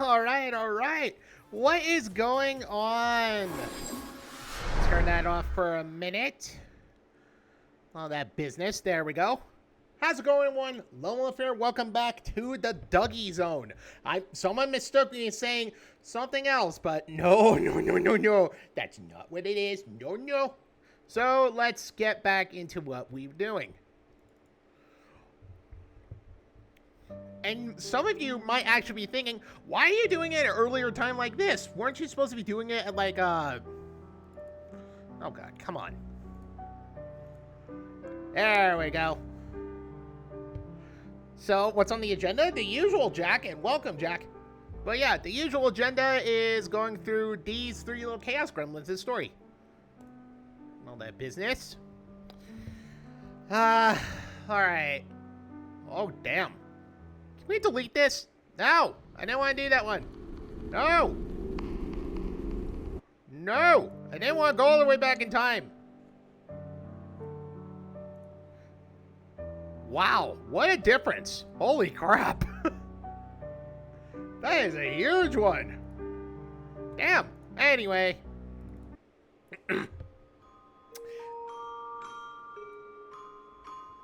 All right, all right. What is going on? Turn that off for a minute. All that business. There we go. How's it going, everyone? Lone Affair, welcome back to the Dougie Zone. Someone mistook me as saying something else, but no. That's not what it is. No. So let's get back into what we're doing. And some of you might actually be thinking, why are you doing it at an earlier time like this? Weren't you supposed to be doing it at like, oh God, come on. There we go. So, what's on the agenda? The usual, Jack, and welcome, Jack. But yeah, the usual agenda is going through these 3 little Chaos Gremlins' story. All that business. Alright. Oh, damn. Can we delete this? No! I didn't want to do that one. No! No! I didn't want to go all the way back in time. Wow, what a difference. Holy crap. That is a huge one. Damn. Anyway.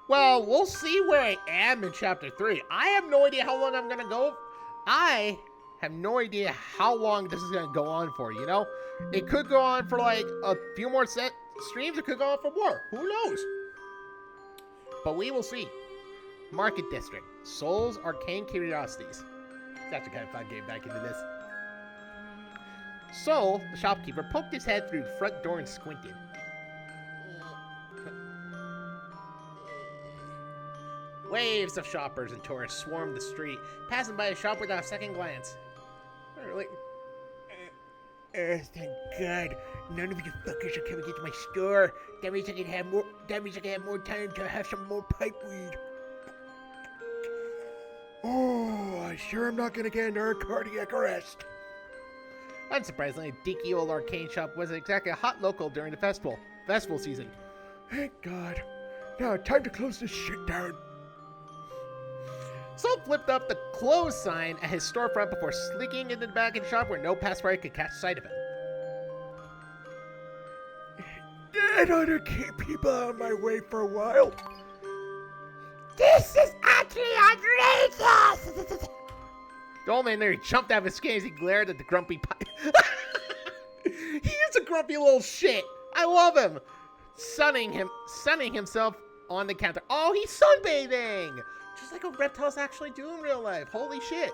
Well, we'll see where I am in Chapter 3. I have no idea how long I'm going to go. I have no idea how long this is going to go on for, you know? It could go on for like a few more streams. It could go on for more. Who knows? But we will see. Market District. Soul's Arcane Curiosities. That's a kind of fun game back into this. Soul, the shopkeeper, poked his head through the front door and squinted. Waves of shoppers and tourists swarmed the street, passing by a shop without a second glance. Thank God. None of you fuckers are coming into my store. That means I can have more time to have some more pipe weed. Oh, I sure am not gonna get into a cardiac arrest. Unsurprisingly, dinky old arcane shop wasn't exactly a hot local during the festival season. Thank God. Now, time to close this shit down. Soul flipped up the close sign at his storefront before sneaking into the back of the shop where no passerby could catch sight of him. That ought to keep people out of my way for a while. This is actually outrageous! The old man there jumped out of his skin as he glared at the grumpy pie. He is a grumpy little shit. I love him. Sunning himself on the counter. Oh, he's sunbathing! Just like what reptiles actually do in real life. Holy shit.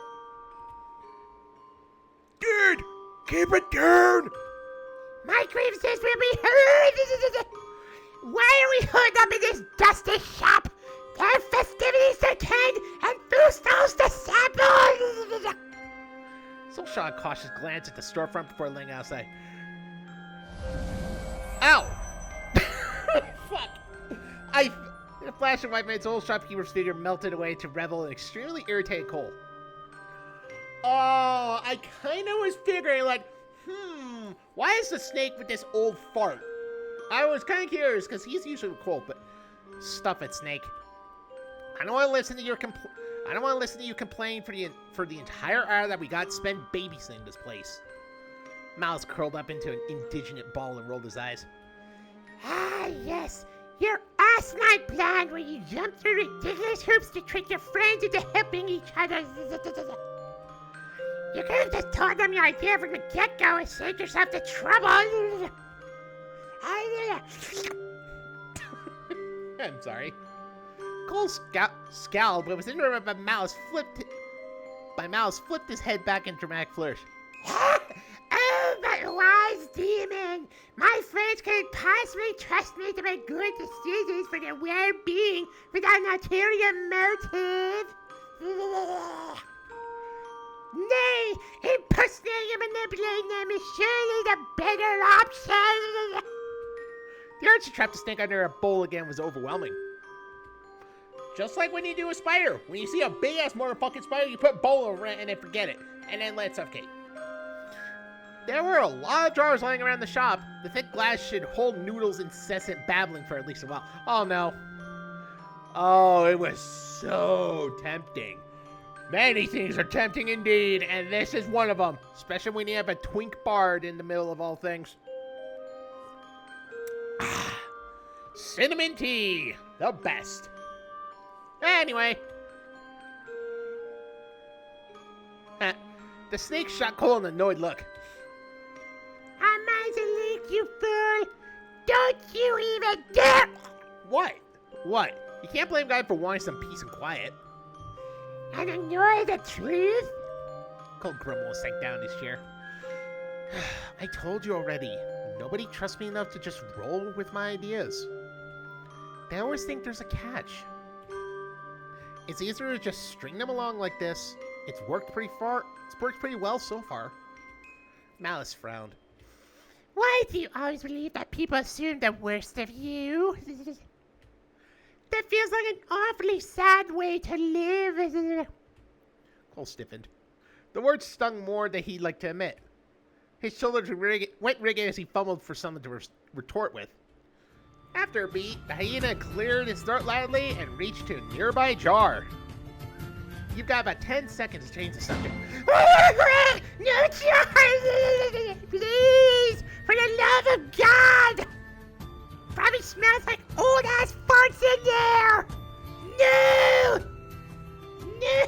Dude, keep it down. My grievances will be heard. Why are we hooked up in this dusty shop? There are festivities to attend and food stalls to sample. Soul shot a cautious glance at the storefront before laying outside. Ow! Fuck. In a flash of white, man's old shopkeeper's figure melted away to revel in extremely irritated Cole. Oh, I kind of was figuring, like, why is the snake with this old fart? I was kind of curious, because he's usually with Cole, but stuff it, snake. I don't want to listen to your complain for the entire hour that we got spent babysitting this place. Miles curled up into an indignant ball and rolled his eyes. Ah, yes. Your asinine plan where you jump through ridiculous hoops to trick your friends into helping each other. You could have just told them your idea from the get-go and saved yourself the trouble. I'm sorry. Cole scowled, but was interrupted by Mouse flipped his head back in dramatic flourish. Oh, but wise demon! My friends couldn't possibly trust me to make good decisions for their well-being without an ulterior motive. Nay, impersonating and manipulating them is surely the better option. The urge to trap the snake under a bowl again was overwhelming. Just like when you do a spider. When you see a big-ass motherfucking spider, you put a bowl over it and then forget it. And then let it suffocate. There were a lot of drawers lying around the shop. The thick glass should hold Noodle's incessant babbling for at least a while. Oh, no. Oh, it was so tempting. Many things are tempting indeed, and this is one of them. Especially when you have a twink bard in the middle of all things. Cinnamon tea, the best. Anyway. The snake shot Cole an annoyed look. I'm Isaac, you fool! Don't you even dare! What? What? You can't blame guy for wanting some peace and quiet. And ignore the truth? Cole grumbled and sank down in his chair. I told you already. Nobody trusts me enough to just roll with my ideas. They always think there's a catch. It's easier to just string them along like this. It's worked pretty well so far. Malice frowned. Why do you always believe that people assume the worst of you? That feels like an awfully sad way to live. Cole stiffened. The words stung more than he'd like to admit. His shoulders went rigging as he fumbled for something to retort with. After a beat, the hyena cleared his throat loudly and reached to a nearby jar. You've got about 10 seconds to change the subject. No jar! Please! For the love of God! Probably smells like old-ass farts in there! No! No!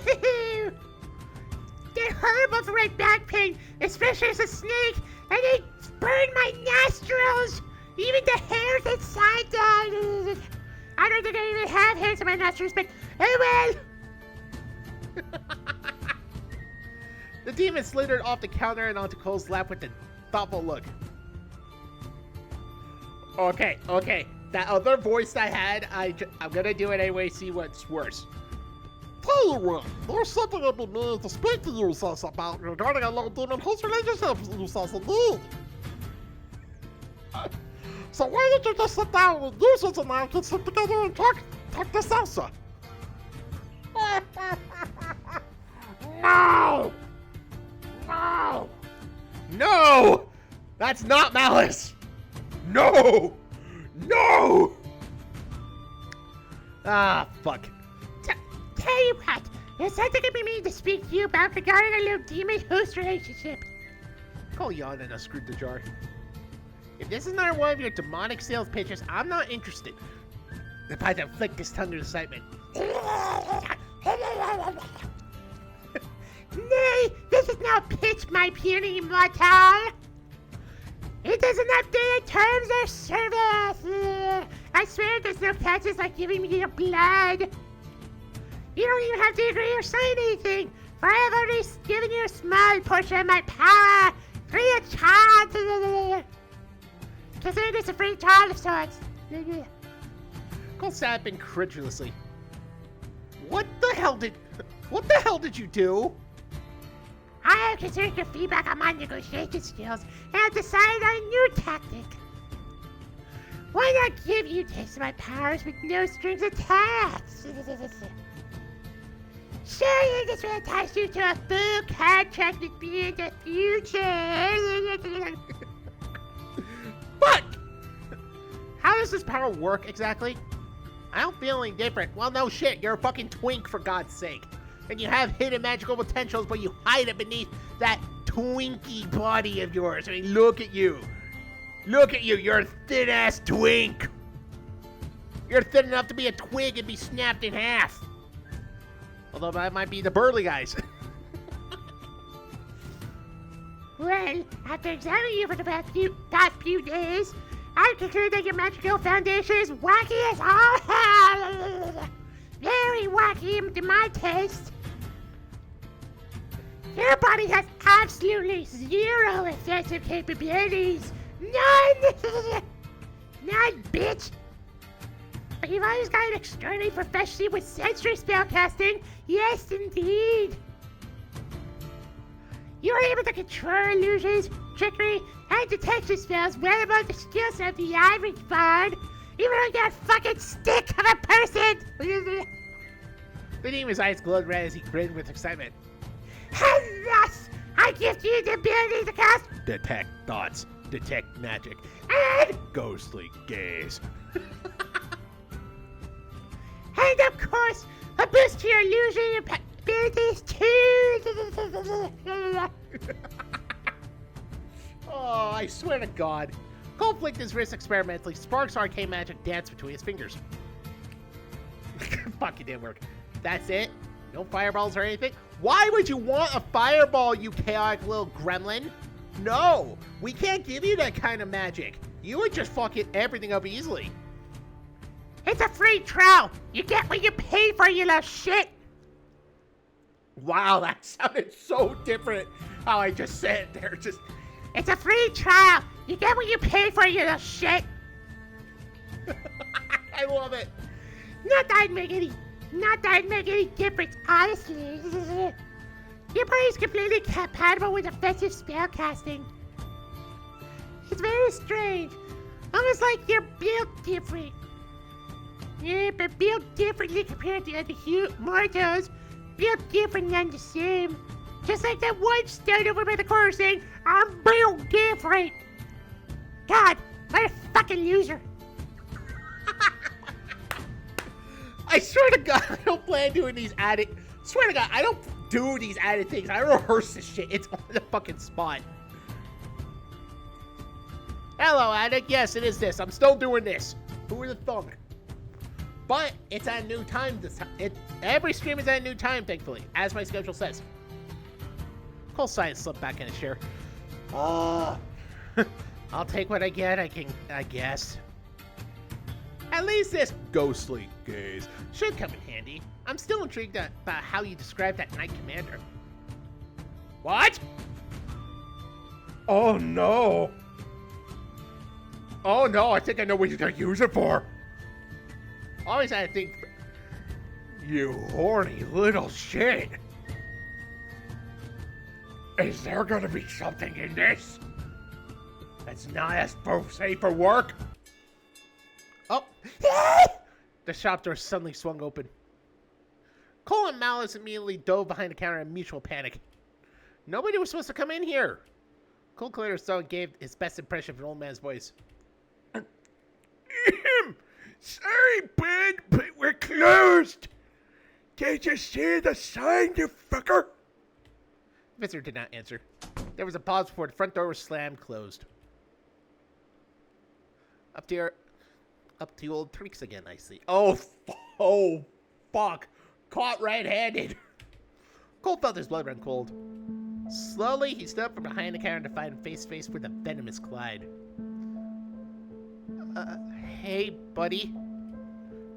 They're horrible for my back pain, especially as a snake, and they burn my nostrils! Even the hairs inside them! I don't think I even have hairs in my nostrils, but oh well! The demon slithered off the counter and onto Cole's lap with a thoughtful look. Okay. That other voice I had, I'm gonna do it anyway, see what's worse. Tell you what, there's something I've been meaning to speak to you sus about regarding a little demon whose relationship you sus indeed. So why don't you just sit down with users and I can sit together and talk this out, sir? No! No! That's not Malice! No! Ah, fuck. Tell you what, there's something I've been meaning to speak to you about regarding a little demon-host relationship. Cole yawned and unscrewed the jar. If this is another one of your demonic sales pitches, I'm not interested. The python flicked his tongue in excitement. Nay, this is no pitch, my puny mortal. It is an updated terms of service. I swear there's no catches like giving me your blood. You don't even have to agree or sign anything, for I have already given you a small portion of my power, free of charge. Consider this a free trial of sorts. Cole sat up incredulously. What the hell did you do? I have considered your feedback on my negotiation skills and have decided on a new tactic. Why not give you taste of my powers with no strings attached? Surely this will entice you to a full contract with me in the future. Fuck! How does this power work exactly? I don't feel any different. Well, no shit, you're a fucking twink for God's sake. And you have hidden magical potentials, but you hide it beneath that twinky body of yours. I mean, look at you. Look at you, you're a thin-ass twink. You're thin enough to be a twig and be snapped in half. Although that might be the burly guys. Well, after examining you for the past few days, I conclude that your magical foundation is wacky as all hell. Very wacky to my taste. Your body has absolutely zero offensive capabilities. None! None, bitch! But you've always got an extraordinary proficiency with sensory spellcasting. Yes, indeed. You're able to control illusions, trickery, and detection spells well above the skill set of the average bard. Even though you're a fucking stick of a person! The demon's eyes glowed red as he grinned with excitement. And thus, I gift you the ability to cast Detect thoughts, detect magic, and ghostly gaze. And of course, a boost to your illusion abilities too. Oh, I swear to God. Cole flicked his wrist experimentally. Sparks arcane magic danced between his fingers. Fuck, it didn't work. That's it? No fireballs or anything? Why would you want a fireball, you chaotic little gremlin? No, we can't give you that kind of magic. You would just fuck it everything up easily. It's a free trial. You get what you pay for, you little shit. Wow, that sounded so different how I just said it there. Just, it's a free trial. You get what you pay for, you little shit. I love it. Not that I'd make any difference, honestly. Your body's completely compatible with offensive spellcasting. It's very strange. Almost like you're built different. Yeah, but built differently compared to other mortals. Built different and the same. Just like that one stud over by the corner saying, I'm built different. God, what a fucking loser. I swear to God, I don't plan doing these added. Swear to God, I don't do these added things. I rehearse this shit. It's on the fucking spot. Hello, addict. Yes, it is this. I'm still doing this. Who would have thought? But it's at a new time. Every stream is at a new time, thankfully, as my schedule says. Cole sighed and slipped back in his chair. I'll take what I get, I guess. At least this ghostly gaze should come in handy. I'm still intrigued about how you describe that Knight Commander. What? Oh no. Oh no, I think I know what you're gonna use it for. Always had to think, you horny little shit. Is there gonna be something in this that's not as safe for work? Oh, the shop door suddenly swung open. Cole and Malice immediately dove behind the counter in mutual panic. Nobody was supposed to come in here. Cole cleared his throat and gave his best impression of an old man's voice. Sorry, bud, but we're closed. Can't you see the sign, you fucker? The visitor did not answer. There was a pause before the front door was slammed closed. Up to old tricks again, I see. Oh, fuck. Caught red-handed. Cole felt his blood run cold. Slowly, he stood up from behind the counter to find face-to-face with the venomous Clyde. Hey, buddy.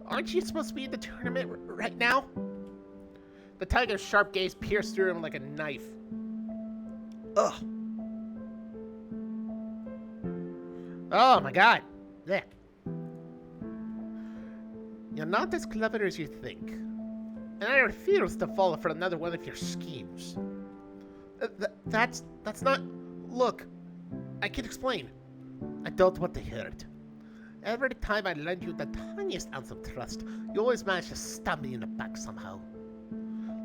Aren't you supposed to be in the tournament right now? The tiger's sharp gaze pierced through him like a knife. Ugh. Oh, my God. There. You're not as clever as you think. And I refuse to fall for another one of your schemes. That's not... Look, I can explain. I don't want to hear it. Every time I lend you the tiniest ounce of trust, you always manage to stab me in the back somehow.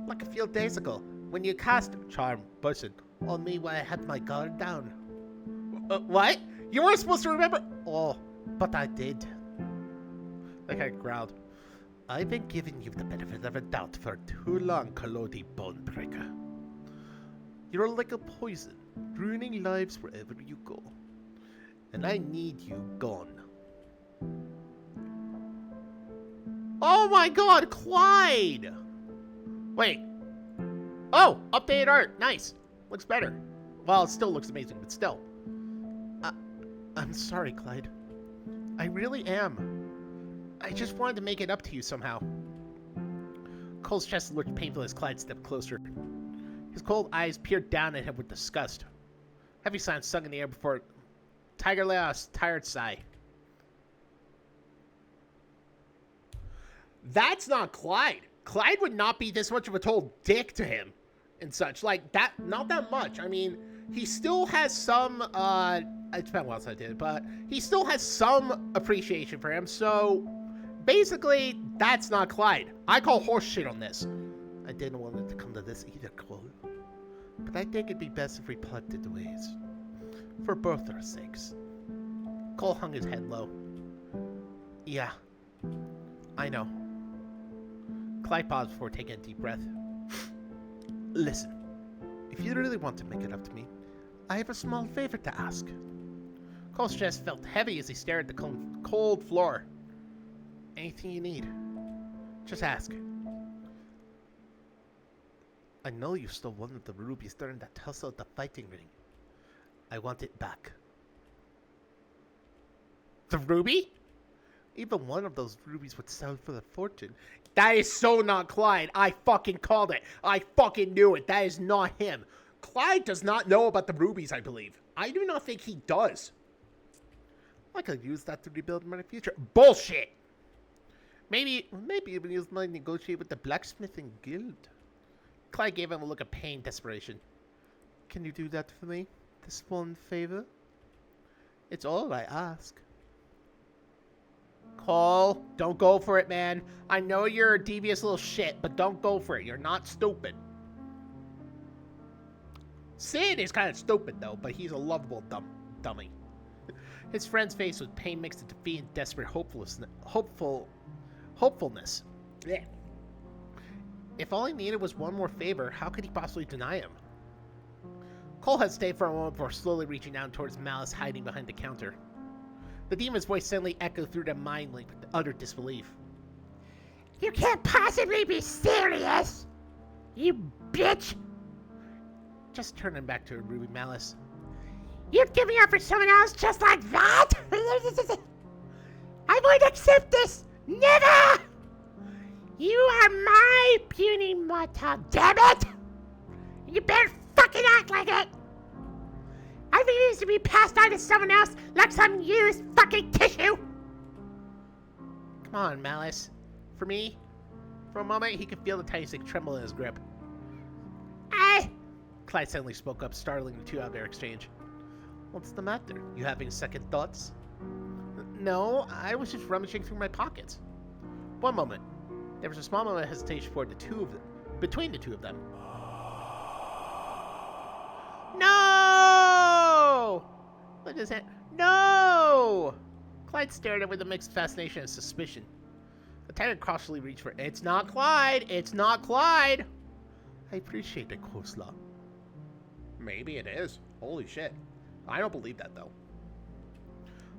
Like a few days ago, when you cast Charm Person on me while I had my guard down. What? You weren't supposed to remember? Oh, but I did. The cat growled. I've been giving you the benefit of the doubt for too long, Kalodi Bonebreaker. You're like a poison, ruining lives wherever you go. And I need you gone. Oh my God, Clyde! Wait. Oh, updated art. Nice. Looks better. Well, it still looks amazing, but still. I'm sorry, Clyde. I really am. I just wanted to make it up to you somehow. Cole's chest looked painful as Clyde stepped closer. His cold eyes peered down at him with disgust. Heavy silence sunk in the air before Tiger let out a tired sigh. That's not Clyde. Clyde would not be this much of a total dick to him and such. Like, that, not that much. I mean, he still has some, it's been a while since I did it, but he still has some appreciation for him, so basically, that's not Clyde. I call horse shit on this. I didn't want it to come to this either, Cole. But I think it'd be best if we parted ways. For both our sakes. Cole hung his head low. Yeah, I know. Clyde paused before taking a deep breath. Listen, if you really want to make it up to me, I have a small favor to ask. Cole's chest felt heavy as he stared at the cold floor. Anything you need, just ask. I know you stole one of the rubies during that tussle at the fighting ring. I want it back. The ruby? Even one of those rubies would sell for a fortune. That is so not Clyde. I fucking called it. I fucking knew it. That is not him. Clyde does not know about the rubies, I believe. I do not think he does. I could use that to rebuild my future. Bullshit! Maybe even use my negotiate with the blacksmithing guild. Clyde gave him a look of pain, desperation. Can you do that for me? This one favor? It's all I ask. Cole, don't go for it, man. I know you're a devious little shit, but don't go for it. You're not stupid. Sid is kind of stupid, though, but he's a lovable dummy. His friend's face was pain mixed with defeat and desperate hopefulness. Yeah. If all he needed was one more favor, how could he possibly deny him? Cole had stayed for a moment before slowly reaching down towards Malice hiding behind the counter. The demon's voice suddenly echoed through their mind link with utter disbelief. You can't possibly be serious! You bitch! Just turning back to Ruby Malice. You'd give me up for someone else just like that? I won't accept this! Never! You are my puny mortal, damn it! You better fucking act like it! I refuse to be passed on to someone else like some used fucking tissue! Come on, Malice. For me? For a moment, he could feel the tiny stick tremble in his grip. Clyde suddenly spoke up, startling the two out of their exchange. What's the matter? You having second thoughts? No, I was just rummaging through my pockets. One moment. There was a small moment of hesitation between the two of them. No! What is it? No! Clyde stared at him with a mixed fascination and suspicion. The tiger cautiously reached for it. It's not Clyde! It's not Clyde! I appreciate it, Coleslaw. Maybe it is. Holy shit. I don't believe that, though.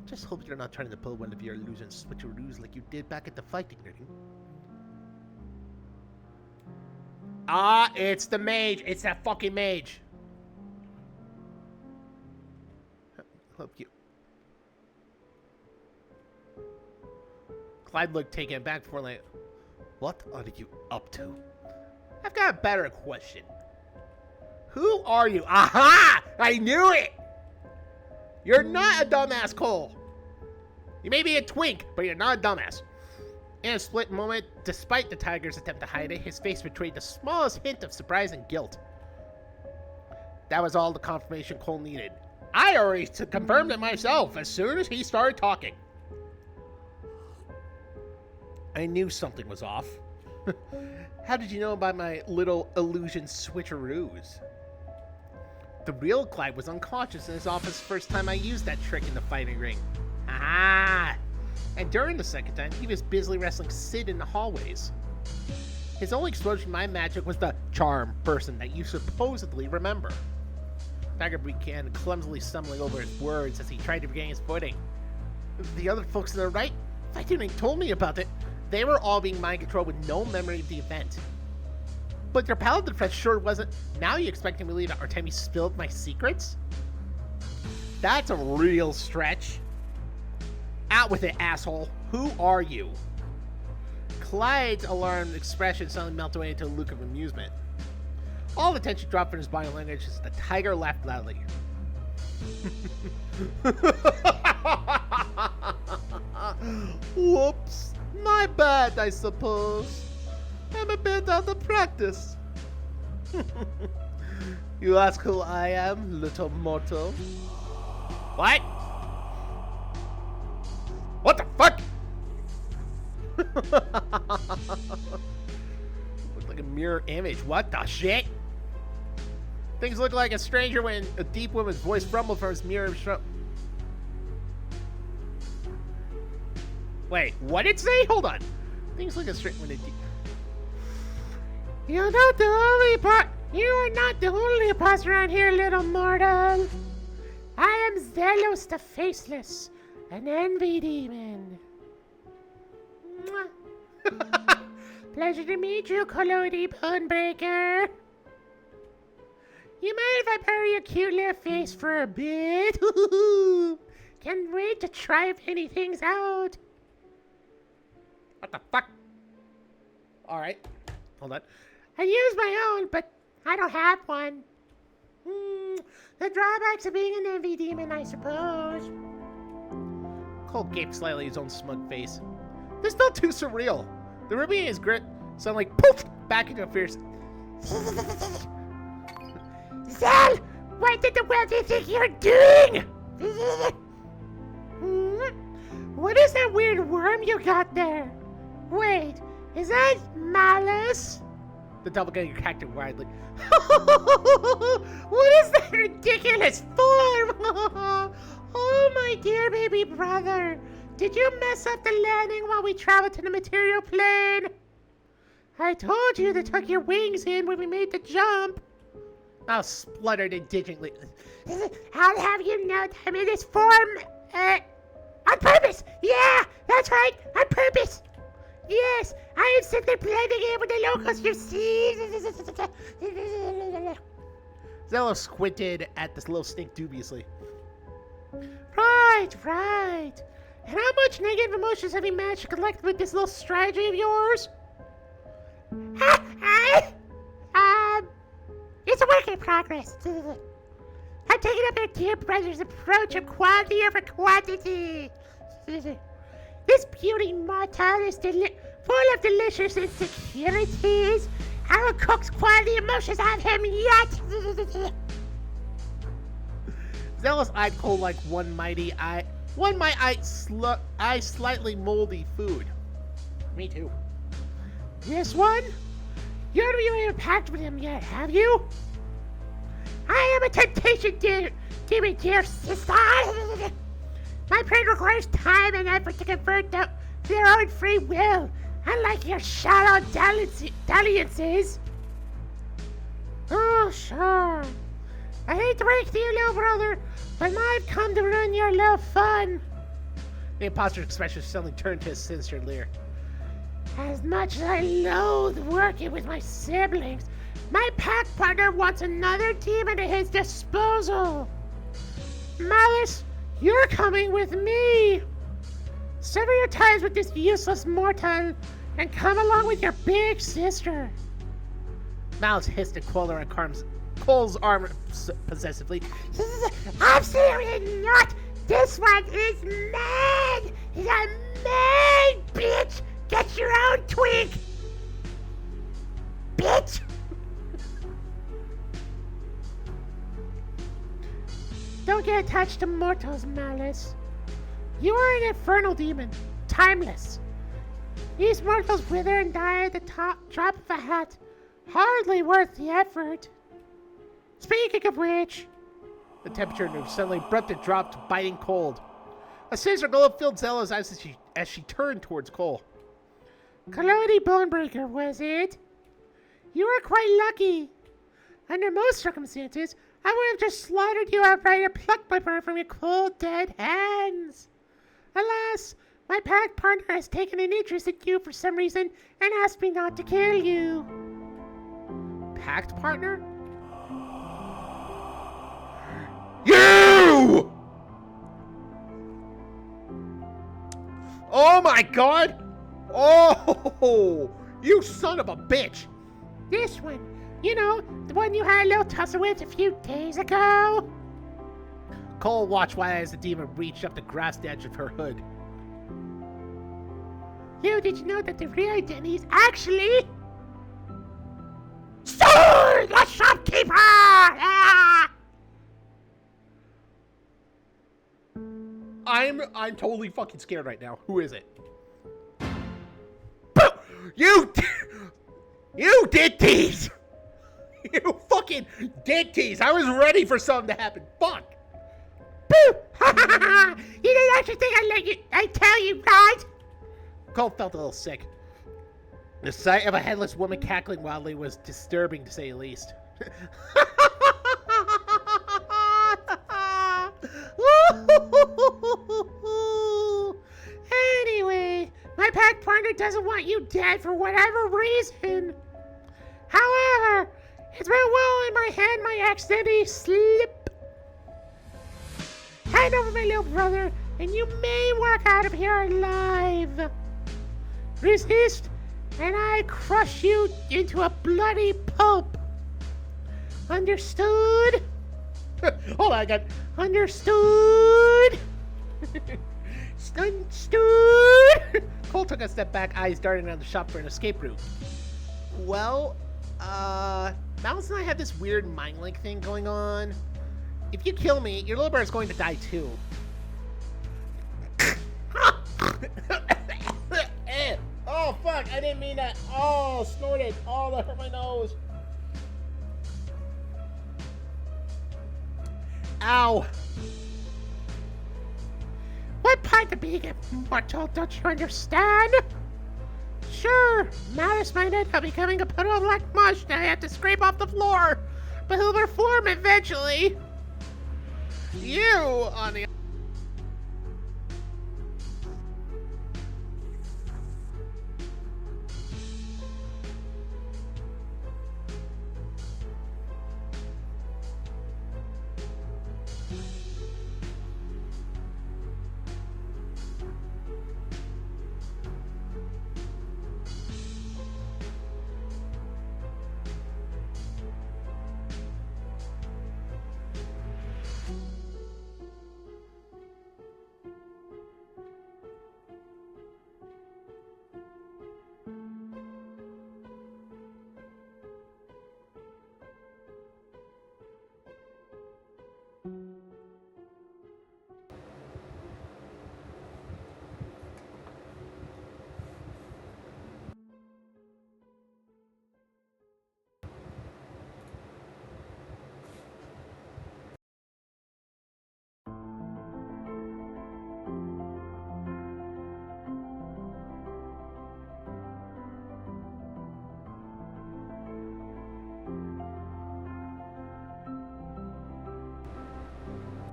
Just hope you're not trying to pull one of your illusion switcheroos like you did back at the fighting ring. Ah, it's the mage. It's that fucking mage. Help you. Clyde looked taken aback before like, what are you up to? I've got a better question. Who are you? Aha! I knew it! You're not a dumbass, Cole. You may be a twink, but you're not a dumbass. In a split moment, despite the tiger's attempt to hide it, his face betrayed the smallest hint of surprise and guilt. That was all the confirmation Cole needed. I already confirmed it myself as soon as he started talking. I knew something was off. How did you know about my little illusion switcheroos? The real Clyde was unconscious in his office the first time I used that trick in the fighting ring. Ah! And during the second time, he was busily wrestling Sid in the hallways. His only exposure to my magic was the charm person that you supposedly remember. Tiger began clumsily stumbling over his words as he tried to regain his footing. The other folks on the right, fighting ring told me about it. They were all being mind controlled with no memory of the event. But your paladin friend sure wasn't. Now you expect me to believe that Artemis spilled my secrets? That's a real stretch. Out with it, asshole. Who are you? Clyde's alarmed expression suddenly melted away into a look of amusement. All the tension dropped from his body language as the tiger laughed loudly. Whoops. My bad, I suppose. I'm a bit out of practice. You ask who I am, little mortal? What? What the fuck? Looks like a mirror image. What the shit? Things look like a stranger when a deep woman's voice rumbled from his mirror. Wait, what did it say? Hold on. Things look a stranger when a deep... You're not the only You are not the only imposter around here, little mortal. I am Zelos the Faceless, an envy demon. Mwah. Pleasure to meet you, Collodi Bonebreaker. You mind if I bury your cute little face for a bit? Can't wait to try many things out. What the fuck? Alright. Hold on. I use my own, but I don't have one. The drawbacks of being an envy demon, I suppose. Cole gaped slightly at his own smug face. This felt too surreal. The ruby in his grit suddenly poof back into a fierce. Zell, what in the world do you think you're doing? What is that weird worm you got there? Wait, is that Malice? The doppelganger cackled widely. What is that ridiculous form? Oh, my dear baby brother. Did you mess up the landing while we traveled to the material plane? I told you to tuck your wings in when we made the jump. Mal spluttered indignantly. I'll have you know that I'm in this form, on purpose. Yeah, that's right, on purpose. Yes, I am simply blending in with the locals, you see. Zello squinted at this little snake dubiously. Right. And how much negative emotions have you managed to collect with this little strategy of yours? It's a work in progress. I'm taking up your dear brother's approach of quality over quantity. This beauty mortal is full of delicious insecurities. Our cook's quality emotions have him yet. Zealous eyed Cole like one might eye slightly moldy food. Me too. This one? You haven't even packed with him yet, have you? I am a temptation, demon, dear sister. My brain requires time and effort to convert them to their own free will, unlike your shallow dalliances. Oh, sure. I hate to break to you, little brother, but I've come to ruin your little fun. The imposter's expression suddenly turned to a sinister leer. As much as I loathe working with my siblings, my pack partner wants another demon at his disposal. Malice, you're coming with me. Sever your ties with this useless mortal and come along with your big sister. Malice hissed at Cole's arm possessively. Absolutely not! This one is mad! He's a mad bitch! Get your own twig! Bitch! Don't get attached to mortals, Malice. You are an infernal demon, timeless. These mortals wither and die at the drop of a hat. Hardly worth the effort. Speaking of which... The temperature suddenly abruptly dropped, biting cold. A sinister glow filled Zella's eyes as she turned towards Cole. Collodi Bonebreaker, was it? You were quite lucky. Under most circumstances, I would have just slaughtered you outright and plucked my bird from your cold, dead hands. Alas, my pack partner has taken an interest in you for some reason and asked me not to kill you. Pact partner? You! Oh my god! Oh, you son of a bitch! This one, you know, the one you had a little tussle with a few days ago. Cole watched while as the demon reached up to grasp the edge of her hood. You, did you know that the real identity is actually... Sir, the shopkeeper! Ah! I'm totally fucking scared right now. Who is it? You did tease! You fucking did tease! I was ready for something to happen. Fuck! Boo! You didn't actually think I'd let you... I tell you, right? Cole felt a little sick. The sight of a headless woman cackling wildly was disturbing, to say the least. doesn't want you dead for whatever reason. However, it's been well in my hand my accidentally slip. Hand over my little brother, and you may walk out of here alive. Resist, and I crush you into a bloody pulp. Understood? Hold on, I got... Understood? Understood? Cole took a step back, eyes darting around the shop for an escape route. Well, Mouse and I have this weird mind link thing going on. If you kill me, your little bird's going to die too. Oh, fuck, I didn't mean that. Oh, snorted. Oh, that hurt my nose. Ow. What part of being immortal don't you understand? Sure, Malice might end up becoming a puddle of black mush that I have to scrape off the floor, but he'll reform eventually. You, on the...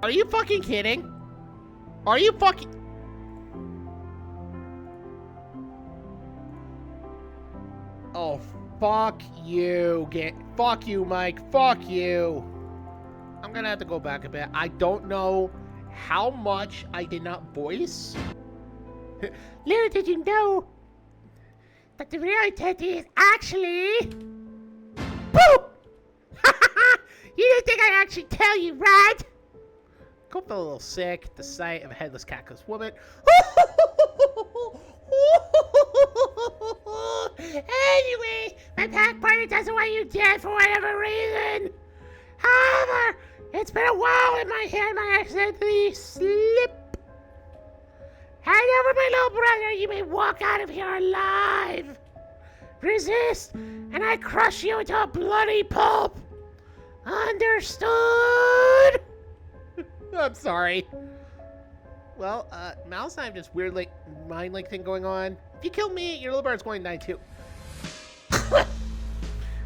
Are you fucking kidding? Are you fucking... Oh, fuck you. Fuck you, Mike. Fuck you. I'm gonna have to go back a bit. I don't know how much I did not voice. Little did you know that the real intent is actually... Boop! You didn't think I'd actually tell you, right? Cope felt a little sick at the sight of a headless cactus woman. Anyway, my pack partner doesn't want you dead for whatever reason. However, it's been a while in my hand I accidentally slip. Hand over my little brother, you may walk out of here alive. Resist, and I crush you into a bloody pulp. Understood? I'm sorry. Well, Mouse and I have this weird, like, mind-like thing going on. If you kill me, your little bird's going to die too.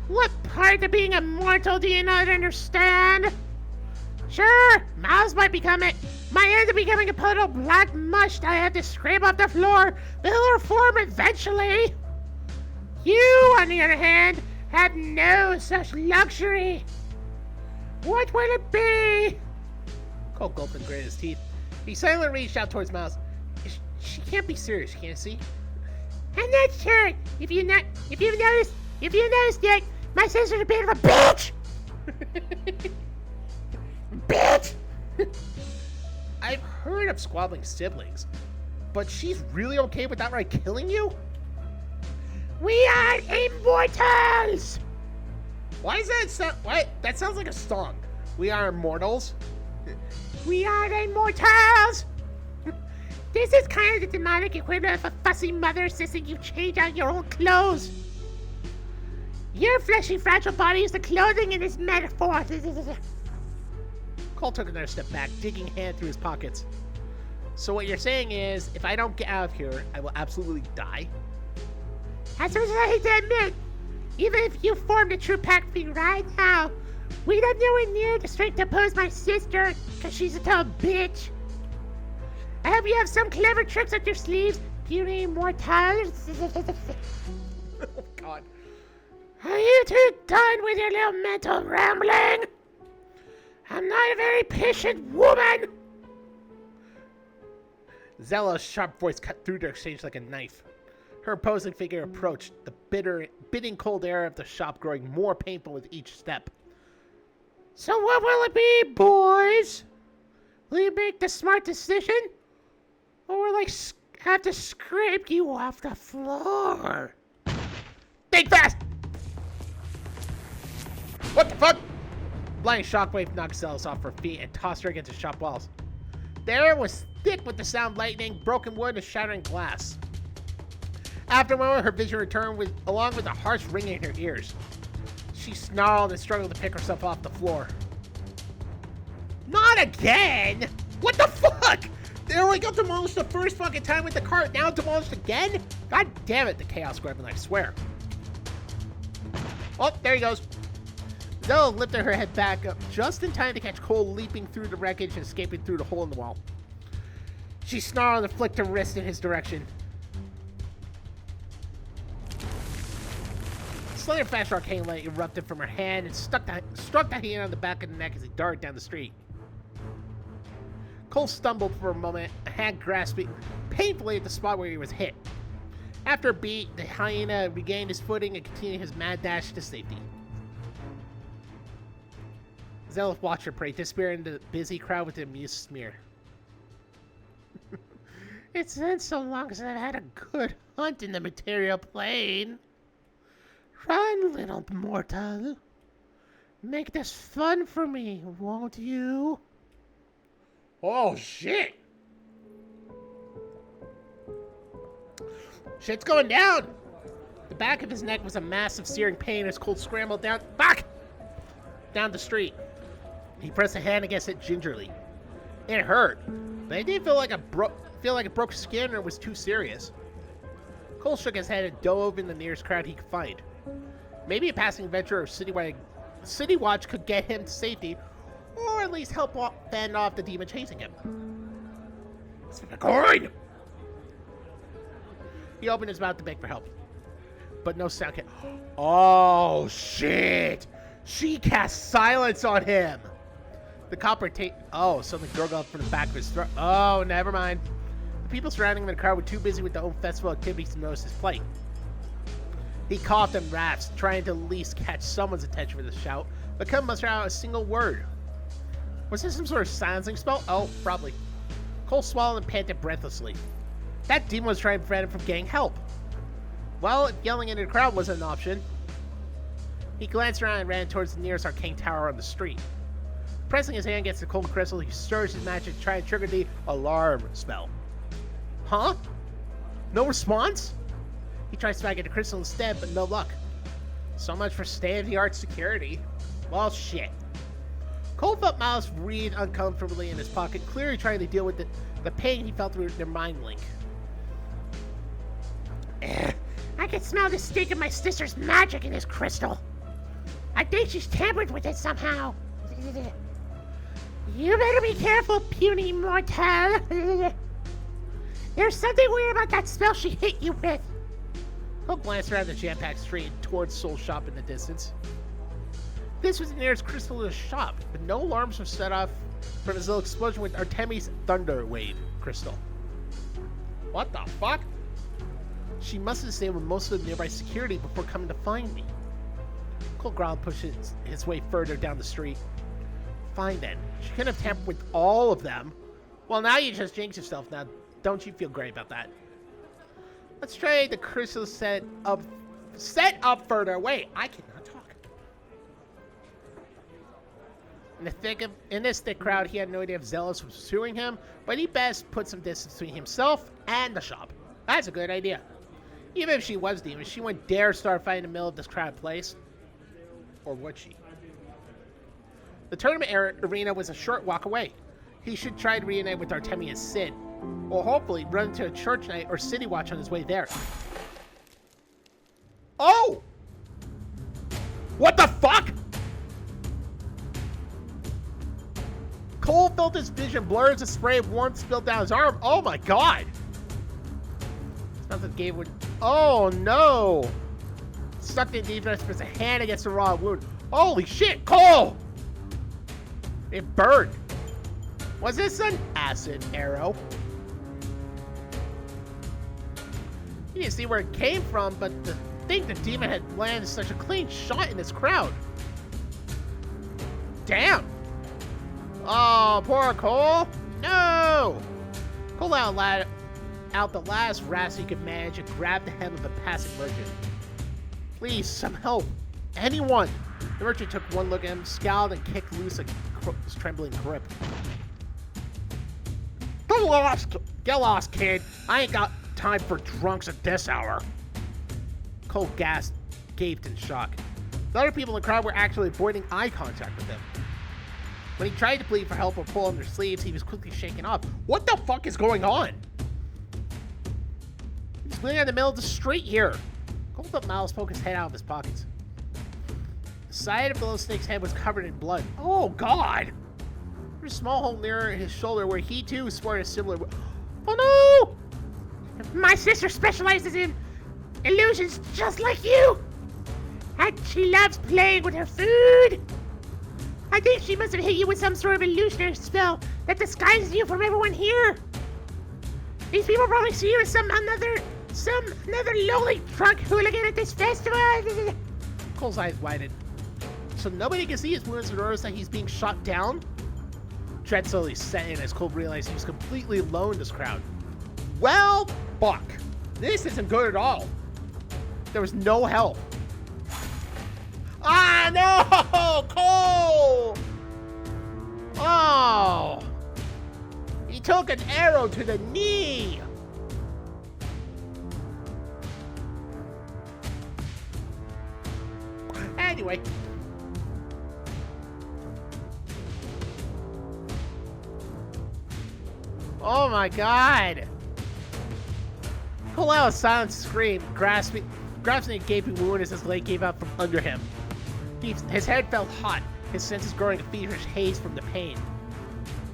What part of being immortal do you not understand? Sure, Mouse might end up becoming a puddle of black mush that I have to scrape off the floor, but he'll reform eventually. You, on the other hand, have no such luxury. What will it be? Cole gulped and gritted his teeth. He silently reached out towards Mouse. She can't be serious, you can't see? I'm not sure. If you've noticed yet, my sister's a bit of a bitch. Bitch! I've heard of squabbling siblings, but she's really okay with outright killing you? We are immortals! Why is that sound? What? That sounds like a song. We are immortals. We are immortals! This is kind of the demonic equivalent of a fussy mother insisting you change out your old clothes. Your fleshy, fragile body is the clothing in this metaphor. Cole took another step back, digging hand through his pockets. So what you're saying is, if I don't get out of here, I will absolutely die? As much as I hate to admit, even if you formed a true pact for me right now, we'd have nowhere near the strength to oppose my sister, because she's a total bitch. I hope you have some clever tricks up your sleeves puny mortals. Oh, God. Are you two done with your little mental rambling? I'm not a very patient woman. Zella's sharp voice cut through the exchange like a knife. Her opposing figure approached, the biting cold air of the shop growing more painful with each step. So what will it be, boys? Will you make the smart decision? Or will I have to scrape you off the floor? Think fast! What the fuck? Blind shockwave knocked Zealous off her feet and tossed her against the shop walls. The air was thick with the sound of lightning, broken wood, and shattering glass. After a moment, her vision returned along with a harsh ringing in her ears. She snarled and struggled to pick herself off the floor. Not again! What the fuck? They only got demolished the first fucking time with the cart, now demolished again? God damn it, the Chaos Gremlin, I swear. Oh, there he goes. Zella lifted her head back up just in time to catch Cole leaping through the wreckage and escaping through the hole in the wall. She snarled and flicked her wrist in his direction. Slender flash arcane light erupted from her hand and struck the hand on the back of the neck as he darted down the street. Cole stumbled for a moment, a hand grasping painfully at the spot where he was hit. After a beat, the hyena regained his footing and continued his mad dash to safety. Zealous watched her prey disappear into the busy crowd with an amused smear. It's been so long since I've had a good hunt in the material plane. Run, little mortal. Make this fun for me, won't you? Oh, shit! Shit's going down! The back of his neck was a massive searing pain as Cole scrambled down the street. He pressed a hand against it gingerly. It hurt, but it didn't feel like it broke skin or was too serious. Cole shook his head and dove in the nearest crowd he could find. Maybe a passing adventurer or City Watch could get him to safety, or at least help fend off the demon chasing him. It's a coin! He opened his mouth to beg for help, but no sound came. Oh, shit! She cast silence on him! The copper something gurgled from the back of his throat. Oh, never mind. The people surrounding him in the crowd were too busy with their own festival activities to notice his plight. He coughed and rasped, trying to at least catch someone's attention with a shout, but couldn't muster out a single word. Was this some sort of silencing spell? Oh, probably. Cole swallowed and panted breathlessly. That demon was trying to prevent him from getting help. Well, yelling into the crowd wasn't an option. He glanced around and ran towards the nearest arcane tower on the street. Pressing his hand against the cold crystal, he surged his magic to try and trigger the alarm spell. Huh? No response? He tried smacking the crystal instead, but no luck. So much for state-of-the-art security. Well, shit. Cole felt Miles breathe uncomfortably in his pocket, clearly trying to deal with the pain he felt through their mind link. I can smell the stink of my sister's magic in this crystal. I think she's tampered with it somehow. You better be careful, puny mortal. There's something weird about that spell she hit you with. Cole glanced around the jam-packed street towards Soul's shop in the distance. This was the nearest crystal to the shop, but no alarms were set off from his little explosion with Artemis Thunder Wave crystal. What the fuck? She must have stayed with most of the nearby security before coming to find me. Cole growled, pushing his way further down the street. Fine then. She couldn't have tampered with all of them. Well, now you just jinxed yourself. Now, don't you feel great about that? Let's try the crystal set up further away. I cannot talk. In this thick crowd, he had no idea if Zealous was pursuing him, but he best put some distance between himself and the shop. That's a good idea. Even if she was demon, she wouldn't dare start fighting in the middle of this crowded place. Or would she? The tournament arena was a short walk away. He should try to reunite with Artemis and Sid, or hopefully run into a church night or city watch on his way there. Oh! What the fuck? Cole felt his vision blur as a spray of warmth spilled down his arm. Oh my god! Something gave one. Oh no! Stuck in defense, puts a hand against the raw wound. Holy shit, Cole! It burned. Was this an acid arrow? You didn't see where it came from, but to think the demon had landed such a clean shot in this crowd. Damn! Oh, poor Cole. No! Cole out the last rascal he could manage and grabbed the hem of the passing merchant. Please, some help. Anyone! The merchant took one look at him, scowled, and kicked loose his trembling grip. Get lost, kid. I ain't got time for drunks at this hour. Cole gaped in shock. The other people in the crowd were actually avoiding eye contact with him. When he tried to plead for help or pull on their sleeves, he was quickly shaken off. What the fuck is going on? He's bleeding in the middle of the street here. Cole felt Miles poke his head out of his pockets. The side of the little snake's head was covered in blood. Oh, God! There's a small hole near his shoulder where he, too, sported a similar... Oh, no! My sister specializes in illusions just like you. And she loves playing with her food. I think she must have hit you with some sort of illusionary spell that disguises you from everyone here. These people probably see you as some another lowly drunk hooligan at this festival. Cole's eyes widened. So nobody can see his wounds or notice that he's being shot down? Dread slowly set in as Cole realized he was completely alone in this crowd. Well, fuck. This isn't good at all. There was no help. Ah, no! Cole! Oh! He took an arrow to the knee! Anyway. Oh my God! Cole out a silent scream, grasping a gaping wound as his leg gave out from under him. His head felt hot, his senses growing a feverish haze from the pain.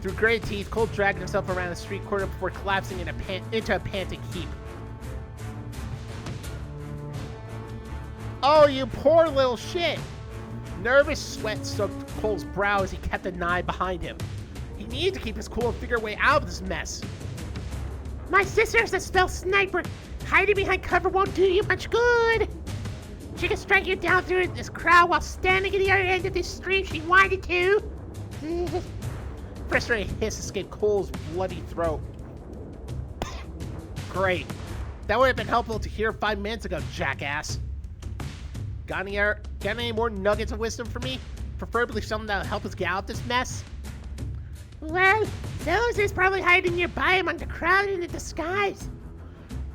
Through gritted teeth, Cole dragged himself around the street corner before collapsing into a panting heap. Oh, you poor little shit! Nervous sweat soaked Cole's brow as he kept an eye behind him. He needed to keep his cool and figure a way out of this mess. My sister's a spell sniper. Hiding behind cover won't do you much good. She can strike you down through this crowd while standing at the other end of this street if she wanted to. Frustrated hiss escaped Cole's bloody throat. Great. That would have been helpful to hear 5 minutes ago, jackass. Got any more nuggets of wisdom for me? Preferably something that'll help us get out of this mess? Well, Zelos is probably hiding nearby among the crowd in a disguise.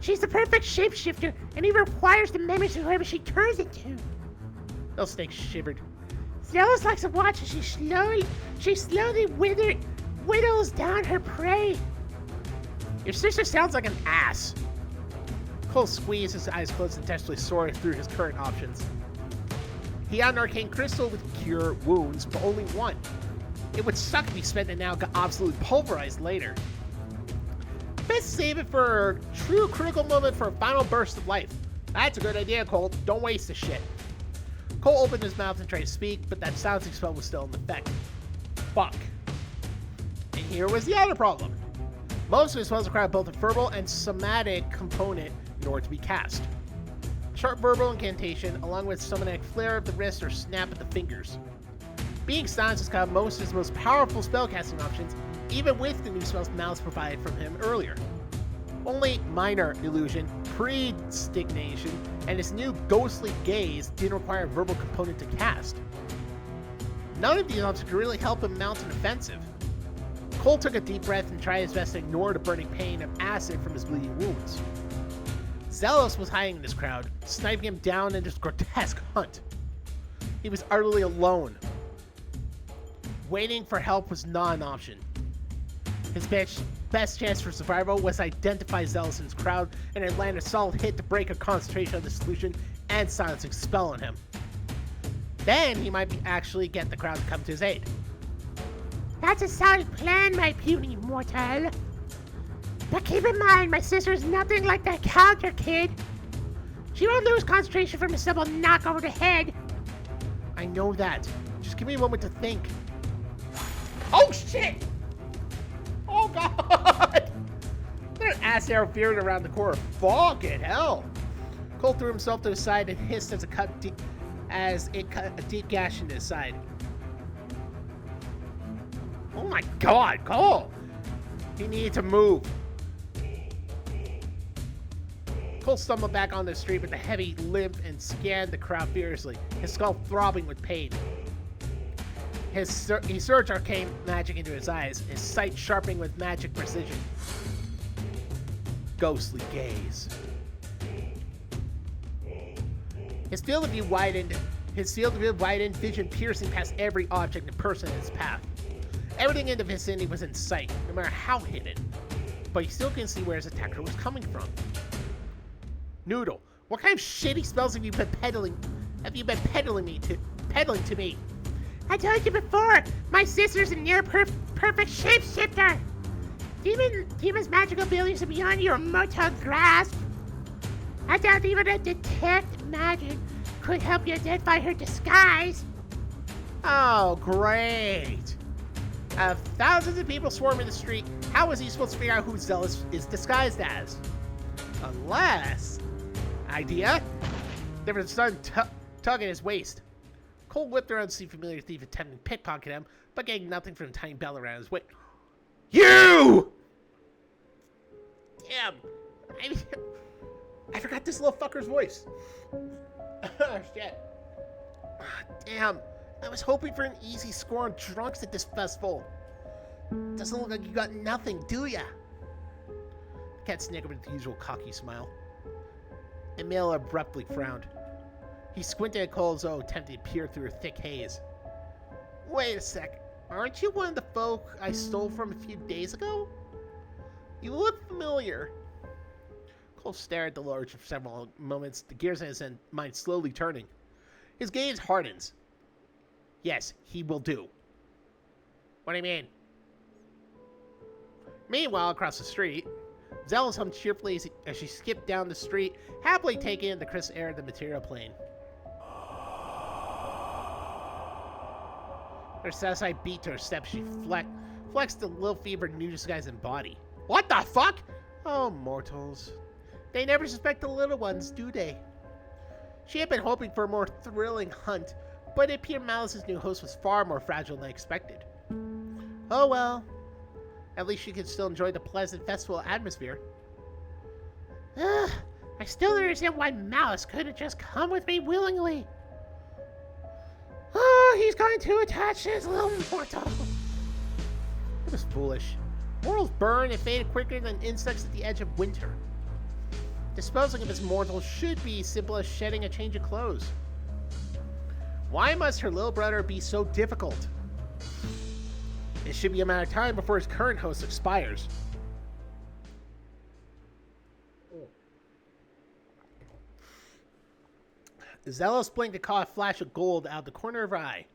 She's the perfect shapeshifter and even requires the memories of whoever she turns into. Little Snake shivered. Zelos likes to watch as she slowly whittles down her prey. Your sister sounds like an ass. Cole squeezed his eyes closed, intentionally soaring through his current options. He had an arcane crystal with cure wounds, but only one. It would suck if he spent it now and got absolutely pulverized later. Best save it for a true critical moment for a final burst of life. That's a good idea, Cole. Don't waste the shit. Cole opened his mouth and tried to speak, but that silencing spell was still in effect. Fuck. And here was the other problem. Most of his spells require both a verbal and somatic component in order to be cast. Sharp verbal incantation, along with summoning flare of the wrist or snap of the fingers. Being silenced has got most of his most powerful spellcasting options, even with the new spells Mouse provided from him earlier. Only minor illusion, prestidigitation, and his new ghostly gaze didn't require a verbal component to cast. None of these options could really help him mount an offensive. Cole took a deep breath and tried his best to ignore the burning pain of acid from his bleeding wounds. Zelos was hiding in this crowd, sniping him down in this grotesque hunt. He was utterly alone. Waiting for help was not an option. His best chance for survival was to identify Zelos in his crowd and then land a solid hit to break a concentration of the solution and silencing spell on him. Then he might actually get the crowd to come to his aid. That's a solid plan, my puny mortal. But keep in mind, my sister's nothing like that counter kid. She won't lose concentration from a simple knock over the head. I know that. Just give me a moment to think. Oh, shit! Oh, God! There's an ass arrow veered around the corner. Fucking hell! Cole threw himself to the side and hissed as it cut a deep gash into his side. Oh my God, Cole! He needed to move. Cole stumbled back on the street with a heavy limp and scanned the crowd furiously, his skull throbbing with pain. He surged arcane magic into his eyes, his sight sharpening with magic precision. Ghostly gaze. His field of view widened, vision piercing past every object and person in his path. Everything in the vicinity was in sight, no matter how hidden, but he still couldn't see where his attacker was coming from. Noodle, what kind of shitty spells have you been peddling to me? I told you before, my sister's a near perfect shapeshifter. Demon's magical abilities are beyond your mortal grasp. I doubt even a detect magic could help you identify her disguise. Oh, great. Thousands of people swarming the street. How is he supposed to figure out who Zealous is disguised as? Unless... Idea? There was a sudden tug at his waist. Cole whipped around to see a familiar thief attempting to pickpocket him, but getting nothing from the tiny bell around his waist. You! Damn. I forgot this little fucker's voice. Oh, shit. Damn. I was hoping for an easy score on drunks at this festival. Doesn't look like you got nothing, do ya? The cat snickered with the usual cocky smile. Emil abruptly frowned. He squinted at Cole's O, attempting to peer through a thick haze. Wait a sec. Aren't you one of the folk I stole from a few days ago? You look familiar. Cole stared at the large for several moments, the gears in his mind slowly turning. His gaze hardens. Yes, he will do. What do you mean? Meanwhile, across the street, Zealous hummed cheerfully as she skipped down the street, happily taking in the crisp air of the material plane. Her satisfied beat to her step, she flexed the little fevered new disguised body. What the fuck? Oh, mortals. They never suspect the little ones, do they? She had been hoping for a more thrilling hunt, but it appeared Malice's new host was far more fragile than expected. Oh well. At least she could still enjoy the pleasant festival atmosphere. Ugh, I still don't understand why Malice couldn't just come with me willingly. Oh, he's going to attach his little mortal. It was foolish. Mortals burn and fade quicker than insects at the edge of winter. Disposing of his mortal should be simple as shedding a change of clothes. Why must her little brother be so difficult? It should be a matter of time before his current host expires. Zealous blinked and caught a flash of gold out of the corner of her eye.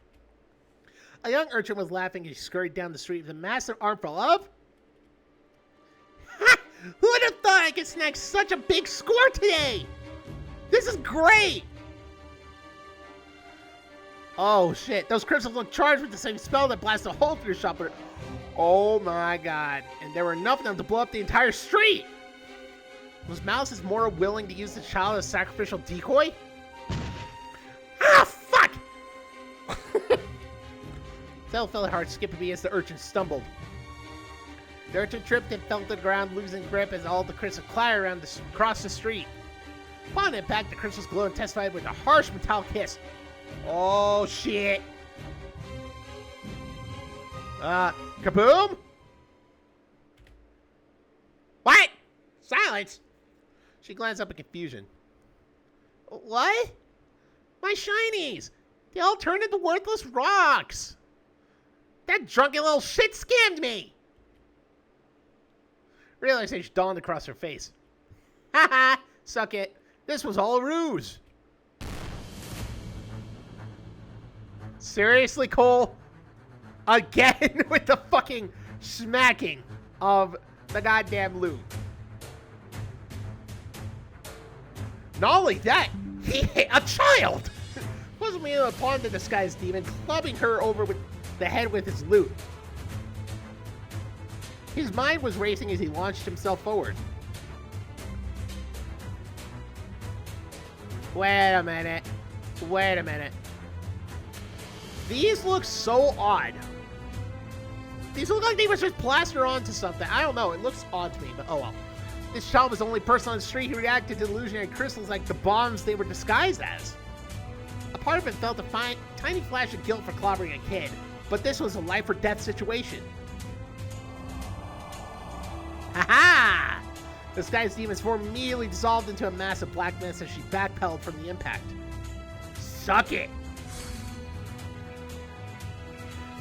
A young urchin was laughing as she scurried down the street with a massive armful of... Ha! Who would have thought I could snag such a big score today? This is great! Oh shit, those crystals look charged with the same spell that blasted a hole through the shop. Oh my god, and there were enough of them to blow up the entire street! Was Malice's mortal willing to use the child as a sacrificial decoy? Ah, fuck! Zell felt her heart skip a beat as the urchin stumbled. The urchin tripped and fell to the ground, losing grip as all the crystals clattered across the street. Upon impact, the crystals glowed and testified with a harsh metallic hiss. Oh, shit. Kaboom? What? Silence? She glanced up in confusion. What? My shinies! They all turned into worthless rocks! That drunken little shit scammed me! Realization dawned across her face. Haha, suck it. This was all a ruse. Seriously, Cole? Again with the fucking smacking of the goddamn loot. Not only that, he hit a child! Wasn't me upon the disguised demon, clubbing her over with the head with his loot. His mind was racing as he launched himself forward. Wait a minute. Wait a minute. These look so odd. These look like they were just plastered onto something. I don't know. It looks odd to me, but oh well. This child was the only person on the street who reacted to illusionary crystals like the bombs they were disguised as. A part of him felt a tiny flash of guilt for clobbering a kid, but this was a life or death situation. Ha-ha! The disguised demon's form immediately dissolved into a mass of black mist as she backpedaled from the impact. Suck it!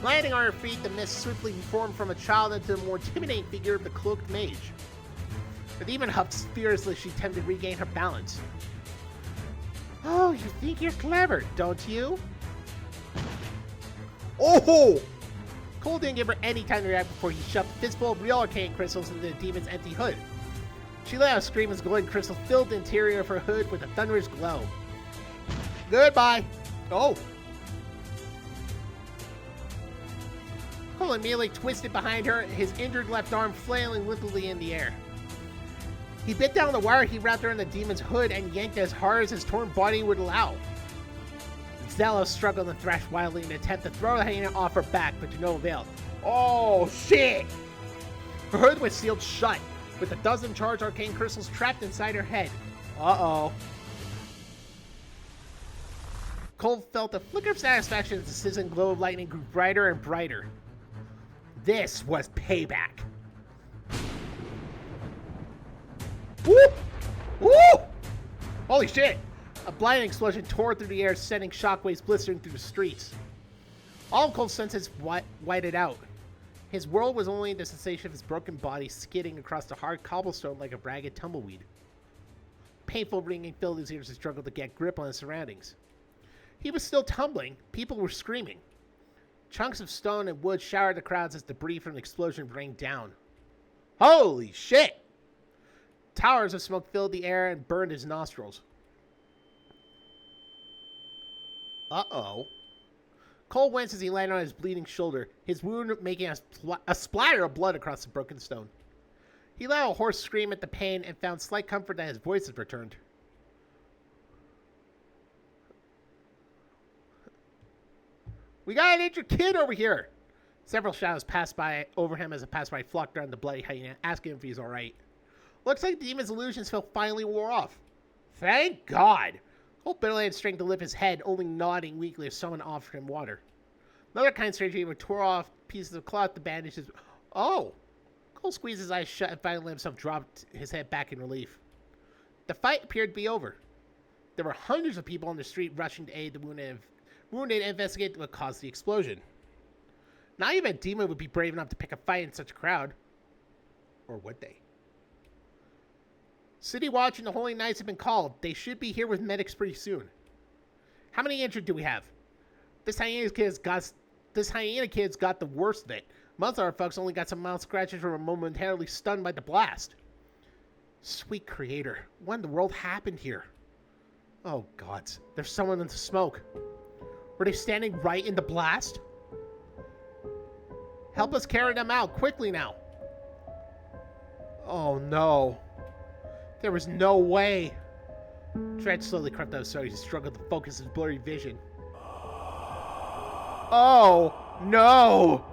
Landing on her feet, the mist swiftly formed from a child into the more intimidating figure of the cloaked mage. The demon huffed furiously as she attempted to regain her balance. Oh, you think you're clever, don't you? Oh! Cole didn't give her any time to react before he shoved a fistful of real arcane crystals into the demon's empty hood. She let out a scream as glowing crystals filled the interior of her hood with a thunderous glow. Goodbye! Oh! Cole immediately twisted behind her, his injured left arm flailing limply in the air. He bit down the wire he wrapped around the demon's hood and yanked as hard as his torn body would allow. Zelos struggled and thrashed wildly in an attempt to throw the hyena off her back, but to no avail. Oh, shit! Her hood was sealed shut, with a dozen charged arcane crystals trapped inside her head. Uh-oh. Cole felt a flicker of satisfaction as the sizzling glow of lightning grew brighter and brighter. This was payback. Whoop! Whoop! Holy shit! A blinding explosion tore through the air, sending shockwaves blistering through the streets. All of Cole's senses whited out. His world was only the sensation of his broken body skidding across the hard cobblestone like a ragged tumbleweed. Painful ringing filled his ears as he struggled to get grip on his surroundings. He was still tumbling. People were screaming. Chunks of stone and wood showered the crowds as debris from the explosion rained down. Holy shit! Towers of smoke filled the air and burned his nostrils. Uh-oh. Cole winced as he landed on his bleeding shoulder, his wound making a splatter of blood across the broken stone. He let out a hoarse scream at the pain and found slight comfort that his voice had returned. We got an injured kid over here! Several shadows passed by over him as a passerby flocked around the bloody hyena, asking if he's alright. Looks like the demon's illusions finally wore off. Thank God! Cole barely had strength to lift his head, only nodding weakly as someone offered him water. Another kind surgeon even tore off pieces of cloth to bandage his... Oh! Cole squeezed his eyes shut and finally let himself drop his head back in relief. The fight appeared to be over. There were hundreds of people on the street rushing to aid the wounded and investigate what caused the explosion. Not even a demon would be brave enough to pick a fight in such a crowd. Or would they? City Watch and the Holy Knights have been called. They should be here with medics pretty soon. How many injured do we have? This hyena kid's got the worst of it. Most of our folks only got some mild scratches or were momentarily stunned by the blast. Sweet creator, what in the world happened here? Oh gods, there's someone in the smoke. Were they standing right in the blast? Help us carry them out, quickly now. Oh no. There was no way. Dredge slowly crept out of sight as he struggled to focus his blurry vision. Oh, no!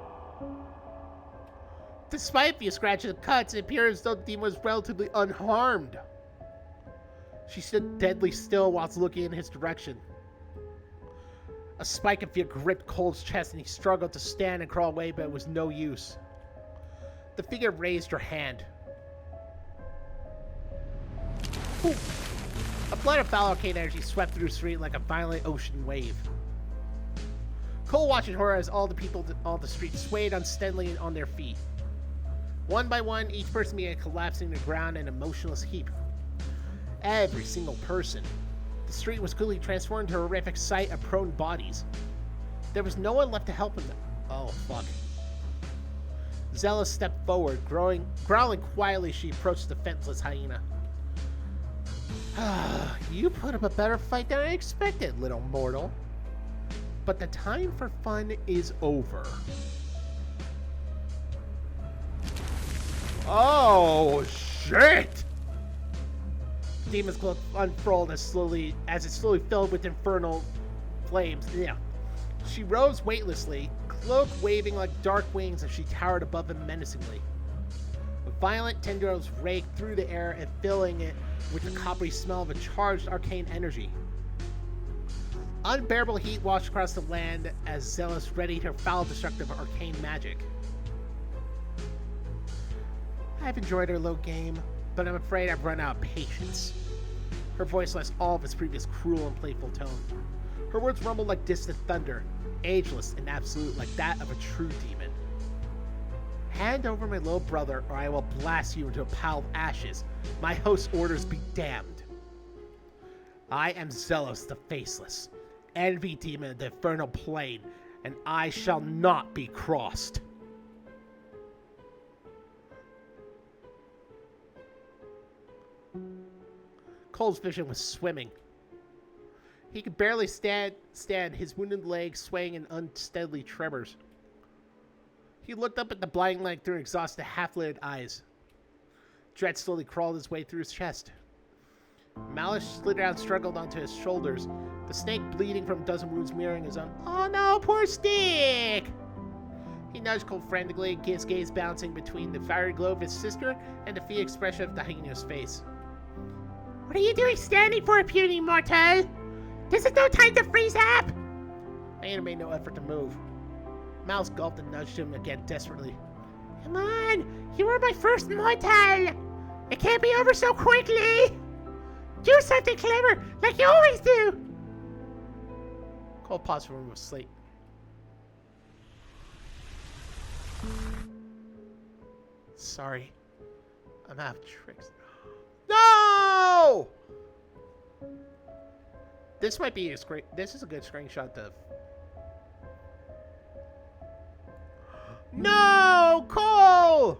Despite a few scratches and cuts, it appeared as though the demon was relatively unharmed. She stood deadly still whilst looking in his direction. A spike of fear gripped Cole's chest and he struggled to stand and crawl away, but it was no use. The figure raised her hand. Ooh. A flood of foul arcane energy swept through the street like a violent ocean wave. Cole watched in horror as all the people on the street swayed unsteadily on their feet. One by one, each person began collapsing to the ground in a motionless heap. Every single person. The street was quickly transformed into a horrific sight of prone bodies. There was no one left to help them. Oh, fuck. Zealous stepped forward, growling quietly. She approached the defenseless hyena. You put up a better fight than I expected, little mortal. But the time for fun is over. Oh, shit! Demon's cloak unfurled as it slowly filled with infernal flames. Yeah. She rose weightlessly, cloak waving like dark wings as she towered above him menacingly. Violent tendrils raked through the air and filling it with the coppery smell of a charged arcane energy. Unbearable heat washed across the land as Zealous readied her foul destructive arcane magic. I've enjoyed our low game, but I'm afraid I've run out of patience. Her voice lost all of its previous cruel and playful tone. Her words rumbled like distant thunder, ageless and absolute like that of a true demon. Hand over my little brother, or I will blast you into a pile of ashes. My host's orders be damned. I am Zealous the Faceless, envy demon of the infernal plane, and I shall not be crossed. Cole's vision was swimming. He could barely stand, his wounded legs swaying in unsteady tremors. He looked up at the blinding light through exhausted, half-lidded eyes. Dread slowly crawled his way through his chest. Malice slid out and struggled onto his shoulders, the snake bleeding from a dozen wounds mirroring his own. Oh no, poor Stick! He nudged Cole frantically, his gaze bouncing between the fiery glow of his sister and the fear expression of the hyena's face. What are you doing standing for, puny mortal? This is no time to freeze up! Hyena made no effort to move. Mouse gulped and nudged him again desperately. Come on! You were my first mortal! It can't be over so quickly! Do something clever, like you always do! Cole paused for a moment of sleep. Sorry. I'm out of tricks. No! This might be a screen. This is a good screenshot of. No, Cole!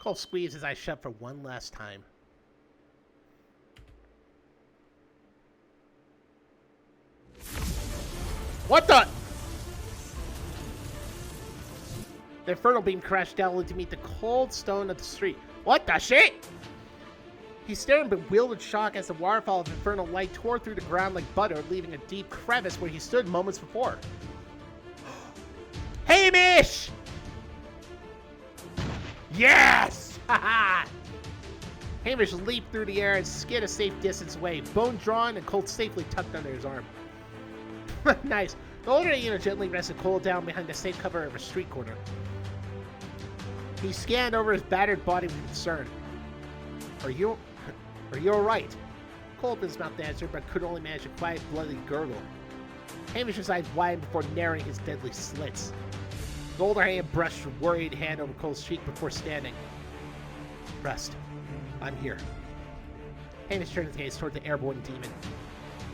Cole squeezed his eyes shut for one last time. What the? The infernal beam crashed down to meet the cold stone of the street. What the shit? He stared in bewildered shock as the waterfall of infernal light tore through the ground like butter, leaving a deep crevice where he stood moments before. Hamish! Yes! Haha! Hamish leaped through the air and skid a safe distance away, bone drawn and Colt safely tucked under his arm. Nice. The older hyena gently rested Cole down behind the safe cover of a street corner. He scanned over his battered body with concern. Are you alright? Cole opened his mouth to answer, but could only manage a quiet, bloody gurgle. Hamish's eyes widened before narrowing his deadly slits. The older hyena brushed a worried hand over Cole's cheek before standing. Rest. I'm here. Hamish turned his gaze toward the airborne demon.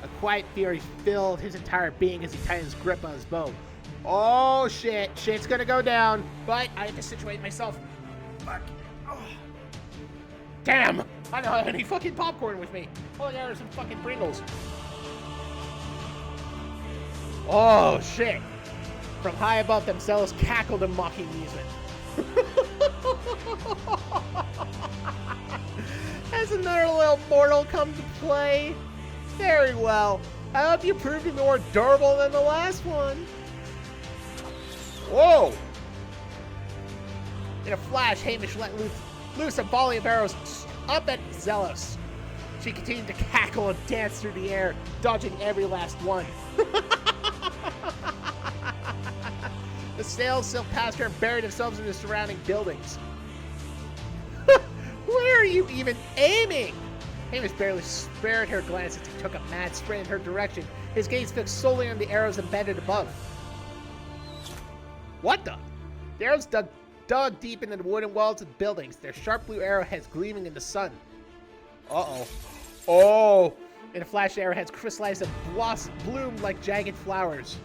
A quiet fury filled his entire being as he tightened his grip on his bow. Oh shit, shit's gonna go down, but I have to situate myself. Fuck. Oh. Damn! I don't have any fucking popcorn with me. All I got are some fucking Pringles. Oh shit! From high above them, Zealous cackled in mocking amusement. As another little mortal comes to play. Very well. I hope you proved to be more durable than the last one. Whoa! In a flash, Hamish let loose a volley of arrows up at Zealous. She continued to cackle and dance through the air, dodging every last one. The sails sailed past her and buried themselves in the surrounding buildings. Where are you even aiming? Hamish barely spared her glance as he took a mad sprint in her direction, his gaze fixed solely on the arrows embedded above. What the? The arrows dug deep into the wooden walls of the buildings, their sharp blue arrowheads gleaming in the sun. Uh-oh. Oh! In a flash, the arrowheads crystallized and bloomed like jagged flowers.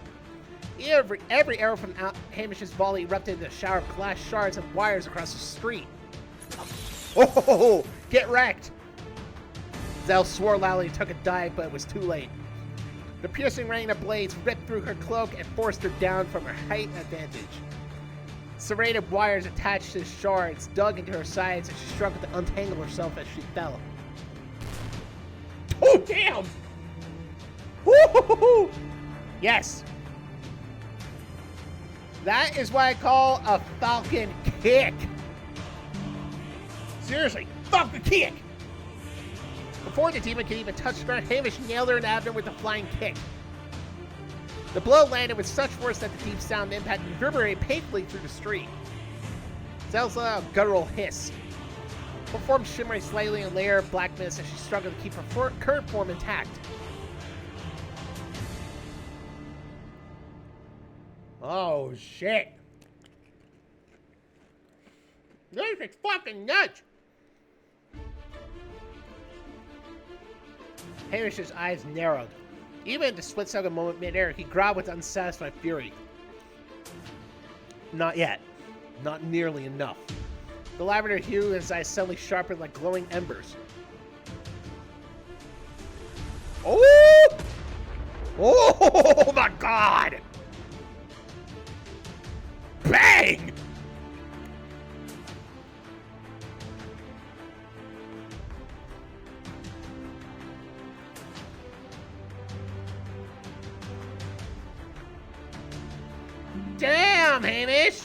Every arrow from Hamish's volley erupted in a shower of glass shards and wires across the street. Oh, get wrecked! Zell swore loudly and took a dive, but it was too late. The piercing rain of blades ripped through her cloak and forced her down from her height advantage. Serrated wires attached to shards dug into her sides as she struggled to untangle herself as she fell. Oh, damn! Woo-hoo-hoo-hoo! Yes. That is what I call a falcon kick. Seriously, falcon kick! Before the demon could even touch her, Hamish nailed her in the abdomen with a flying kick. The blow landed with such force that the deep sound impact reverberated painfully through the street. Zell's let out a guttural hiss. Her form shimmered slightly in a layer of black mist as she struggled to keep her current form intact. Oh, shit. This is fucking nuts. Hamish's eyes narrowed. Even in the split-second moment mid-air, he growled with unsatisfied fury. Not yet. Not nearly enough. The lavender hue in his eyes suddenly sharpened like glowing embers. Oh! Oh my god! Bang! Damn, Hamish!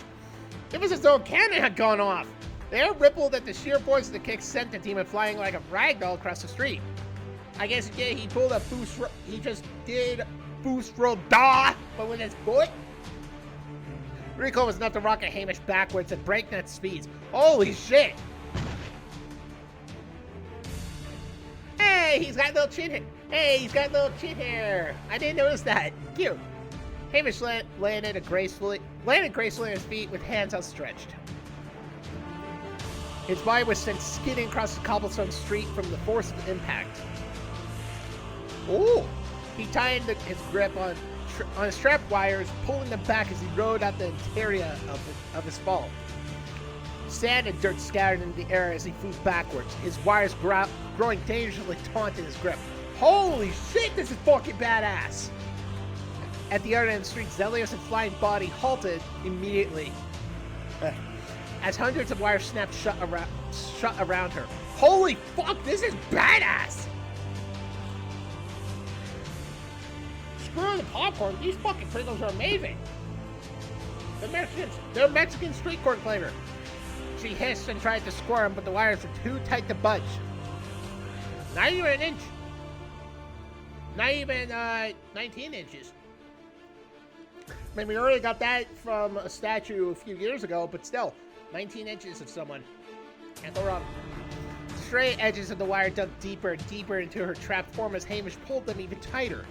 It was as though a cannon had gone off. The air rippled at the sheer force of the kick sent the demon flying like a ragdoll across the street. I guess he pulled a boost. He just did boost roll da, but with his foot. Recoil was enough to rocket Hamish backwards at breakneck speeds. Holy shit! Hey, he's got a little chin hair. Hey, he's got a little chin hair. I didn't notice that. Cute. Hamish landed gracefully on his feet with hands outstretched. His body was sent skidding across the cobblestone street from the force of impact. Oh! He tightened his grip on his strap wires, pulling them back as he rode out the interior of his fall. Sand and dirt scattered in the air as he flew backwards, his wires growing dangerously taut in his grip. Holy shit, this is fucking badass! At the other end of the street, Zelios' flying body halted immediately as hundreds of wires snapped shut around her. Holy fuck, this is badass! Screw the popcorn, these fucking Pringles are amazing! They're Mexican street corn flavor. She hissed and tried to squirm, but the wires were too tight to budge. Not even an inch. Not even 19 inches. I mean, we already got that from a statue a few years ago, but still, 19 inches of someone. Can't go wrong. The straight edges of the wire dug deeper and deeper into her trapped form as Hamish pulled them even tighter.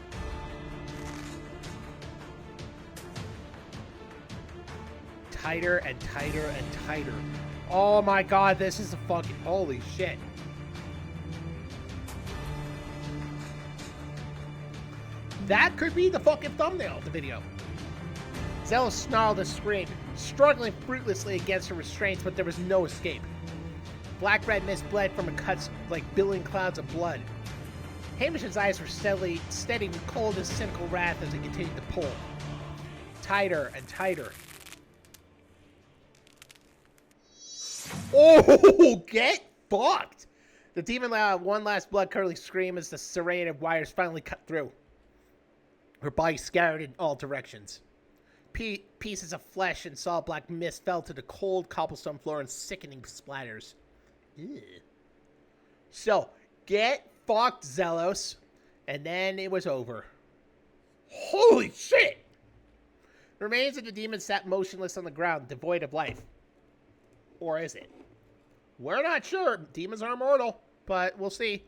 Tighter and tighter and tighter. Oh my god, this is a fucking holy shit. That could be the fucking thumbnail of the video. Zelos snarled and screamed, struggling fruitlessly against her restraints, but there was no escape. Black-red mist bled from her cuts like billowing clouds of blood. Hamish's eyes were steady with cold and cynical wrath as he continued to pull. Tighter and tighter. Oh, get fucked! The demon let out one last blood-curdling scream as the serrated wires finally cut through. Her body scattered in all directions. Pieces of flesh and solid black mist fell to the cold cobblestone floor in sickening splatters. Ew. So, get fucked, Zelos. And then it was over. Holy shit! The remains of the demon sat motionless on the ground, devoid of life. Or is it? We're not sure. Demons are immortal, but we'll see.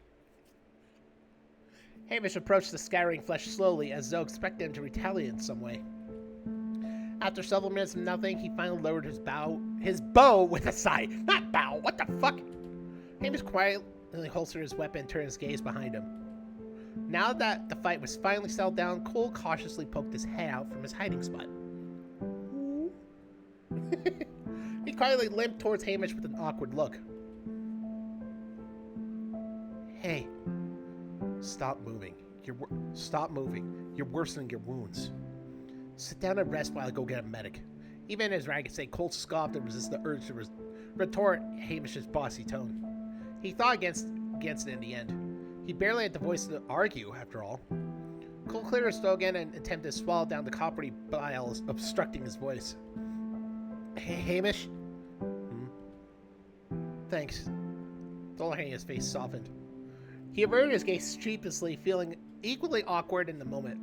Hamish approached the scattering flesh slowly, as though expecting him to retaliate in some way. After several minutes of nothing, he finally lowered his bow with a sigh. Not bow, what the fuck? Hamish quietly holstered his weapon and turned his gaze behind him. Now that the fight was finally settled down, Cole cautiously poked his head out from his hiding spot. He quietly limped towards Hamish with an awkward look. Hey, stop moving. Stop moving. You're worsening your wounds. Sit down and rest while I go get a medic. Even in his ragged state, Cole scoffed and resisted the urge to retort Hamish's bossy tone. He thought against it in the end. He barely had the voice to argue, after all. Cole cleared his throat again and attempted to swallow down the coppery bile obstructing his voice. Hey, Hamish? Thanks. Dollarhania's face softened. He averted his gaze sheepishly, feeling equally awkward in the moment.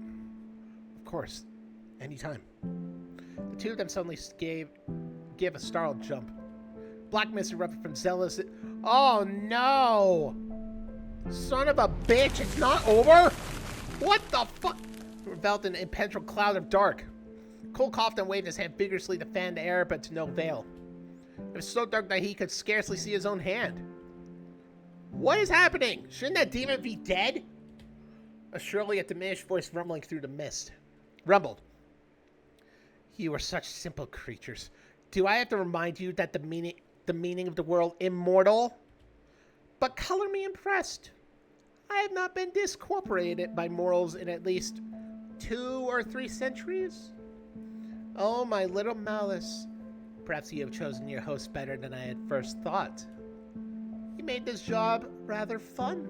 Of course. Anytime. The two of them suddenly gave a startled jump. Black mist erupted from zealous... Oh, no! Son of a bitch, it's not over? What the fuck? Enveloped in an impenetrable cloud of dark. Cole coughed and waved his hand vigorously to fan the air, but to no avail. It was so dark that he could scarcely see his own hand. What is happening? Shouldn't that demon be dead? Surely a diminished voice rumbling through the mist. Rumbled. You are such simple creatures. Do I have to remind you that the meaning of the word immortal? But color me impressed. I have not been discorporated by mortals in at least 2 or 3 centuries. Oh, my little Malice. Perhaps you have chosen your host better than I had first thought. You made this job rather fun.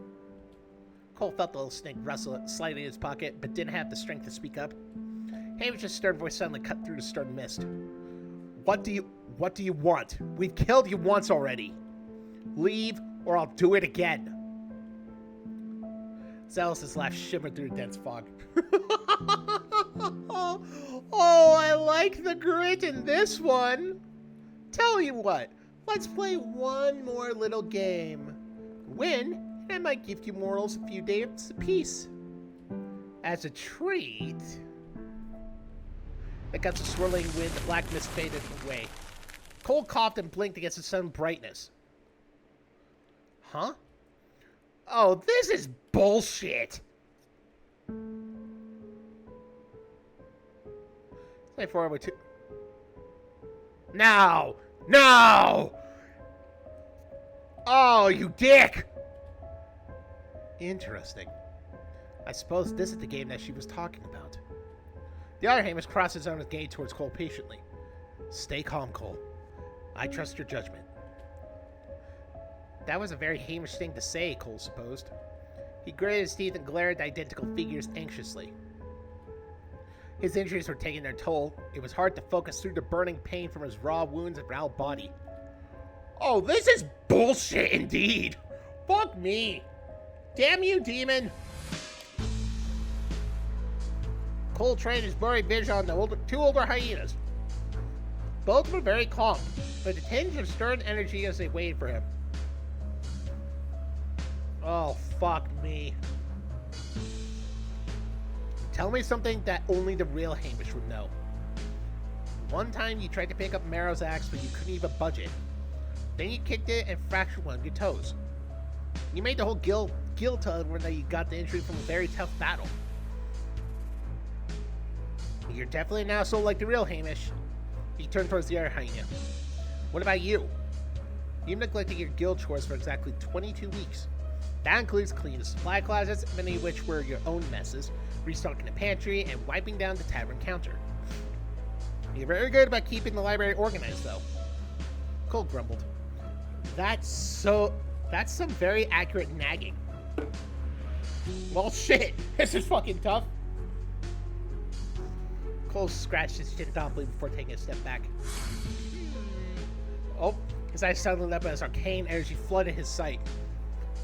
Cole felt the little snake rustle slightly in his pocket, but didn't have the strength to speak up. Hamish's stern voice suddenly cut through the stern mist. What do you want? We've killed you once already. Leave, or I'll do it again. Zealous's laugh shimmered through the dense fog. Oh, I like the grit in this one. Tell you what, let's play one more little game. Win, and I might give you mortals a few days apiece. As a treat... The guts of swirling wind, the black mist faded away. Cole coughed and blinked against the sudden brightness. Huh? Oh, this is bullshit! Stay forward to... No! No! Oh, you dick! Interesting. I suppose this is the game that she was talking about. The other Hamish crossed his arms and gazed towards Cole patiently. Stay calm, Cole. I trust your judgment. That was a very Hamish thing to say, Cole supposed. He gritted his teeth and glared at the identical figures anxiously. His injuries were taking their toll. It was hard to focus through the burning pain from his raw wounds and raw body. Oh, this is bullshit indeed! Fuck me! Damn you, demon! Cole trained his blurry vision on the two older hyenas. Both were very calm, with a tinge of stern energy as they waited for him. Oh, fuck me. Tell me something that only the real Hamish would know. One time you tried to pick up Marrow's axe, but you couldn't even budge it. Then you kicked it and fractured one of your toes. You made the whole guild tell everyone that you got the injury from a very tough battle. You're definitely now so like the real Hamish. He turned towards the other hyena. What about you? You've neglected your guild chores for exactly 22 weeks. That includes cleaning the supply closets, many of which were your own messes, restocking the pantry, and wiping down the tavern counter. You're very good about keeping the library organized, though. Cole grumbled. That's some very accurate nagging. Well, shit! This is fucking tough! Cole scratched his chin thoughtfully before taking a step back. Oh, his eyes suddenly lit up as arcane energy flooded his sight.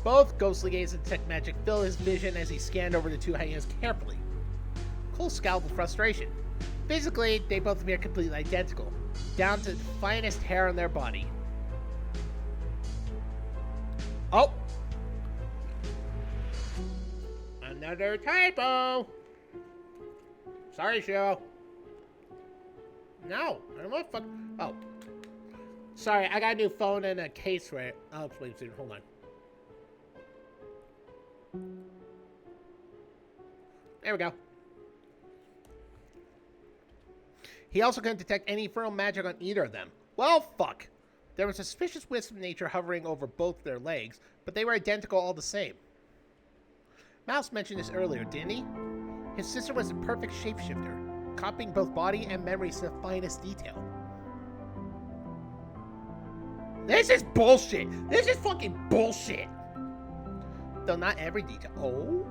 Both ghostly gaze and tech magic filled his vision as he scanned over the two hyenas carefully. Cole scowled with frustration. Physically, they both appear completely identical, down to the finest hair on their body. Oh! Another typo! Sorry, Shiro. No, I don't want to fuck. Oh. Sorry, I got a new phone and a case for it. I'll explain soon. Hold on. There we go. He also couldn't detect any infernal magic on either of them. Well, fuck. There was a suspicious wisp of nature hovering over both their legs, but they were identical all the same. Mouse mentioned this earlier, didn't he? His sister was a perfect shapeshifter, copying both body and memories to the finest detail. This is bullshit! This is fucking bullshit! Though not every detail. Oh?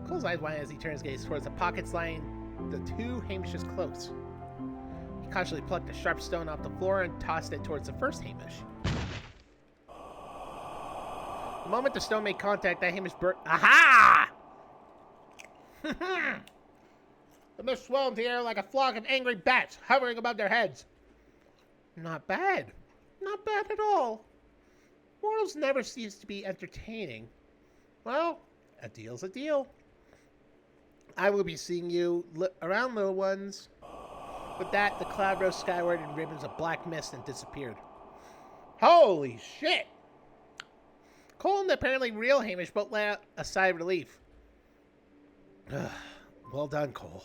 Cole's eyes widen as he turns his gaze towards the pockets lining the two Hamish's cloaks. He cautiously plucked a sharp stone off the floor and tossed it towards the first Hamish. The moment the stone made contact, that Hamish burst. Aha! The mist swelled into the air like a flock of angry bats hovering above their heads. Not bad. Not bad at all. Mortals never cease to be entertaining. Well, a deal's a deal. I will be seeing you around, little ones. With that, the cloud rose skyward in ribbons of black mist and disappeared. Holy shit! Cole and the apparently real Hamish both let out a sigh of relief. Well done, Cole.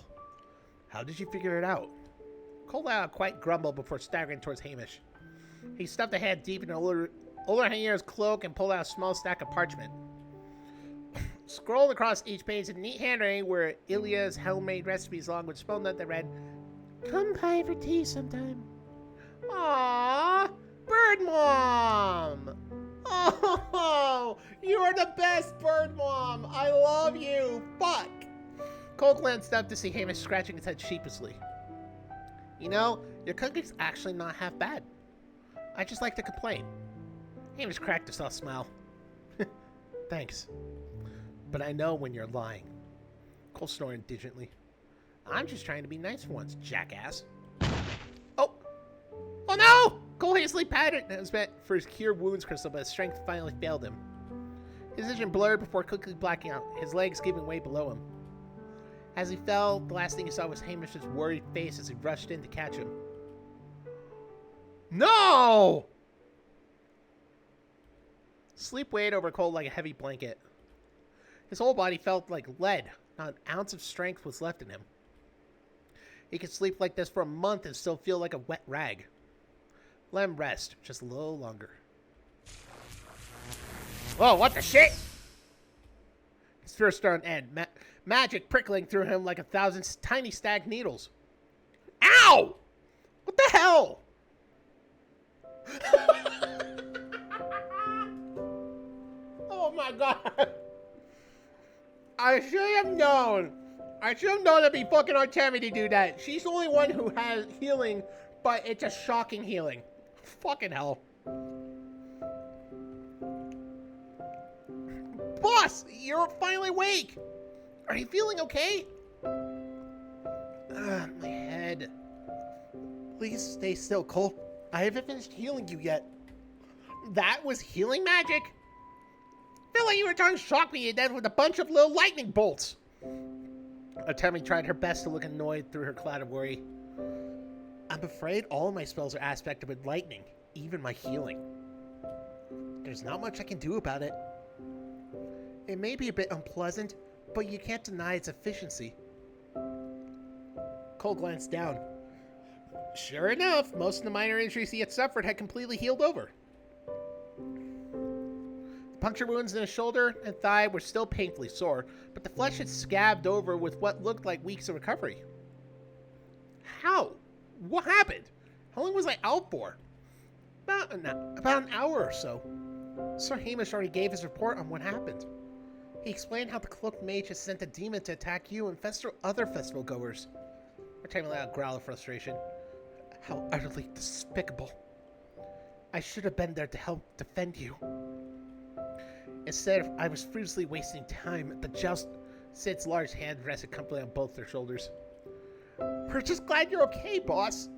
How did you figure it out? Cole let out a quiet grumble before staggering towards Hamish. He stuffed a hand deep in an older Hanier's cloak and pulled out a small stack of parchment. Scrolled across each page in neat handwriting were Ilya's homemade recipes along with a spell note that read, "Come by for tea sometime." Aww, Bird Mom! Oh, you are the best, Bird Mom! I love you! Fuck! Cole glanced up to see Hamish scratching his head sheepishly. You know, your cooking's actually not half bad. I just like to complain. Hamish cracked a soft smile. Thanks. But I know when you're lying. Cole snorted indignantly. I'm just trying to be nice for once, jackass. Oh! Oh no! Cole hastily patted his bet for his cure wounds crystal, but his strength finally failed him. His vision blurred before quickly blacking out, his legs giving way below him. As he fell, the last thing he saw was Hamish's worried face as he rushed in to catch him. No! Sleep weighed over Cole like a heavy blanket. His whole body felt like lead. Not an ounce of strength was left in him. He could sleep like this for a month and still feel like a wet rag. Let him rest just a little longer. Whoa, what the shit? His fear started on end, magic prickling through him like 1,000 tiny stag needles. Ow! What the hell? Oh my god. I should have known. I should have known it'd be fucking Artemi to do that. She's the only one who has healing, but it's a shocking healing. Fucking hell. Boss, you're finally awake. Are you feeling okay? My head. Please stay still, Cole. I haven't finished healing you yet. That was healing magic? Feel like you were trying to shock me to death with a bunch of little lightning bolts. Artemi tried her best to look annoyed through her cloud of worry. I'm afraid all of my spells are aspected with lightning, even my healing. There's not much I can do about it. It may be a bit unpleasant, but you can't deny its efficiency. Cole glanced down. Sure enough, most of the minor injuries he had suffered had completely healed over. Puncture wounds in his shoulder and thigh were still painfully sore, but the flesh had scabbed over with what looked like weeks of recovery. How? What happened? How long was I out for? About an hour or so. Sir Hamish already gave his report on what happened. He explained how the cloaked mage has sent a demon to attack you and fester other festival goers. Artemi let out a growl of frustration. How utterly despicable. I should have been there to help defend you. Instead, I was fruitlessly wasting time. The joust. Sid's large hand rested comfortably on both their shoulders. We're just glad you're okay, boss.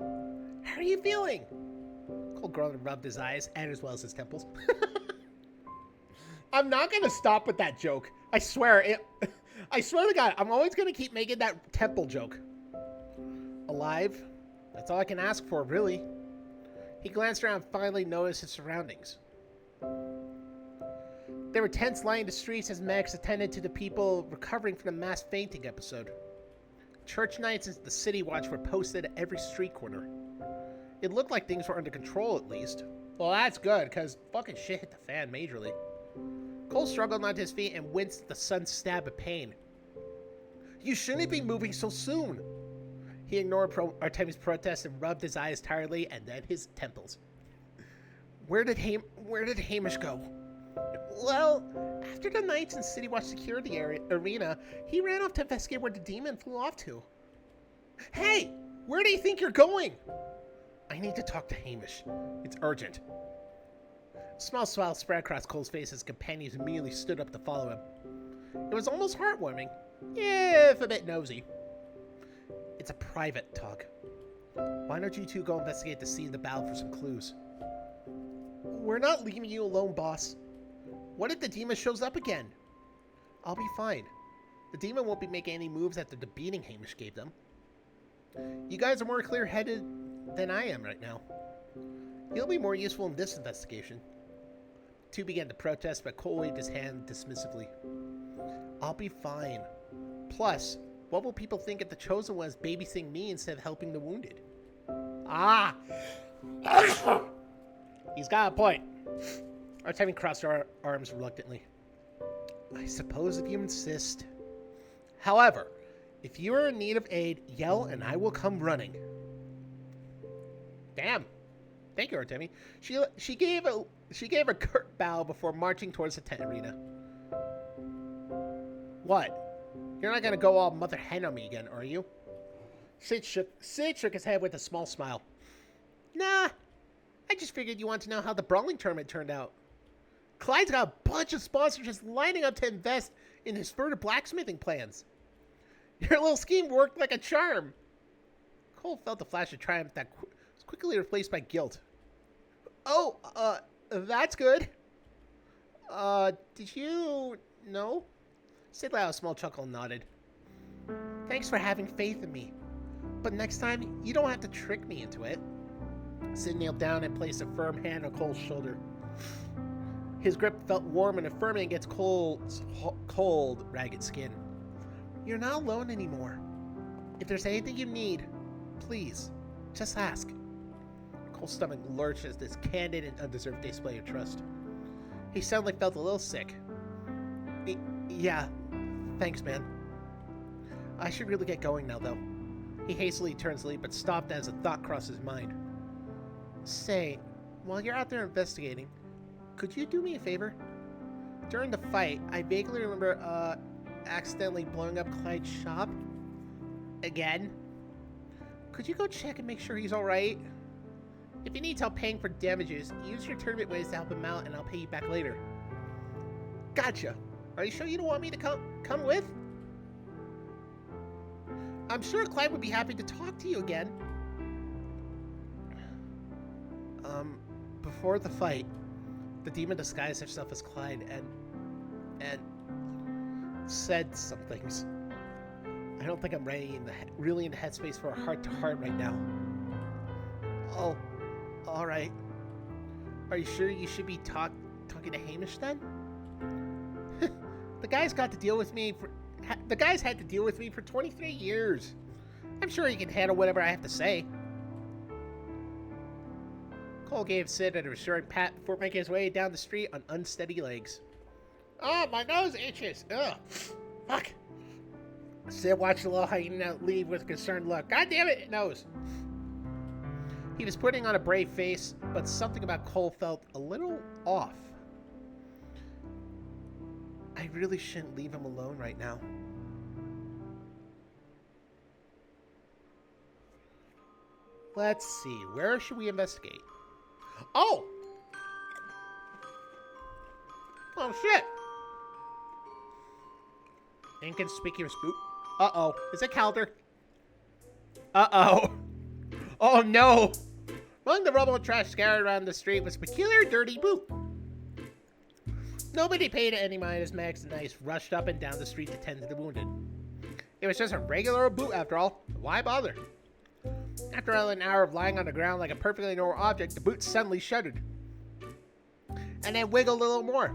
How are you feeling? Cole groaned and rubbed his eyes, and as well as his temples. I'm not gonna stop with that joke. I swear. I swear to God, I'm always gonna keep making that temple joke. Alive? That's all I can ask for, really. He glanced around and finally noticed his surroundings. There were tents lining the streets as Max attended to the people recovering from the mass fainting episode. Church nights and the city watch were posted at every street corner. It looked like things were under control at least. Well, that's good, because fucking shit hit the fan majorly. Cole struggled onto his feet and winced at the sudden stab of pain. You shouldn't be moving so soon. He ignored Artemi's protest and rubbed his eyes tiredly and then his temples. Where did Hamish go? Well, after the Knights and City Watch security arena, he ran off to investigate where the demon flew off to. Hey, where do you think you're going? I need to talk to Hamish. It's urgent. A small smile spread across Cole's face as companions immediately stood up to follow him. It was almost heartwarming, if a bit nosy. It's a private talk. Why don't you two go investigate the scene of the battle for some clues? We're not leaving you alone, boss. What if the demon shows up again? I'll be fine. The demon won't be making any moves after the beating Hamish gave them. You guys are more clear-headed than I am right now. You'll be more useful in this investigation. Two began to protest, but Cole waved his hand dismissively. I'll be fine. Plus, what will people think if the Chosen One is babysitting me instead of helping the wounded? Ah! He's got a point. Artemi crossed her arms reluctantly. I suppose if you insist. However, if you are in need of aid, yell and I will come running. Damn. Thank you, Artemi. She gave a curt bow before marching towards the tent arena. What? You're not gonna go all mother hen on me again, are you? Sid shook his head with a small smile. Nah. I just figured you wanted to know how the brawling tournament turned out. Clyde's got a bunch of sponsors just lining up to invest in his further blacksmithing plans. Your little scheme worked like a charm. Cole felt a flash of triumph that was quickly replaced by guilt. Oh, that's good. Did you know? Sid let out a small chuckle and nodded. Thanks for having faith in me. But next time, you don't have to trick me into it. Sid knelt down and placed a firm hand on Cole's shoulder. His grip felt warm and affirming against Cole's cold, ragged skin. You're not alone anymore. If there's anything you need, please, just ask. Cole's stomach lurched at this candid and undeserved display of trust. He suddenly felt a little sick. Yeah, thanks, man. I should really get going now, though. He hastily turned to leave, but stopped as a thought crossed his mind. Say, while you're out there investigating, could you do me a favor? During the fight, I vaguely remember, accidentally blowing up Clyde's shop. Again? Could you go check and make sure he's alright? If he needs help paying for damages, use your tournament ways to help him out and I'll pay you back later. Gotcha. Are you sure you don't want me to come with? I'm sure Clyde would be happy to talk to you again. Before the fight, the demon disguised herself as Clyde and said some things. I don't think I'm really in the headspace for a heart-to-heart right now. Oh, alright. Are you sure you should be talking to Hamish then? The guy's had to deal with me for 23 years. I'm sure he can handle whatever I have to say. Cole gave Sid a reassuring pat before making his way down the street on unsteady legs. Oh, my nose itches. Ugh. Fuck. Sid watched the little hyena leave with a concerned look. God damn it, nose. He was putting on a brave face, but something about Cole felt a little off. I really shouldn't leave him alone right now. Let's see, where should we investigate? Oh! Oh shit! Inconspicuous boot. Uh-oh. Is it Calder? Uh-oh. Oh no! Among the rubble and trash scattered around the street was a peculiar dirty boot. Nobody paid any mind as Max and Ice rushed up and down the street to tend to the wounded. It was just a regular boot after all. Why bother? After an hour of lying on the ground like a perfectly normal object, the boot suddenly shuddered. And then wiggled a little more.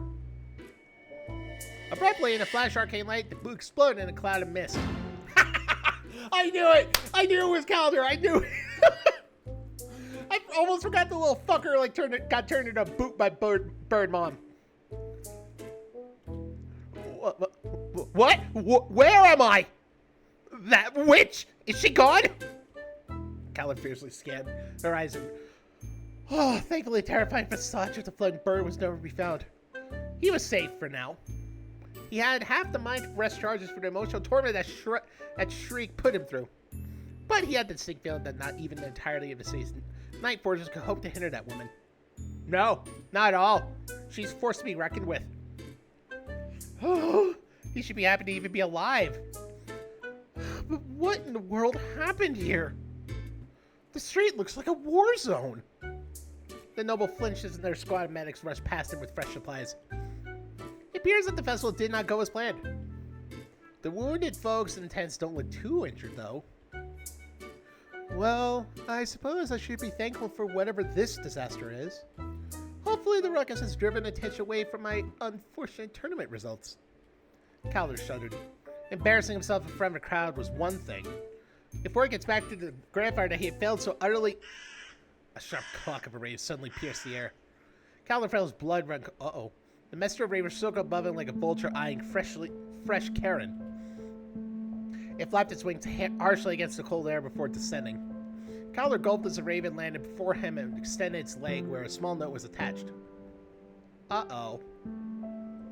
Abruptly, in a flash arcane light, the boot exploded in a cloud of mist. I knew it! I knew it was Calder! I knew it! I almost forgot the little fucker like got turned into a boot by Bird Mom. What? Where am I? That witch? Is she gone? Calder fiercely scanned her eyes and... Oh, thankfully, the terrifying facade of the floating bird was never to be found. He was safe for now. He had half the mind to press charges for the emotional torment that Shriek put him through. But he had the distinct feeling that not even the entirety of the city's night forces could hope to hinder that woman. No, not at all. She's forced to be reckoned with. Oh, he should be happy to even be alive. But what in the world happened here? The street looks like a war zone. The noble flinches and their squad of medics rushed past him with fresh supplies. It appears that the festival did not go as planned. The wounded folks in the tents don't look too injured, though. Well, I suppose I should be thankful for whatever this disaster is. Hopefully the ruckus has driven attention away from my unfortunate tournament results. Calder shuddered. Embarrassing himself in front of a crowd was one thing. If word gets back to the grandfather that he had failed so utterly... A sharp clock of a rave suddenly pierced the air. Calder felt his blood run... Uh-oh. The messenger of ravers circled above him like a vulture eyeing fresh carrion. It flapped its wings harshly against the cold air before descending. Calder gulped as the raven landed before him and extended its leg where a small note was attached. Uh-oh.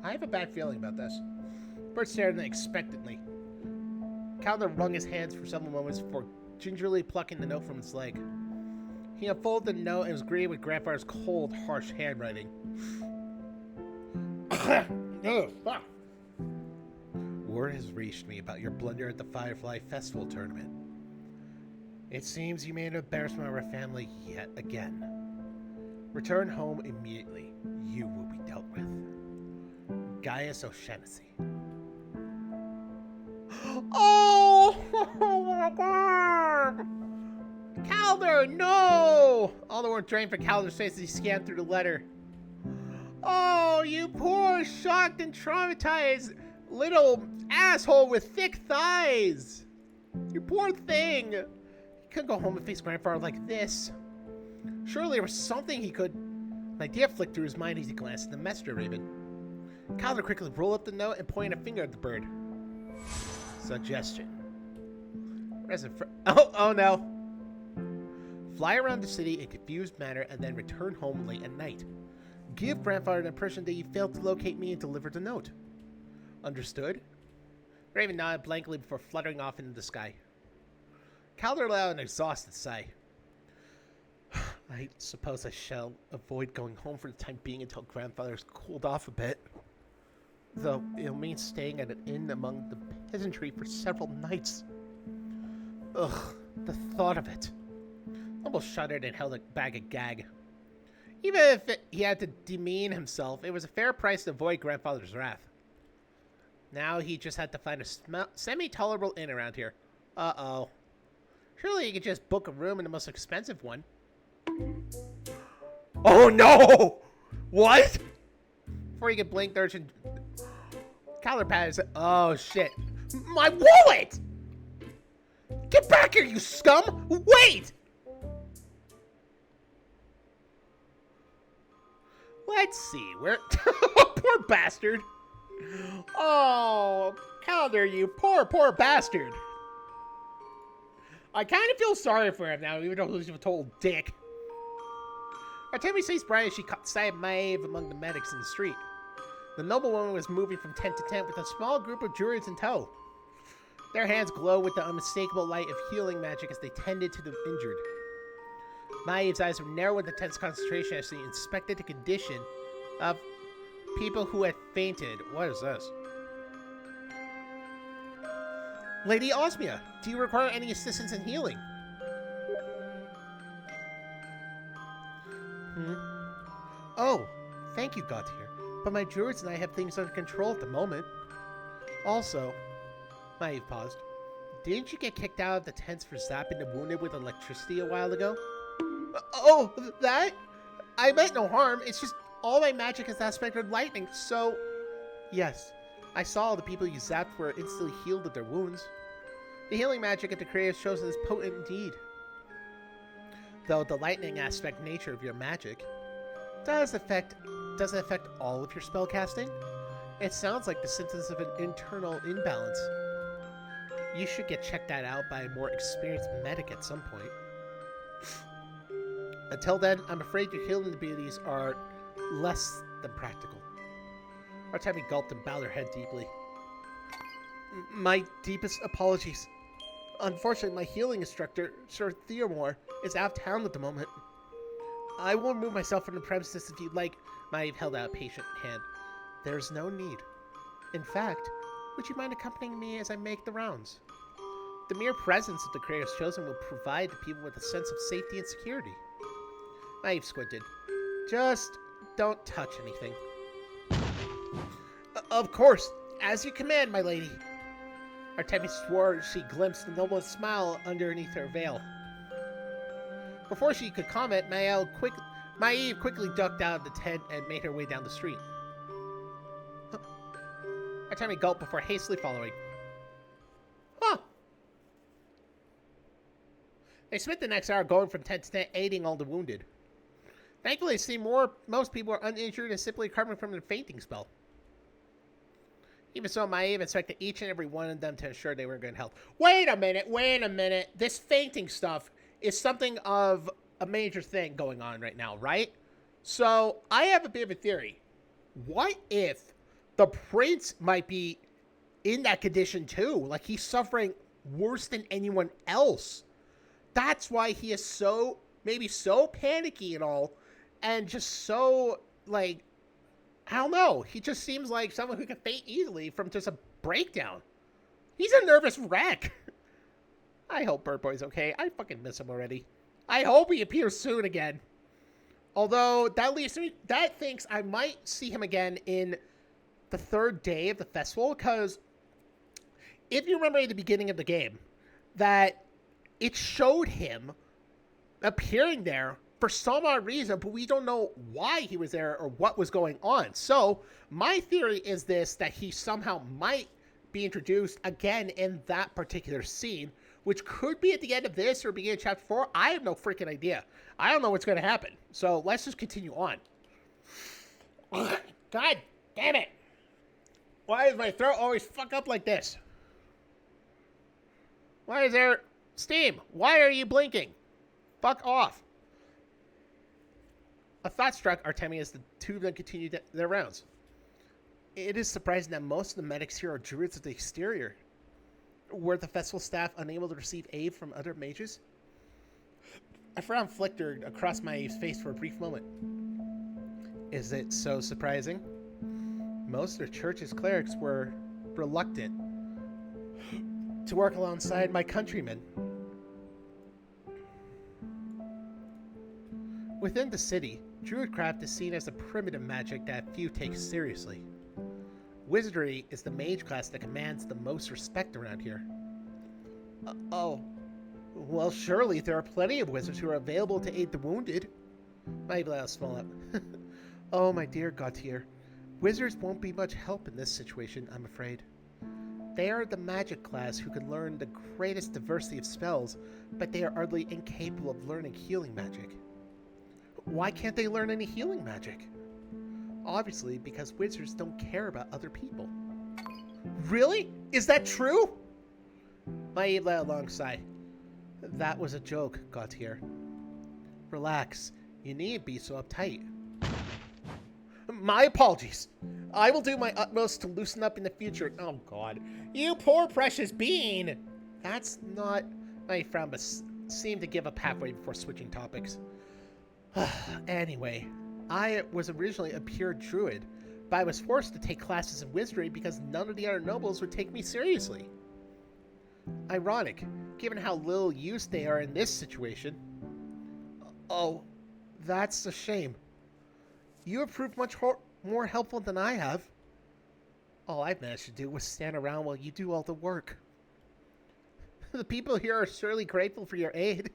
I have a bad feeling about this. Bert stared at him expectantly. Calder wrung his hands for several moments before gingerly plucking the note from its leg. He unfolded the note and was greeted with Grandfather's cold, harsh handwriting. Oh, fuck. Word has reached me about your blunder at the Firefly Festival tournament. It seems you made an embarrassment of our family yet again. Return home immediately. You will be dealt with. Gaius O'Shaughnessy. Oh! Oh my god! Calder, no! All the warmth drained from Calder's face as he scanned through the letter. Oh, you poor, shocked, and traumatized little asshole with thick thighs! You poor thing! He couldn't go home and face grandfather like this. Surely there was something he could... An idea flicked through his mind as he glanced at the messenger raven. Calder quickly rolled up the note and pointed a finger at the bird. Suggestion. Oh no. Fly around the city in a confused manner and then return home late at night. Give grandfather the impression that you failed to locate me and deliver the note. Understood? Raven nodded blankly before fluttering off into the sky. Calder allowed an exhausted sigh. I suppose I shall avoid going home for the time being until grandfather's cooled off a bit. Though it'll mean staying at an inn among the peasantry for several nights. Ugh, the thought of it. Almost shuddered and held a bag of gag. Even if he had to demean himself, it was a fair price to avoid grandfather's wrath. Now he just had to find a semi-tolerable inn around here. Uh-oh. Surely he could just book a room in the most expensive one. Oh no! What? Before he could blink, the urchin... Calder patted his... Oh shit. My wallet! Get back here, you scum! Wait! Let's see, where... Poor bastard. Oh, Calder, you poor bastard. I kind of feel sorry for him now, even though he's a total dick. Artemia sees Brian as she caught sight of Maeve among the medics in the street. The noblewoman was moving from tent to tent with a small group of druids in tow. Their hands glowed with the unmistakable light of healing magic as they tended to the injured. Maeve's eyes were narrowed with intense concentration as she inspected the condition of people who had fainted. What is this? Lady Osmia, do you require any assistance in healing? Oh, thank you, Gautier. But my druids and I have things under control at the moment. Also, Maeve paused. Didn't you get kicked out of the tents for zapping the wounded with electricity a while ago? Oh, that? I meant no harm. It's just all my magic is aspected lightning, so... Yes, I saw the people you zapped were instantly healed of their wounds. The healing magic at the creator's chosen is potent indeed. Though the lightning aspect nature of your magic doesn't affect all of your spellcasting, it sounds like the symptoms of an internal imbalance. You should get checked that out by a more experienced medic at some point. Until then, I'm afraid your healing abilities are less than practical. Artemi gulped and bowed her head deeply. My deepest apologies. Unfortunately, my healing instructor, Sir Theomore, is out of town at the moment. I will remove myself from the premises if you'd like. Maeve held out a patient hand. There's no need. In fact, would you mind accompanying me as I make the rounds? The mere presence of the creator's chosen will provide the people with a sense of safety and security. Maeve squinted. Just don't touch anything. Of course, as you command, my lady. Artemi swore she glimpsed the noble smile underneath her veil. Before she could comment, Maeve quickly ducked out of the tent and made her way down the street. Artemi gulped before hastily following. Huh. They spent the next hour going from tent to tent, aiding all the wounded. Thankfully, it seemed most people were uninjured and simply recovering from their fainting spell. Even so, Maeve inspected each and every one of them to ensure they were in good health. Wait a minute. This fainting stuff is something of a major thing going on right now, right? So, I have a bit of a theory. What if the prince might be in that condition too? Like, he's suffering worse than anyone else. That's why he is maybe so panicky and all, and just so, like, I don't know. He just seems like someone who can faint easily from just a breakdown. He's a nervous wreck. I hope Bird Boy's okay. I fucking miss him already. I hope he appears soon again. Although, that thinks I might see him again in the third day of the festival, because if you remember at the beginning of the game, that it showed him appearing there for some odd reason, but we don't know why he was there or what was going on. So, my theory is that he somehow might be introduced again in that particular scene, which could be at the end of this or beginning of chapter 4. I have no freaking idea. I don't know what's going to happen. So, let's just continue on. God damn it. Why does my throat always fuck up like this? Why is there steam? Why are you blinking? Fuck off. A thought struck Artemi as the two of them continued their rounds. It is surprising that most of the medics here are druids of the exterior. Were the festival staff unable to receive aid from other mages? A frown flickered across my face for a brief moment. Is it so surprising? Most of the church's clerics were reluctant to work alongside my countrymen. Within the city, druidcraft is seen as a primitive magic that few take seriously. Wizardry is the mage class that commands the most respect around here. Oh. Well, surely there are plenty of wizards who are available to aid the wounded. Maybe I'll small up. Oh, my dear Gautier. Wizards won't be much help in this situation, I'm afraid. They are the magic class who can learn the greatest diversity of spells, but they are utterly incapable of learning healing magic. Why can't they learn any healing magic? Obviously, because wizards don't care about other people. Really? Is that true? Maeve let a long sigh. That was a joke, Gautier. Relax. You needn't be so uptight. My apologies. I will do my utmost to loosen up in the future. Oh, God. You poor precious bean! That's not... My frown seemed to give up halfway before switching topics. Anyway, I was originally a pure druid, but I was forced to take classes in wizardry because none of the other nobles would take me seriously. Ironic, given how little use they are in this situation. Oh, that's a shame. You have proved much more helpful than I have. All I've managed to do was stand around while you do all the work. The people here are surely grateful for your aid.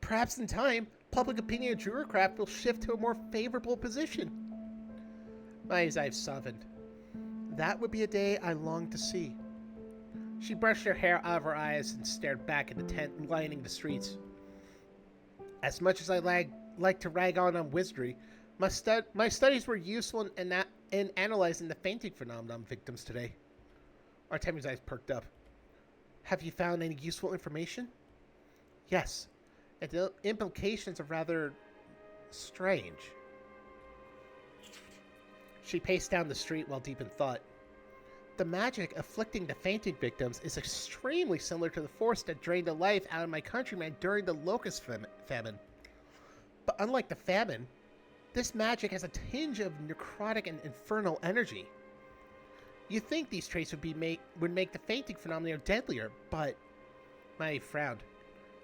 Perhaps in time, public opinion of druidcraft will shift to a more favorable position. My eyes softened. That would be a day I long to see. She brushed her hair out of her eyes and stared back at the tent lining the streets. As much as I like to rag on wizardry, my studies were useful in analyzing the fainting phenomenon victims today. Artemi's eyes perked up. Have you found any useful information? Yes, and the implications are rather strange. She paced down the street while deep in thought. The magic afflicting the fainting victims is extremely similar to the force that drained the life out of my countrymen during the locust famine. But unlike the famine, this magic has a tinge of necrotic and infernal energy. You'd think these traits would make the fainting phenomenon deadlier, but... I frowned.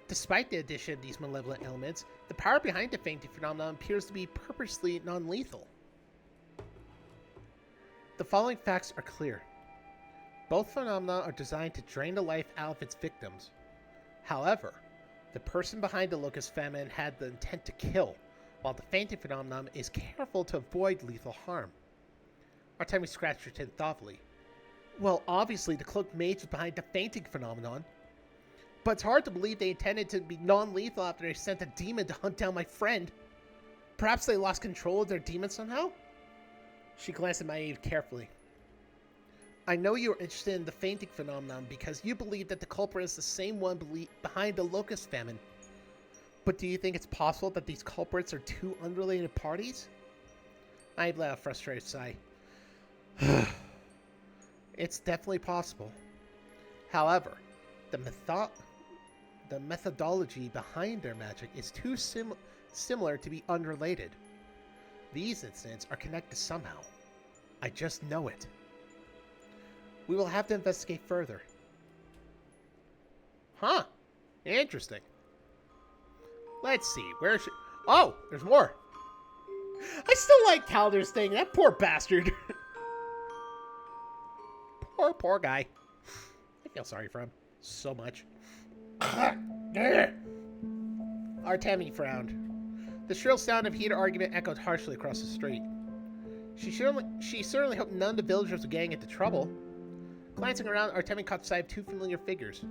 Despite the addition of these malevolent elements, the power behind the fainting phenomenon appears to be purposely non-lethal. The following facts are clear. Both phenomena are designed to drain the life out of its victims. However, the person behind the locust famine had the intent to kill, while the fainting phenomenon is careful to avoid lethal harm. Artemi scratched her chin thoughtfully. Well, obviously the cloaked mage was behind the fainting phenomenon. But it's hard to believe they intended to be non-lethal after they sent a demon to hunt down my friend. Perhaps they lost control of their demon somehow? She glanced at Maeve carefully. I know you're interested in the fainting phenomenon because you believe that the culprit is the same one behind the locust famine. But do you think it's possible that these culprits are two unrelated parties? Maeve let out a frustrated sigh. It's definitely possible. However, the methodology behind their magic is too similar to be unrelated. These incidents are connected somehow. I just know it. We will have to investigate further. Huh. Interesting. Let's see. Where should... Oh, there's more. I still like Calder's thing. That poor bastard. Poor guy. I feel sorry for him. So much. Artemi frowned. The shrill sound of heated argument echoed harshly across the street. She certainly hoped none of the villagers would get into trouble. Glancing around, Artemi caught sight of two familiar figures.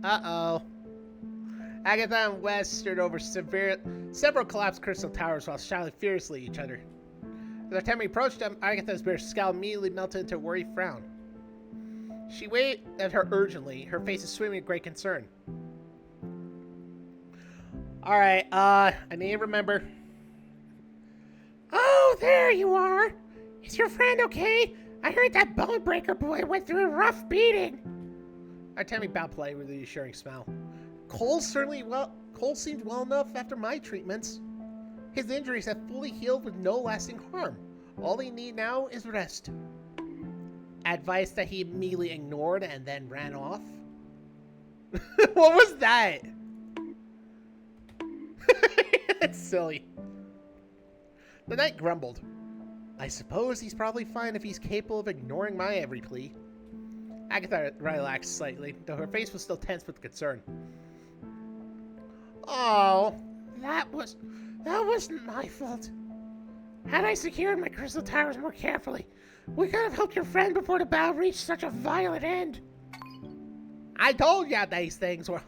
Uh-oh. Agatha and Wes stared over several collapsed crystal towers while shouting furiously at each other. As Artemi approached them, Agatha's bare scowl immediately melted into a worried frown. She waved at her urgently, her face swimming with great concern. Alright, I need to remember. Oh, there you are. Is your friend okay? I heard that Bonebreaker boy went through a rough beating. Artemi bowed politely with a reassuring smile. Cole seemed well enough after my treatments. His injuries have fully healed with no lasting harm. All he needs now is rest. Advice that he immediately ignored and then ran off? What was that? That's silly. The knight grumbled. I suppose he's probably fine if he's capable of ignoring my every plea. Agatha relaxed slightly, though her face was still tense with concern. Oh, that wasn't my fault. Had I secured my crystal towers more carefully, we could have helped your friend before the battle reached such a violent end. I told ya these things were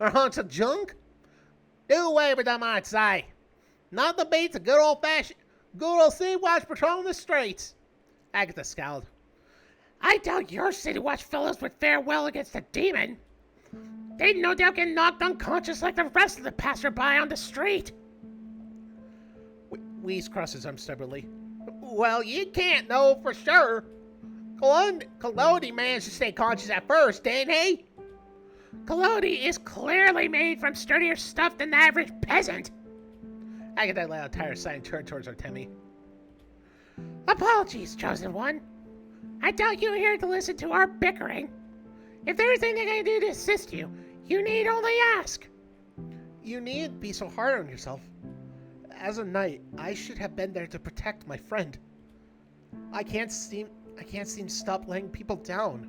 hunks of junk. Do away with them, I'd say. Nothing beats a good old city watch patrolling the streets. Agatha scowled. I doubt your city watch fellows would fare well against a demon. They'd no doubt get knocked unconscious like the rest of the passerby on the street. Wheeze crossed his arms stubbornly. Well, you can't know for sure. Collodi managed to stay conscious at first, didn't he? Collodi is clearly made from sturdier stuff than the average peasant. Agatha let out a tired sigh and turned towards Artemi. Apologies, Chosen One. I doubt you're here to listen to our bickering. If there's anything I can do to assist you, you need only ask. You needn't be so hard on yourself. As a knight, I should have been there to protect my friend. I can't seem to stop letting people down.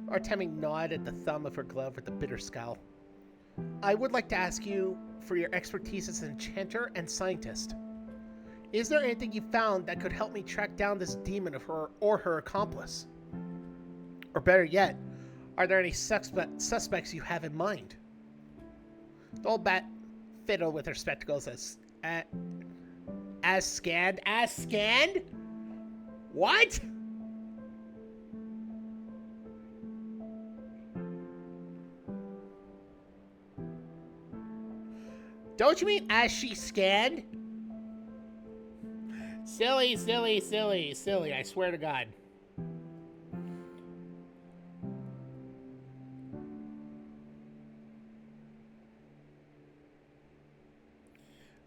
Artemi gnawed at the thumb of her glove with a bitter scowl. I would like to ask you for your expertise as an enchanter and scientist. Is there anything you found that could help me track down this demon of her or her accomplice? Or better yet, are there any suspects you have in mind? The old bat fiddled with her spectacles as scanned? What? Don't you mean as she scanned? Silly, I swear to God.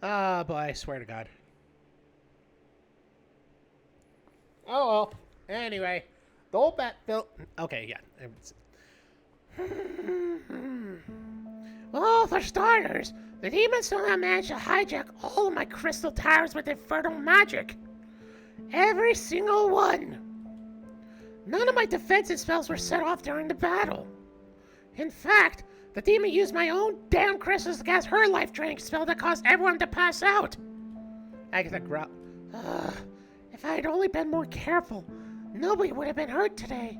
Oh boy, I swear to God. Oh well. Anyway, the old bat built. Okay, yeah. Well, for starters, the demons somehow managed to hijack all of my crystal towers with infernal magic. Every single one. None of my defensive spells were set off during the battle. In fact, the demon used my own damn crystals to cast her life-draining spell that caused everyone to pass out. Agatha growled. If I had only been more careful, nobody would have been hurt today.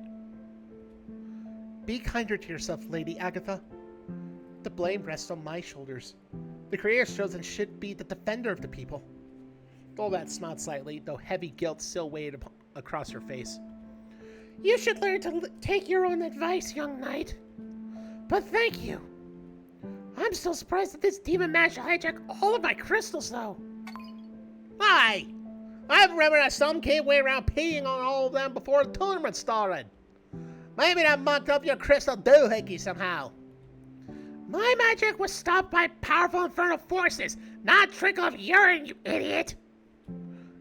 Be kinder to yourself, Lady Agatha. The blame rests on my shoulders. The Creator's chosen should be the defender of the people. Golbat smiled slightly, though heavy guilt still weighed across her face. You should learn to take your own advice, young knight. But thank you. I'm still surprised that this demon managed to hijack all of my crystals, though. Why? I remember that some kid went around peeing on all of them before the tournament started. Maybe that mucked up your crystal doohickey somehow. My magic was stopped by powerful infernal forces, not a trickle of urine, you idiot.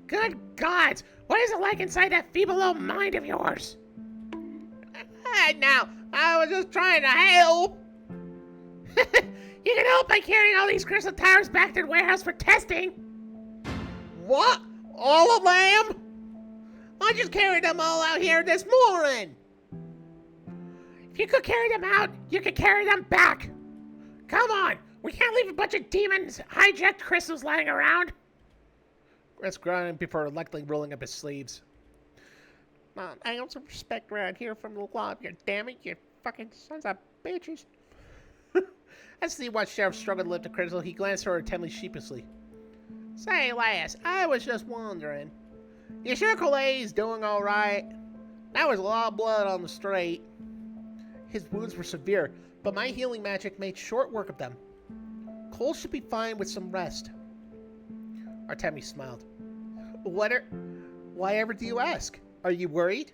Good gods, what is it like inside that feeble little mind of yours? Hey, now, I was just trying to help. You can help by carrying all these crystal towers back to the warehouse for testing. What? All of them? I just carried them all out here this morning. If you could carry them out, you could carry them back. Come on, we can't leave a bunch of demons hijacked crystals lying around. Chris grunted before reluctantly rolling up his sleeves. I got some respect around here from the law, you damn it, you fucking sons of bitches. As he watched Sheriff struggle to lift the crystal, he glanced at her intently sheepishly. Say, lass, I was just wondering. You sure Colet's doing all right? That was a lot of blood on the straight. His wounds were severe, but my healing magic made short work of them. Cole should be fine with some rest. Artemi smiled. Why ever do you ask? Are you worried?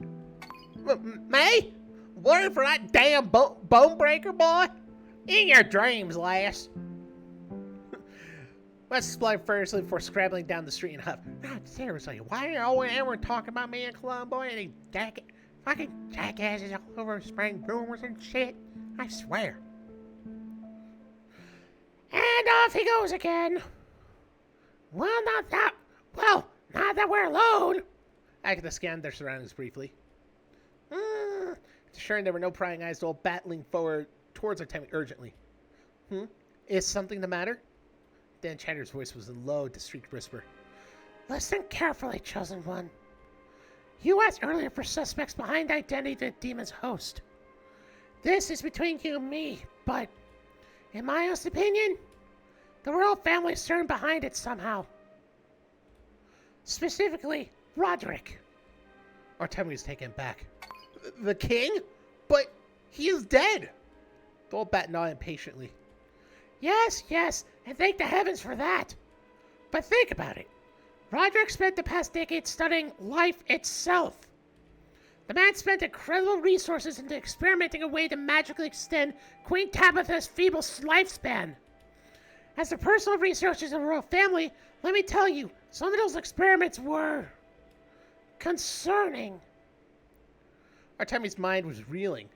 Me? Worried for that damn bone breaker, boy? In your dreams, lass. Wes exploded furiously before scrambling down the street and huffed. God, seriously, why are you always everyone talking about me and Cologne, boy? And fucking jackasses all over spring rumors and shit. I swear. And off he goes again. Well, now that we're alone. Agatha scanned their surroundings briefly. Ensuring there were no prying eyes, the old bat leaned forward towards Artemi urgently. Is something the matter? Dan Chatter's voice was a low, discreet whisper. Listen carefully, Chosen One. You asked earlier for suspects behind the identity of the demon's host. This is between you and me, but in my honest opinion, the royal family is certain behind it somehow. Specifically, Roderick. Artemi was taken back. The king? But he is dead! The old bat nodded impatiently. Yes, and thank the heavens for that. But think about it. Roderick spent the past decade studying life itself. The man spent incredible resources into experimenting a way to magically extend Queen Tabitha's feeble lifespan. As the personal researchers of the royal family, let me tell you, some of those experiments were concerning. Artemi's mind was reeling.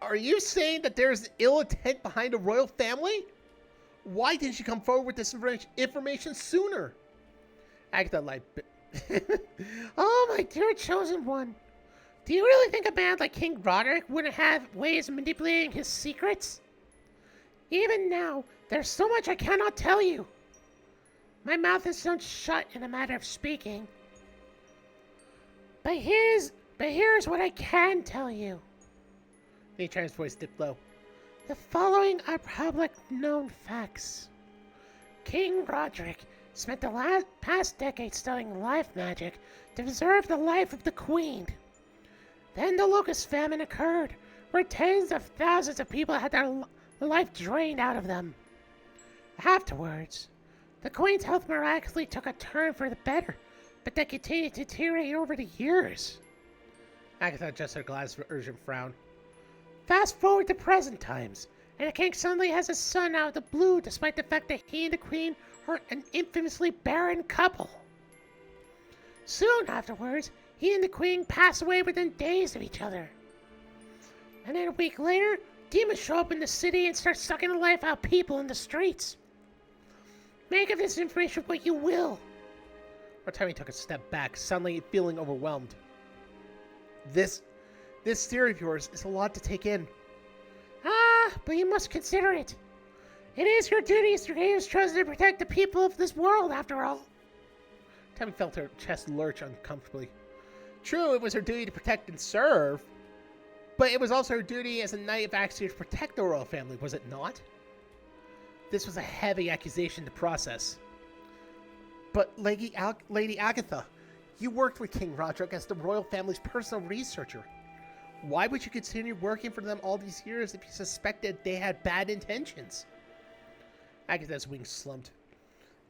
Are you saying that there's ill intent behind the royal family? Why didn't you come forward with this information sooner? Agatha lied. Oh, my dear Chosen One. Do you really think a man like King Roderick wouldn't have ways of manipulating his secrets? Even now, there's so much I cannot tell you. My mouth is sewn shut in a matter of speaking. But here's what I can tell you. The enchanter's voice dipped low. The following are public known facts. King Roderick spent the past decade studying life magic to preserve the life of the Queen. Then the locust famine occurred, where tens of thousands of people had their life drained out of them. Afterwards, the Queen's health miraculously took a turn for the better, but that continued to deteriorate over the years. Agatha adjusted her glasses with an urgent frown. Fast forward to present times, and the king suddenly has a son out of the blue despite the fact that he and the queen are an infamously barren couple. Soon afterwards, he and the queen pass away within days of each other. And then a week later, demons show up in the city and start sucking the life out of people in the streets. Make of this information what you will. Artemi took a step back, suddenly feeling overwhelmed. This theory of yours is a lot to take in. But you must consider it. It is your duty as the creators chosen to protect the people of this world, after all. Artemi felt her chest lurch uncomfortably. True, it was her duty to protect and serve, but it was also her duty as a Knight of Axia to protect the royal family, was it not? This was a heavy accusation to process. But Lady Agatha, you worked with King Roderick as the royal family's personal researcher. Why would you continue working for them all these years if you suspected they had bad intentions? Agatha's wings slumped.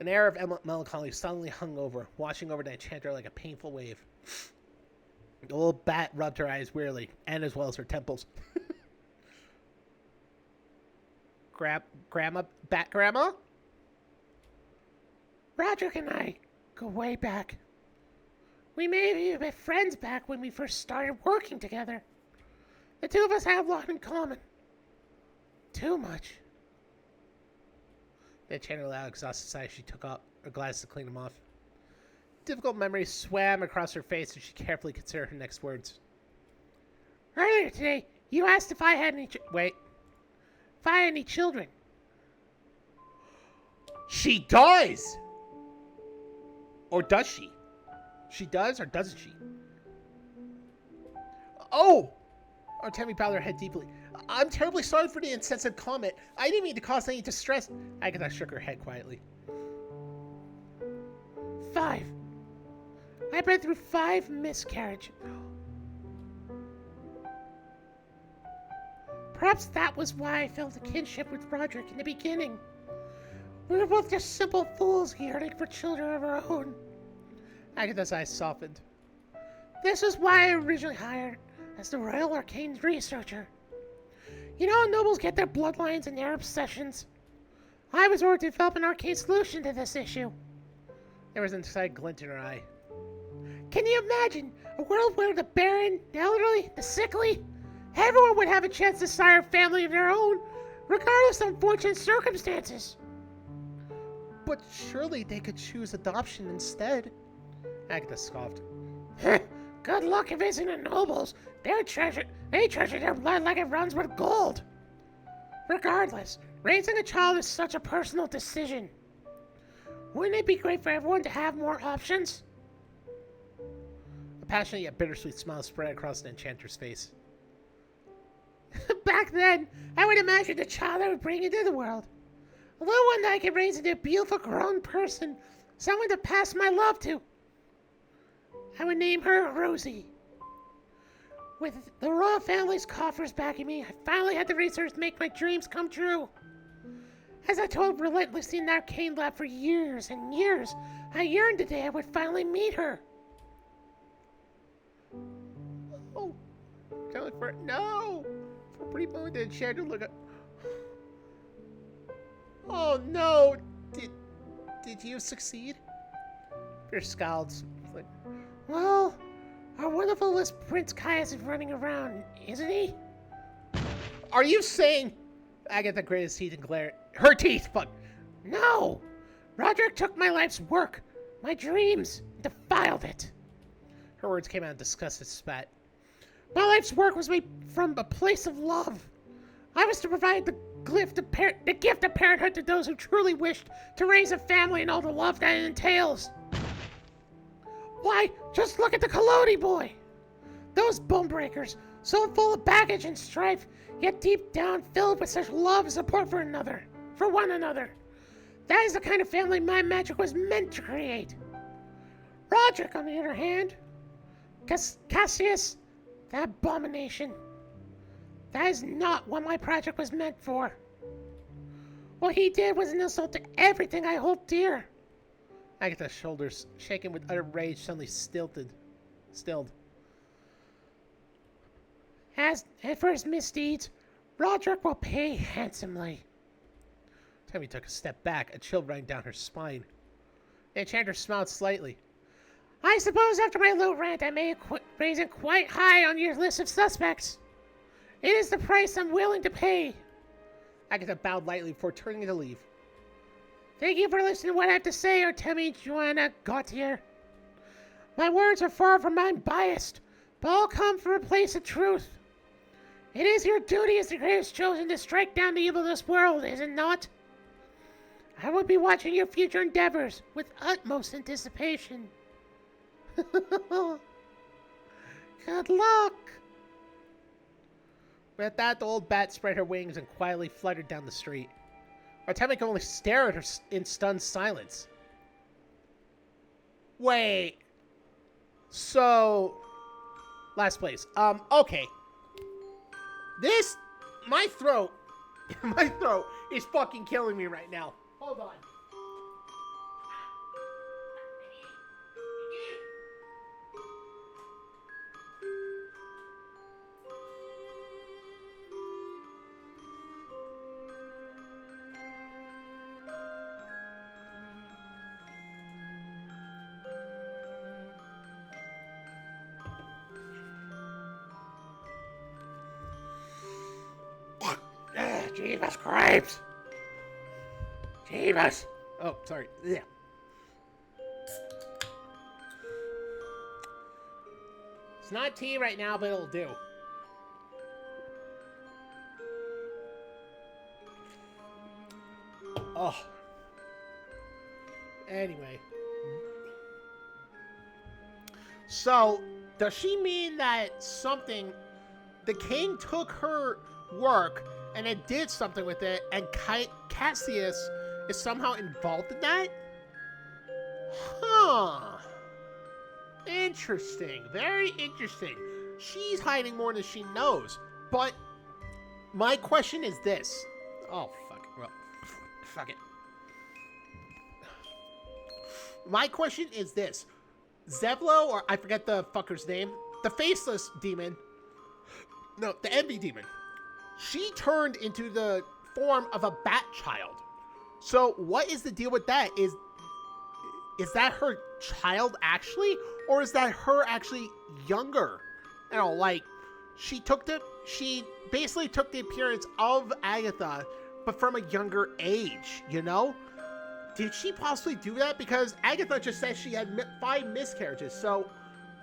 An air of melancholy suddenly hung over, washing over the enchanter like a painful wave. The little bat rubbed her eyes wearily, and as well as her temples. Grandma? Roderick and I go way back. We may have even been friends back when we first started working together. The two of us have a lot in common. Too much. The enchanter allowed exhausted sigh as she took off her glasses to clean them off. Difficult memories swam across her face as she carefully considered her next words. Earlier today, you asked if I had any children. She does! Or does she? She does or doesn't she? Oh! Artemi bowed her head deeply. I'm terribly sorry for the insensitive comment. I didn't mean to cause any distress. Agatha shook her head quietly. 5. I've been through 5 miscarriages. Perhaps that was why I felt a kinship with Roderick in the beginning. We were both just simple fools yearning for children of our own. Agatha's eyes softened. This is why I originally hired as the Royal Arcane Researcher. You know how nobles get their bloodlines and their obsessions? I was ordered to develop an arcane solution to this issue. There was an excited glint in her eye. Can you imagine a world where the barren, the elderly, the sickly, everyone would have a chance to sire a family of their own, regardless of unfortunate circumstances? But surely they could choose adoption instead. Agatha scoffed. Good luck convincing the nobles. They treasure their blood like it runs with gold. Regardless, raising a child is such a personal decision. Wouldn't it be great for everyone to have more options? A passionate yet bittersweet smile spread across the enchanter's face. Back then, I would imagine the child I would bring into the world. A little one that I could raise into a beautiful grown person, someone to pass my love to. I would name her Rosie. With the royal family's coffers backing me, I finally had the resources to make my dreams come true. As I toiled relentlessly in the arcane lab for years and years, I yearned the day I would finally meet her. Oh, no! For a brief moment, the enchanter looked up. Oh no! Did you succeed? Pierce scowled. Like, well, our wonderful list Prince Caius is running around, isn't he? Are you saying? Agatha gritted his teeth and glared. Her teeth, fuck! No! Roderick took my life's work, my dreams, and defiled it. Her words came out in disgusted spat. My life's work was made from a place of love. I was to provide the the gift of parenthood to those who truly wished to raise a family and all the love that it entails. Why, just look at the Collodi boy. Those bone breakers, so full of baggage and strife, yet deep down filled with such love and support for one another. That is the kind of family my magic was meant to create. Roderick, on the other hand, Cassius, that abomination. That is not what my project was meant for. What he did was an insult to everything I hold dear. Agatha's shoulders, shaken with utter rage, suddenly stilled. And for his misdeeds, Roderick will pay handsomely. Tammy took a step back, a chill running down her spine. The enchanter smiled slightly. I suppose after my little rant I may raise it quite high on your list of suspects. It is the price I'm willing to pay. Agatha bowed lightly before turning to leave. Thank you for listening to what I have to say, Artemi Joanna Gautier. My words are far from unbiased, but all come from a place of truth. It is your duty as the greatest chosen to strike down the evil of this world, is it not? I will be watching your future endeavors with utmost anticipation. Good luck! With that, the old bat spread her wings and quietly fluttered down the street. Artemi could only stare at her in stunned silence. Wait. So... Last place. Okay. My throat is fucking killing me right now. Hold on. Jeebus cripes! Jeebus! Oh, sorry. Yeah. It's not tea right now, but it'll do. Oh. Anyway. So, does she mean that the king took her work and it did something with it, and Cassius is somehow involved in that? Huh. Interesting. Very interesting. She's hiding more than she knows. But my question is this. Oh, fuck it. Well, fuck it. My question is this. Zevlo, or I forget the fucker's name, the faceless demon. No, the envy demon. She turned into the form of a bat child. So what is the deal with that? Is that her child actually? Or is that her actually younger? You know, like, she basically took the appearance of Agatha, but from a younger age, you know? Did she possibly do that? Because Agatha just said she had 5 miscarriages, so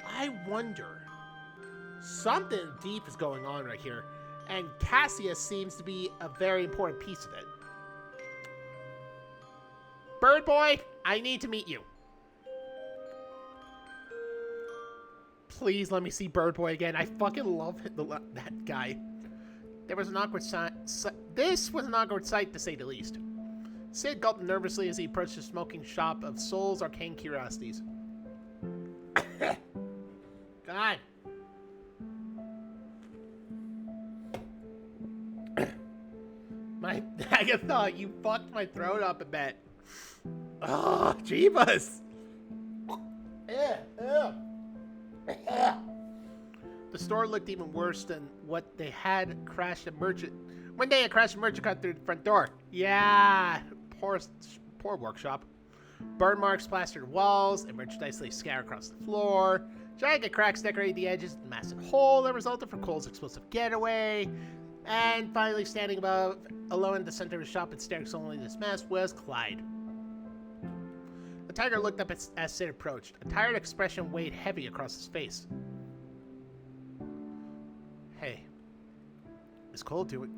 I wonder. Something deep is going on right here, and Cassius seems to be a very important piece of it. Bird Boy, I need to meet you. Please let me see Bird Boy again. I fucking love that guy. This was an awkward sight, to say the least. Sid gulped nervously as he approached the smoking shop of Soul's arcane curiosities. God. Agatha, you fucked my throat up a bit. Oh, Jeebus. The store looked even worse than what they had crashed a merchant. One day, a crashed merchant cut through the front door. Yeah, poor workshop. Burn marks plastered walls, and merchandise lay scattered across the floor. Jagged cracks decorated the edges of the massive hole that resulted from Cole's explosive getaway. And finally, standing alone in the center of the shop and staring solely at this mess was Clyde. The tiger looked up as Sid approached. A tired expression weighed heavy across his face. Hey, is Cole doing...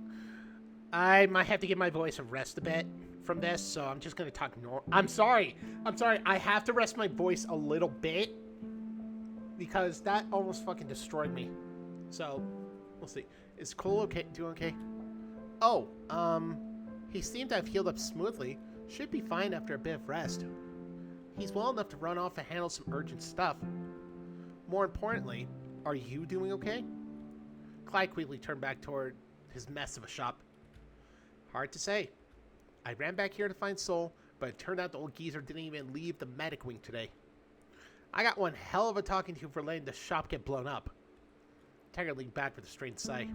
I might have to give my voice a rest a bit from this, so I'm just gonna talk normal. I'm sorry. I have to rest my voice a little bit because that almost fucking destroyed me. So, we'll see. Is Cole okay? Doing okay? Oh, he seemed to have healed up smoothly. Should be fine after a bit of rest. He's well enough to run off and handle some urgent stuff. More importantly, are you doing okay? Clyde quickly turned back toward his mess of a shop. Hard to say. I ran back here to find Soul, but it turned out the old geezer didn't even leave the medic wing today. I got one hell of a talking to for letting the shop get blown up. Tiger leaned back with a strained sigh.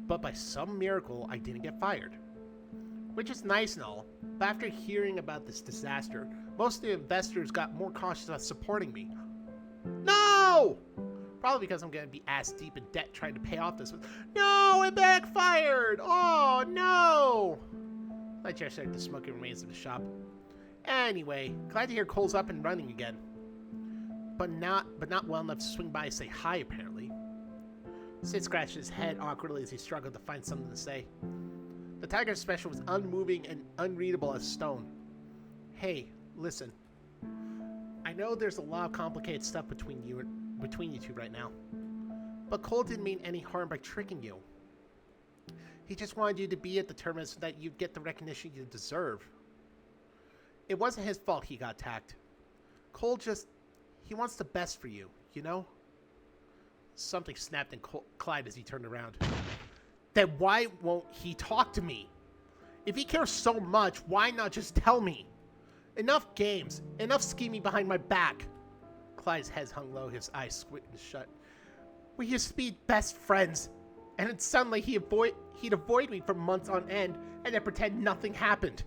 But by some miracle, I didn't get fired. Which is nice and all, but after hearing about this disaster, most of the investors got more cautious about supporting me. No! Probably because I'm going to be ass deep in debt trying to pay off this. No, it backfired! Oh, no! I just started the smoking remains of the shop. Anyway, glad to hear Cole's up and running again. But not well enough to swing by and say hi, apparently. Sid scratched his head awkwardly as he struggled to find something to say. The Tiger special was unmoving and unreadable as stone. Hey, listen. I know there's a lot of complicated stuff between you two right now. But Cole didn't mean any harm by tricking you. He just wanted you to be at the tournament so that you'd get the recognition you deserve. It wasn't his fault he got attacked. Cole he wants the best for you, you know? Something snapped in Clyde as he turned around. Then why won't he talk to me? If he cares so much, why not just tell me? Enough games, enough scheming behind my back. Clyde's head hung low, his eyes squinted shut. We used to be best friends, and then suddenly he'd avoid me for months on end and then pretend nothing happened.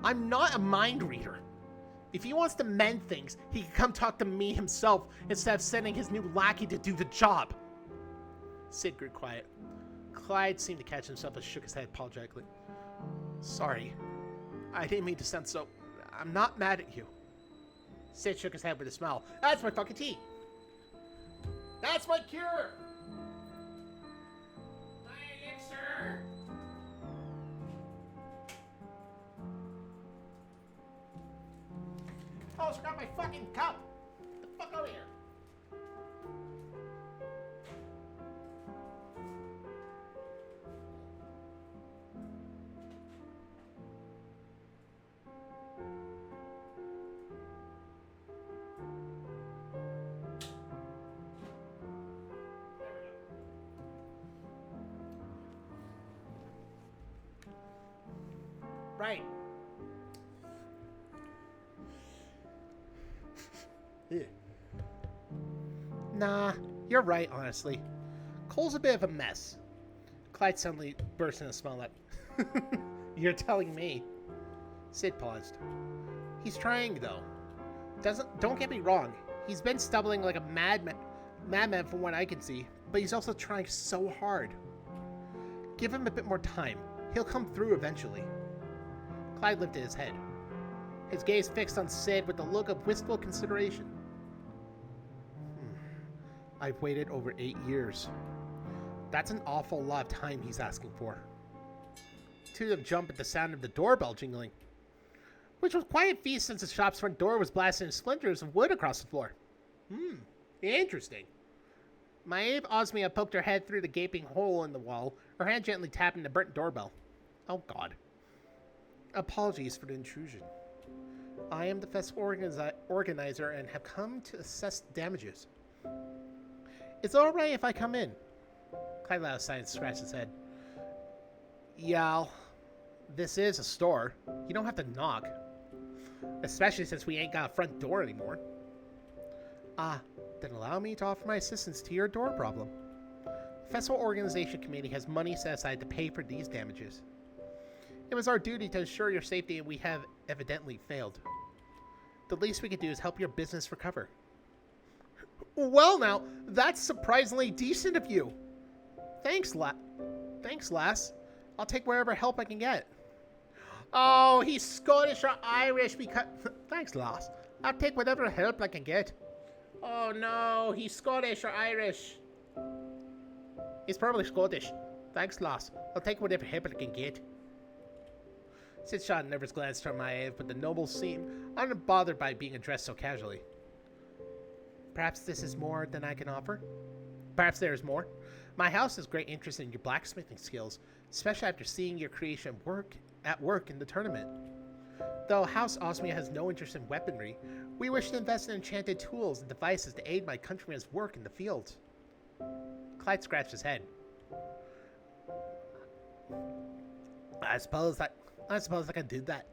I'm not a mind reader. If he wants to mend things, he can come talk to me himself instead of sending his new lackey to do the job. Sid grew quiet. Clyde seemed to catch himself and shook his head apologetically. Sorry. I didn't mean to sound so... I'm not mad at you. Sid shook his head with a smile. That's my fucking tea. That's my cure. My elixir. Oh, I forgot my fucking cup. Get the fuck over here. Right. Nah, you're right, honestly. Cole's a bit of a mess. Clyde suddenly burst into a smile like, you're telling me. Sid paused. He's trying, though. Don't get me wrong. He's been stumbling like a madman from what I can see, but he's also trying so hard. Give him a bit more time. He'll come through eventually. Clyde lifted his head, his gaze fixed on Sid with a look of wistful consideration. I've waited over 8 years. That's an awful lot of time he's asking for. Two of them jumped at the sound of the doorbell jingling, which was quite a feat since the shop's front door was blasted in splinters of wood across the floor. Interesting. Maeve Osmia poked her head through the gaping hole in the wall, her hand gently tapping the burnt doorbell. Oh God. Apologies for the intrusion. I am the festival organizer and have come to assess damages. Is it alright if I come in? Clyde let out a sigh and scratched his head. Yeah, this is a store. You don't have to knock. Especially since we ain't got a front door anymore. Then allow me to offer my assistance to your door problem. The Festival Organization Committee has money set aside to pay for these damages. It was our duty to ensure your safety and we have evidently failed. The least we can do is help your business recover. Well now, that's surprisingly decent of you. Thanks, lass. I'll take whatever help I can get. Oh, he's Scottish or Irish because... Thanks, lass. I'll take whatever help I can get. Oh no, he's Scottish or Irish. He's probably Scottish. Thanks, Loss. I'll take whatever help I can get. Sid shot a nervous glance toward Maiev, but the noble seemed unbothered by being addressed so casually. Perhaps this is more than I can offer? Perhaps there is more? My house has great interest in your blacksmithing skills, especially after seeing your creation at work in the tournament. Though House Osmia has no interest in weaponry, we wish to invest in enchanted tools and devices to aid my countrymen's work in the fields. Clyde scratched his head. I suppose I can do that.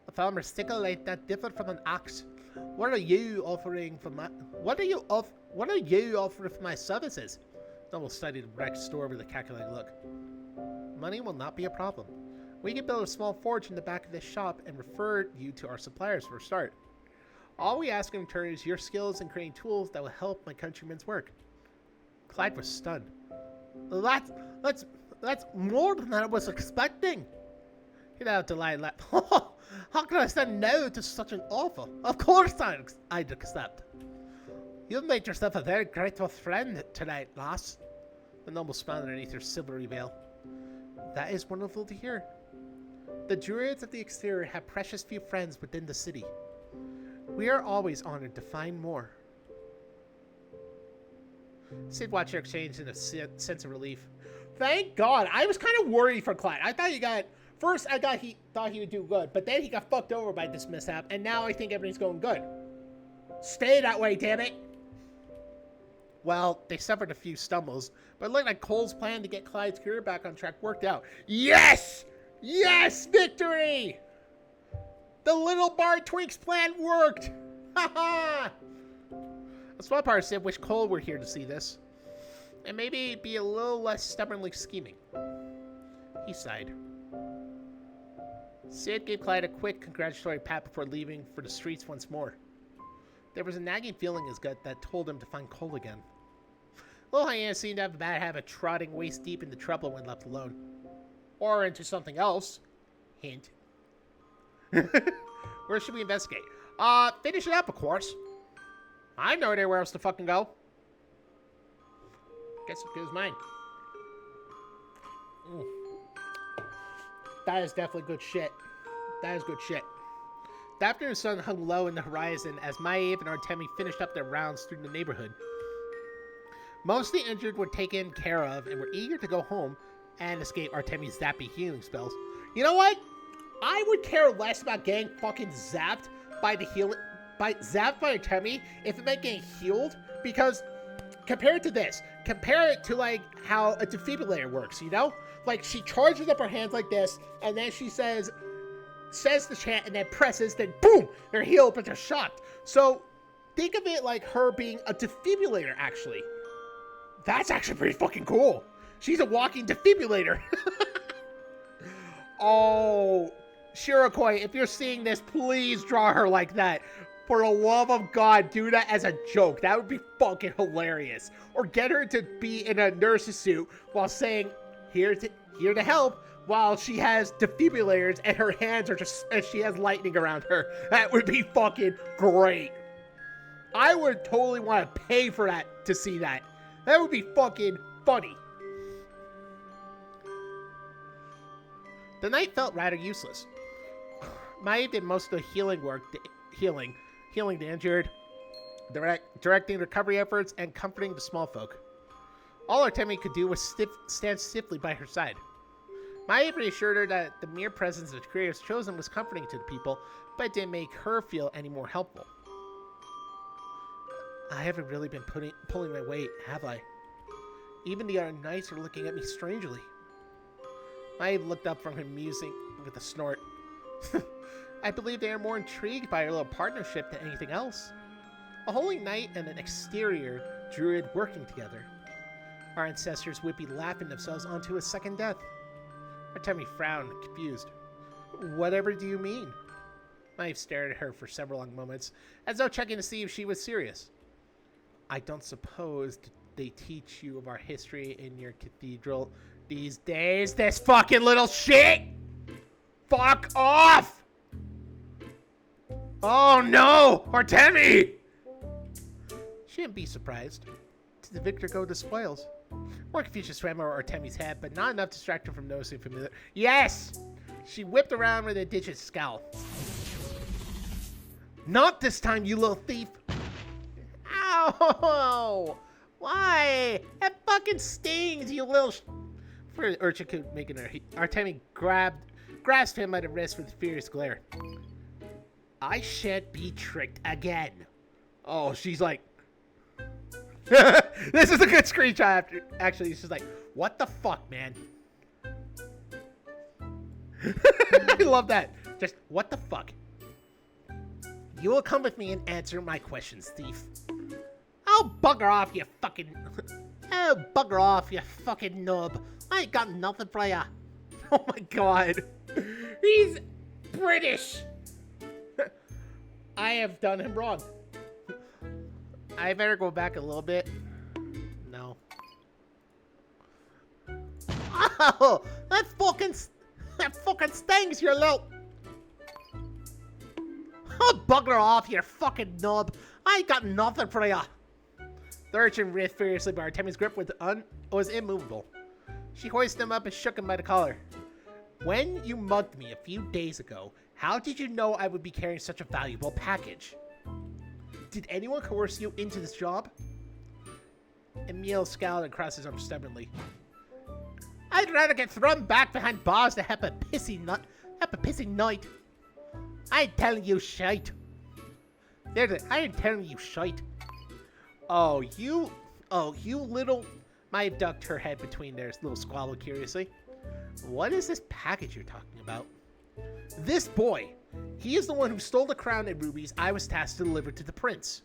A farmer's sickle ain't that different from an axe. What are you offering for my services? Noble studied Rex's store with a calculating look. Money will not be a problem. We can build a small forge in the back of this shop and refer you to our suppliers for a start. All we ask in return is your skills in creating tools that will help my countrymen's work. Clyde was stunned. That's more than I was expecting. He let out a delighted laugh. How can I say no to such an offer? Of course I'd accept. You've made yourself a very grateful friend tonight, Lass. The noble smiled underneath her silvery veil. That is wonderful to hear. The druids of the exterior have precious few friends within the city. We are always honored to find more. Sid watched her exchange in a sense of relief. Thank God. I was kind of worried for Clyde. I thought he thought he would do good, but then he got fucked over by this mishap, and now I think everything's going good. Stay that way, damn it. Well, they suffered a few stumbles, but it looked like Cole's plan to get Clyde's career back on track worked out. Yes! Yes! Victory! The little Bard Twink's plan worked! Ha ha! A small part of Sid wished Cole were here to see this, and maybe be a little less stubbornly scheming. He sighed. Sid gave Clyde a quick congratulatory pat before leaving for the streets once more. There was a nagging feeling in his gut that told him to find Cole again. Little Hyena seemed to have a bad habit of trotting waist deep into trouble when left alone. Or into something else. Hint. Where should we investigate? Finish it up, of course. I have no idea where else to fucking go. Guess it goes mine. That is definitely good shit. That is good shit. The afternoon sun hung low in the horizon as Maiev and Artemi finished up their rounds through the neighborhood. Most of the injured were taken care of and were eager to go home and escape Artemi's zappy healing spells. You know what? I would care less about getting fucking zapped by Artemi if it meant getting healed, because compare it to like how a defibrillator works, you know? Like, she charges up her hands like this, and then she says the chant, and then presses, then boom, they're healed, but they're shocked. So think of it like her being a defibrillator, actually. That's actually pretty fucking cool. She's a walking defibrillator. Oh, Shirokoi, if you're seeing this, please draw her like that. For the love of God, do that as a joke. That would be fucking hilarious. Or get her to be in a nurse's suit while saying, here to help, while she has defibrillators and her hands are just, and she has lightning around her. That would be fucking great. I would totally want to pay for that, to see that. That would be fucking funny. The night felt rather useless. Maiev did most of the healing work, healing the injured, directing recovery efforts, and comforting the small folk. All Artemi could do was stand stiffly by her side. Maiev reassured her that the mere presence of the creators chosen was comforting to the people, but it didn't make her feel any more helpful. I haven't really been pulling my weight, have I? Even the other knights are looking at me strangely. Maiev looked up from him, musing with a snort. I believe they are more intrigued by our little partnership than anything else. A holy knight and an exterior druid working together. Our ancestors would be laughing themselves onto a second death. Artemi frowned, confused. Whatever do you mean? Maiev stared at her for several long moments, as though checking to see if she was serious. I don't suppose they teach you of our history in your cathedral these days, this fucking little shit! Fuck off! Oh no! Artemi! She didn't be surprised. Did the victor go to spoils? More confusion swam over Artemi's head, but not enough to distract her from noticing familiar. Yes! She whipped around with a digit scowl. Not this time, you little thief! Ow! Why? That fucking stings, you little For the urchin could make an Artemi grasped him by the wrist with a furious glare. I shan't be tricked again. Oh, she's like... This is a good screenshot after... Actually, she's like, what the fuck, man? I love that. Just, what the fuck? You will come with me and answer my questions, thief. Oh, bugger off, you fucking... Oh, bugger off, you fucking nub. I ain't got nothing for ya. Oh my god. He's British. I have done him wrong. I better go back a little bit. No. Oh, that fucking stings, you little... Oh, bugger off, you fucking nub. I ain't got nothing for ya. The urchin writhed furiously, but Artemi's grip was immovable. She hoisted him up and shook him by the collar. When you mugged me a few days ago, how did you know I would be carrying such a valuable package? Did anyone coerce you into this job? Emil scowled across his arms stubbornly. I'd rather get thrown back behind bars than have a pissy night. I ain't telling you shite. I ain't telling you shite. Oh, you little... Maeve ducked her head between their little squabble curiously. What is this package you're talking about? This boy. He is the one who stole the crown and rubies I was tasked to deliver to the prince.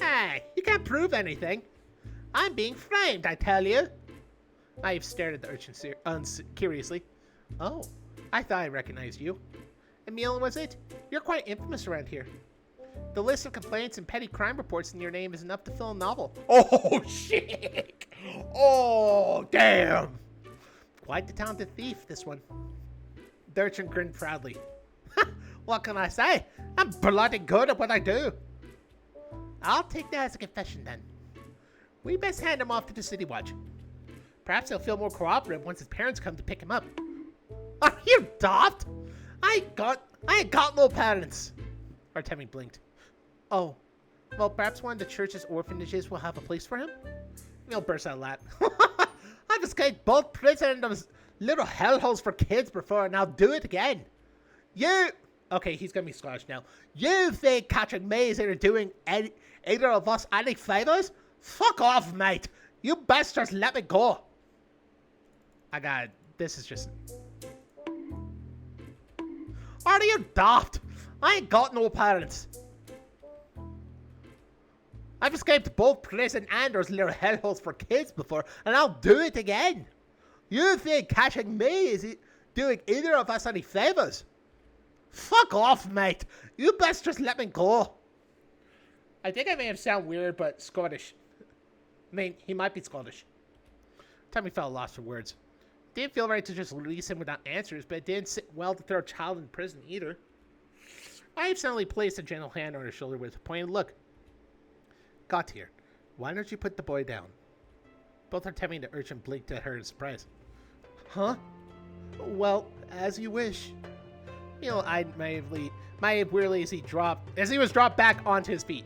Hey, you can't prove anything. I'm being framed, I tell you. Maeve stared at the urchin curiously. Oh, I thought I recognized you. Emil, was it? You're quite infamous around here. The list of complaints and petty crime reports in your name is enough to fill a novel. Oh, shit! Oh, damn! Quite the talented thief, this one. The urchin grinned proudly. What can I say? I'm bloody good at what I do. I'll take that as a confession, then. We best hand him off to the city watch. Perhaps he'll feel more cooperative once his parents come to pick him up. Are you daft? I ain't got no parents. Artemi blinked. Oh, well, perhaps one of the church's orphanages will have a place for him? Neil burst out laughing. I've escaped both prison and those little hellholes for kids before, and I'll do it again. Okay, he's gonna be Scottish now. You think catching me is either doing either of us any favors? Fuck off, mate. You best just let me go. This is just... Are you daft? I ain't got no parents. I've escaped both prison and those little hellholes for kids before, and I'll do it again. You think catching me is doing either of us any favors? Fuck off, mate. You best just let me go. I think I may have sound weird, but Scottish. I mean, he might be Scottish. Tommy felt lost for words. Didn't feel right to just release him without answers, but it didn't sit well to throw a child in prison either. I suddenly placed a gentle hand on her shoulder with a pointed look. Got here. Why don't you put the boy down? Both Artemi and the urchin blinked at her in surprise. Huh? Well, as you wish. Eyed Maeve wearily as he was dropped back onto his feet.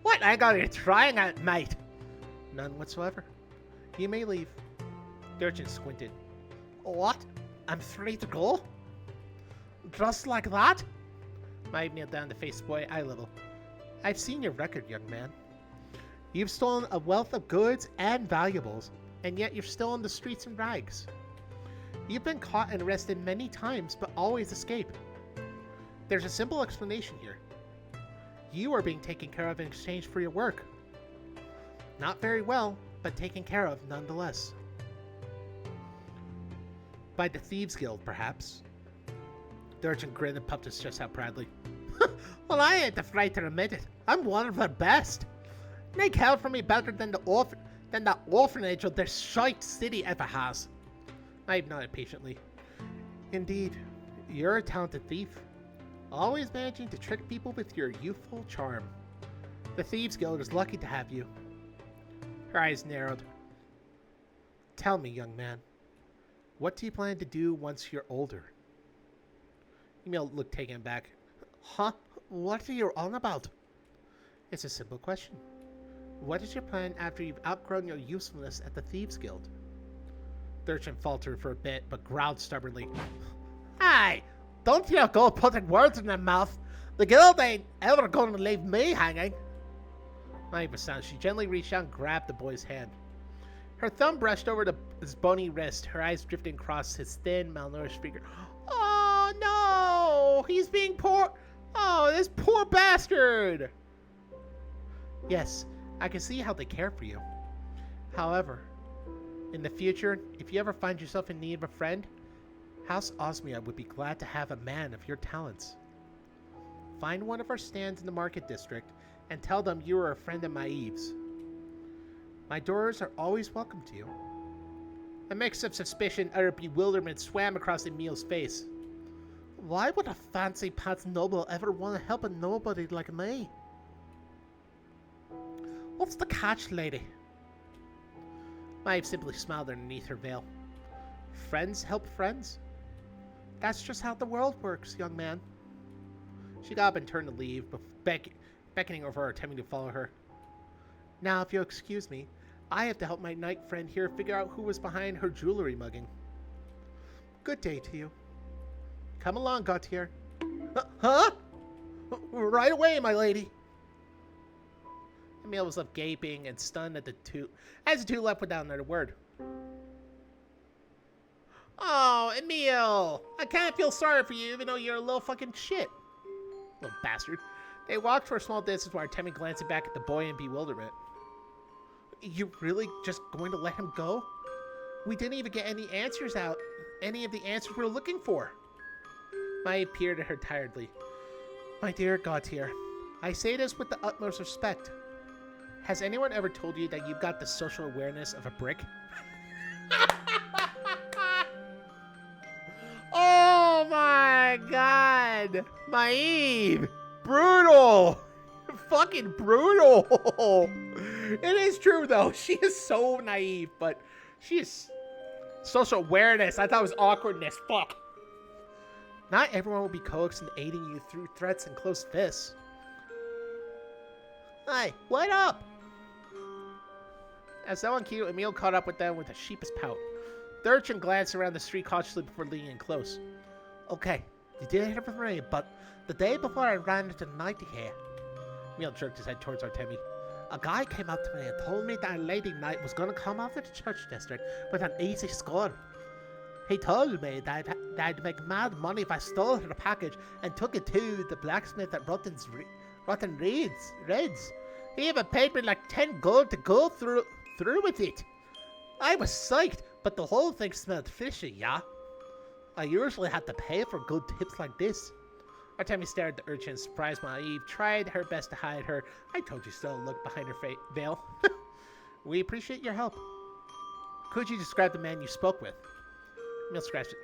What I got you trying at, mate? None whatsoever. You may leave. The urchin squinted. What? I'm free to go? Just like that? Maeve kneeled down to face the boy eye level. I've seen your record, young man. You've stolen a wealth of goods and valuables, and yet you're still on the streets in rags. You've been caught and arrested many times, but always escape. There's a simple explanation here. You are being taken care of in exchange for your work. Not very well, but taken care of nonetheless. By the Thieves Guild, perhaps. The urchin grinned and puffed his chest out proudly. Well, I ain't afraid to admit it. I'm one of the best. They care for me better than that orphanage or their shite city ever has. Maeve nodded patiently. Indeed, you're a talented thief. Always managing to trick people with your youthful charm. The Thieves Guild is lucky to have you. Her eyes narrowed. Tell me, young man, what do you plan to do once you're older? Emil looked taken aback. Huh? What are you on about? It's a simple question. What is your plan after you've outgrown your usefulness at the Thieves Guild? The urchin faltered for a bit, but growled stubbornly. Hey, don't you go putting words in their mouth. The guild ain't ever going to leave me hanging. Not even a sound. She gently reached out and grabbed the boy's hand. Her thumb brushed over his bony wrist, her eyes drifting across his thin, malnourished figure. Oh, no! He's being poor. Oh, this poor bastard! Yes, I can see how they care for you. However, in the future, if you ever find yourself in need of a friend, House Osmia would be glad to have a man of your talents. Find one of our stands in the market district and tell them you are a friend of Maeve's. My doors are always welcome to you. A mix of suspicion and utter bewilderment swam across Emil's face. Why would a fancy-pants noble ever want to help a nobody like me? What's the catch, lady? Maeve simply smiled underneath her veil. Friends help friends? That's just how the world works, young man. She got up and turned to leave, beckoning over her, attempting to follow her. Now, if you'll excuse me, I have to help my knight friend here figure out who was behind her jewelry mugging. Good day to you. Come along, Gautier. Huh? Right away, my lady. Emil was left gaping and stunned at the two, as the two left without another word. Oh, Emil! I kind of feel sorry for you, even though you're a little fucking shit. Little bastard. They walked for a small distance while Artemi glancing back at the boy in bewilderment. You really just going to let him go? We didn't even get any answers out. Any of the answers we were looking for. Maya peered at her tiredly. My dear Gautier, I say this with the utmost respect. Has anyone ever told you that you've got the social awareness of a brick? Oh my god! Maeve! Brutal! Fucking brutal! It is true though, she is so naive, but she is social awareness. I thought it was awkwardness. Fuck. Not everyone will be coaxed and aiding you through threats and close fists. Hey, what up? As though on cue, Emil caught up with them with a sheepish pout. The urchin glanced around the street cautiously before leaning in close. Okay, you did hear from me, but the day before I ran into the knight here. Emil jerked his head towards Artemi. A guy came up to me and told me that a lady knight was going to come out of the church district with an easy score. He told me that I'd make mad money if I stole her package and took it to the blacksmith at Rotten Reds. He even paid me like 10 gold to go through with it. I was psyched, but the whole thing smelled fishy, yeah? I usually have to pay for good tips like this. Artemi stared at the urchin, surprised while Eve tried her best to hide her I told you so look behind her veil. We appreciate your help. Could you describe the man you spoke with? Emil scratched it.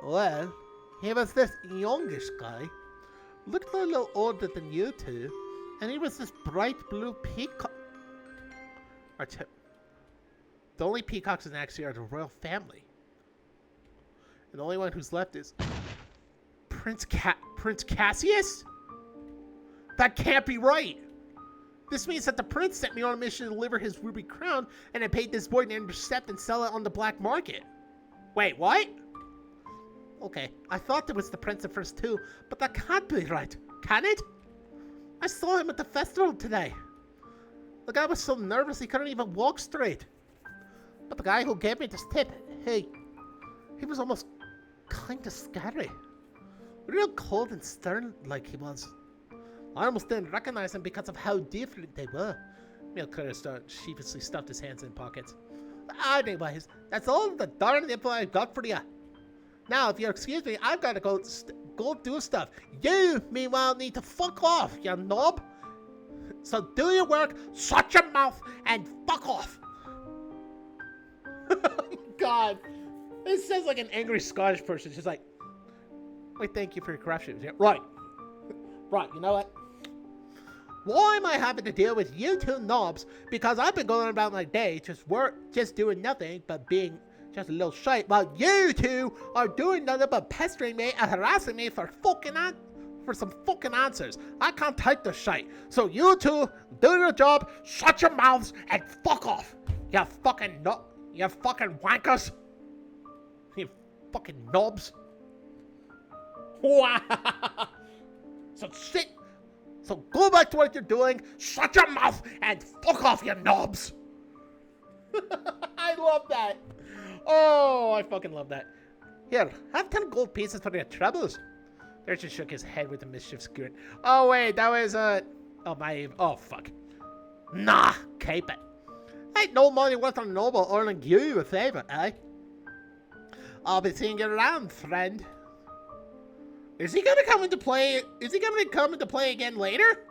Well, he was this youngish guy. Looked a little older than you two. And he was this bright blue peacock. The only peacocks in Axia are the royal family. And the only one who's left is Prince Cassius? That can't be right. This means that the prince sent me on a mission to deliver his ruby crown, and I paid this boy to intercept and sell it on the black market. Wait, what? Okay, I thought it was the prince at first too, but that can't be right, can it? I saw him at the festival today. The guy was so nervous he couldn't even walk straight. But the guy who gave me this tip, he was almost kinda scary. Real cold and stern like he was. I almost didn't recognize him because of how different they were. Emil sheepishly stuffed his hands in pockets. Anyways, that's all the darn info I've got for you. Now, if you'll excuse me, I've got to go do stuff. You, meanwhile, need to fuck off, you knob. So do your work, shut your mouth, and fuck off. God, this sounds like an angry Scottish person. She's like, wait, thank you for your corruption. Yeah, right, you know what? Why am I having to deal with you two knobs? Because I've been going about my day just doing nothing but being just a little shite, while you two are doing nothing but pestering me and harassing me for some fucking answers. I can't take the shite. So you two do your job, shut your mouths, and fuck off. You fucking wankers. You fucking knobs. So go back to what you're doing, shut your mouth, and fuck off, you knobs. I love that. Oh, I fucking love that. Here, have 10 gold pieces for your troubles. There just shook his head with a mischievous grin. Oh, wait, that was, oh, fuck. Nah, keep it. Ain't no money worth a noble earning you a favor, eh? I'll be seeing you around, friend. Is he gonna come into play? Is he gonna come into play again later?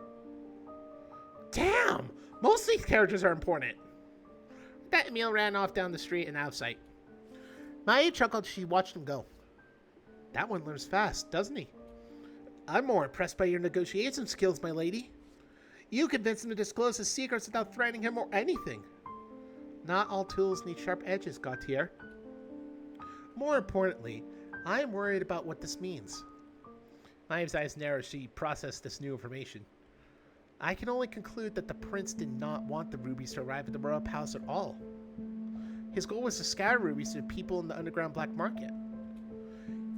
Damn, most of these characters are important. That Emil ran off down the street and out of sight. Maya chuckled as she watched him go. That one learns fast, doesn't he? I'm more impressed by your negotiation skills, my lady. You convinced him to disclose his secrets without threatening him or anything. Not all tools need sharp edges, Gautier. More importantly, I am worried about what this means. Maya's eyes narrowed as she processed this new information. I can only conclude that the prince did not want the rubies to arrive at the royal palace at all. His goal was to scatter rubies to people in the underground black market.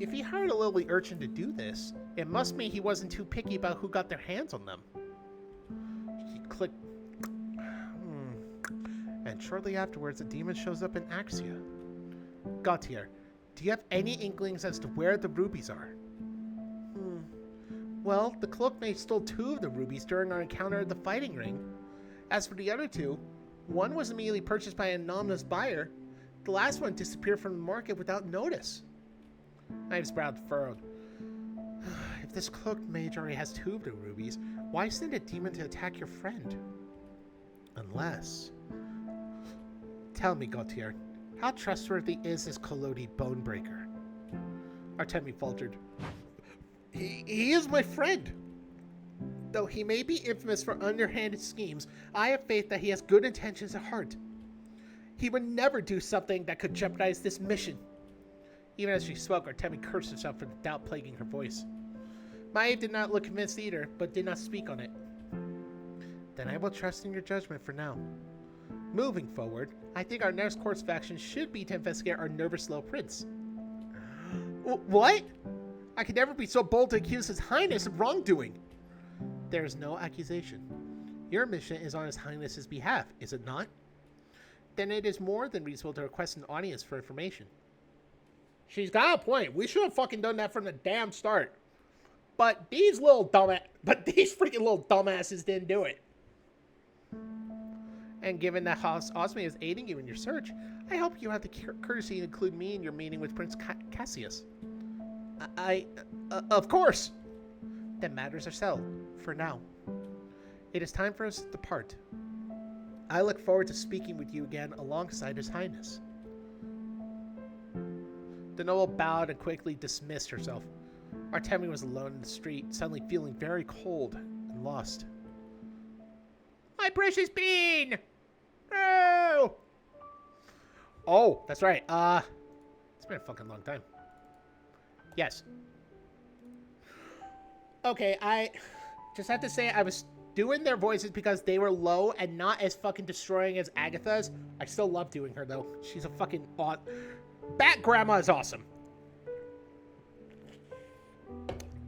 If he hired a lowly urchin to do this, it must mean he wasn't too picky about who got their hands on them. She clicked. And shortly afterwards, a demon shows up in Axia. Gautier, do you have any inklings as to where the rubies are? Well, the cloak mage stole 2 of the rubies during our encounter at the fighting ring. As for the other 2, one was immediately purchased by an anonymous buyer. The last one disappeared from the market without notice. Ives' brow furrowed. If this cloaked mage already has 2 of the rubies, why send a demon to attack your friend? Unless... Tell me, Gautier, how trustworthy is this Kolodi Bonebreaker? Artemi faltered. He is my friend. Though he may be infamous for underhanded schemes, I have faith that he has good intentions at heart. He would never do something that could jeopardize this mission. Even as she spoke, Artemi cursed herself for the doubt plaguing her voice. Maiev did not look convinced either, but did not speak on it. Then I will trust in your judgment for now. Moving forward, I think our next course of action should be to investigate our nervous little prince. What? I could never be so bold to accuse His Highness of wrongdoing. There is no accusation. Your mission is on His Highness's behalf, is it not? Then it is more than reasonable to request an audience for information. She's got a point. We should have fucking done that from the damn start. But these freaking little dumbasses didn't do it. And given that Osme is aiding you in your search, I hope you have the courtesy to include me in your meeting with Prince Cassius. Of course! Then matters are settled, for now. It is time for us to depart. I look forward to speaking with you again alongside His Highness. The noble bowed and quickly dismissed herself. Artemi was alone in the street, suddenly feeling very cold and lost. My precious bean! No! Oh, that's right. It's been a fucking long time. Yes. Okay, I just have to say I was doing their voices because they were low and not as fucking destroying as Agatha's. I still love doing her, though. She's a fucking Bat Grandma is awesome.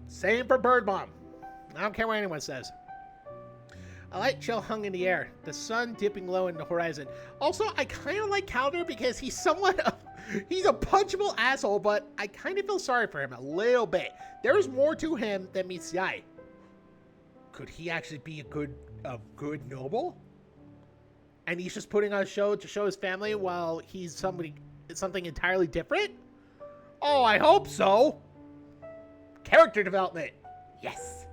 Same for Bird Mom. I don't care what anyone says. A light chill hung in the air, the sun dipping low in the horizon. Also, I kind of like Calder because he's he's a punchable asshole, but I kind of feel sorry for him a little bit. There's more to him than meets the eye. Could he actually be a good noble? And he's just putting on a show to show his family while he's something entirely different? Oh, I hope so. Character development. Yes.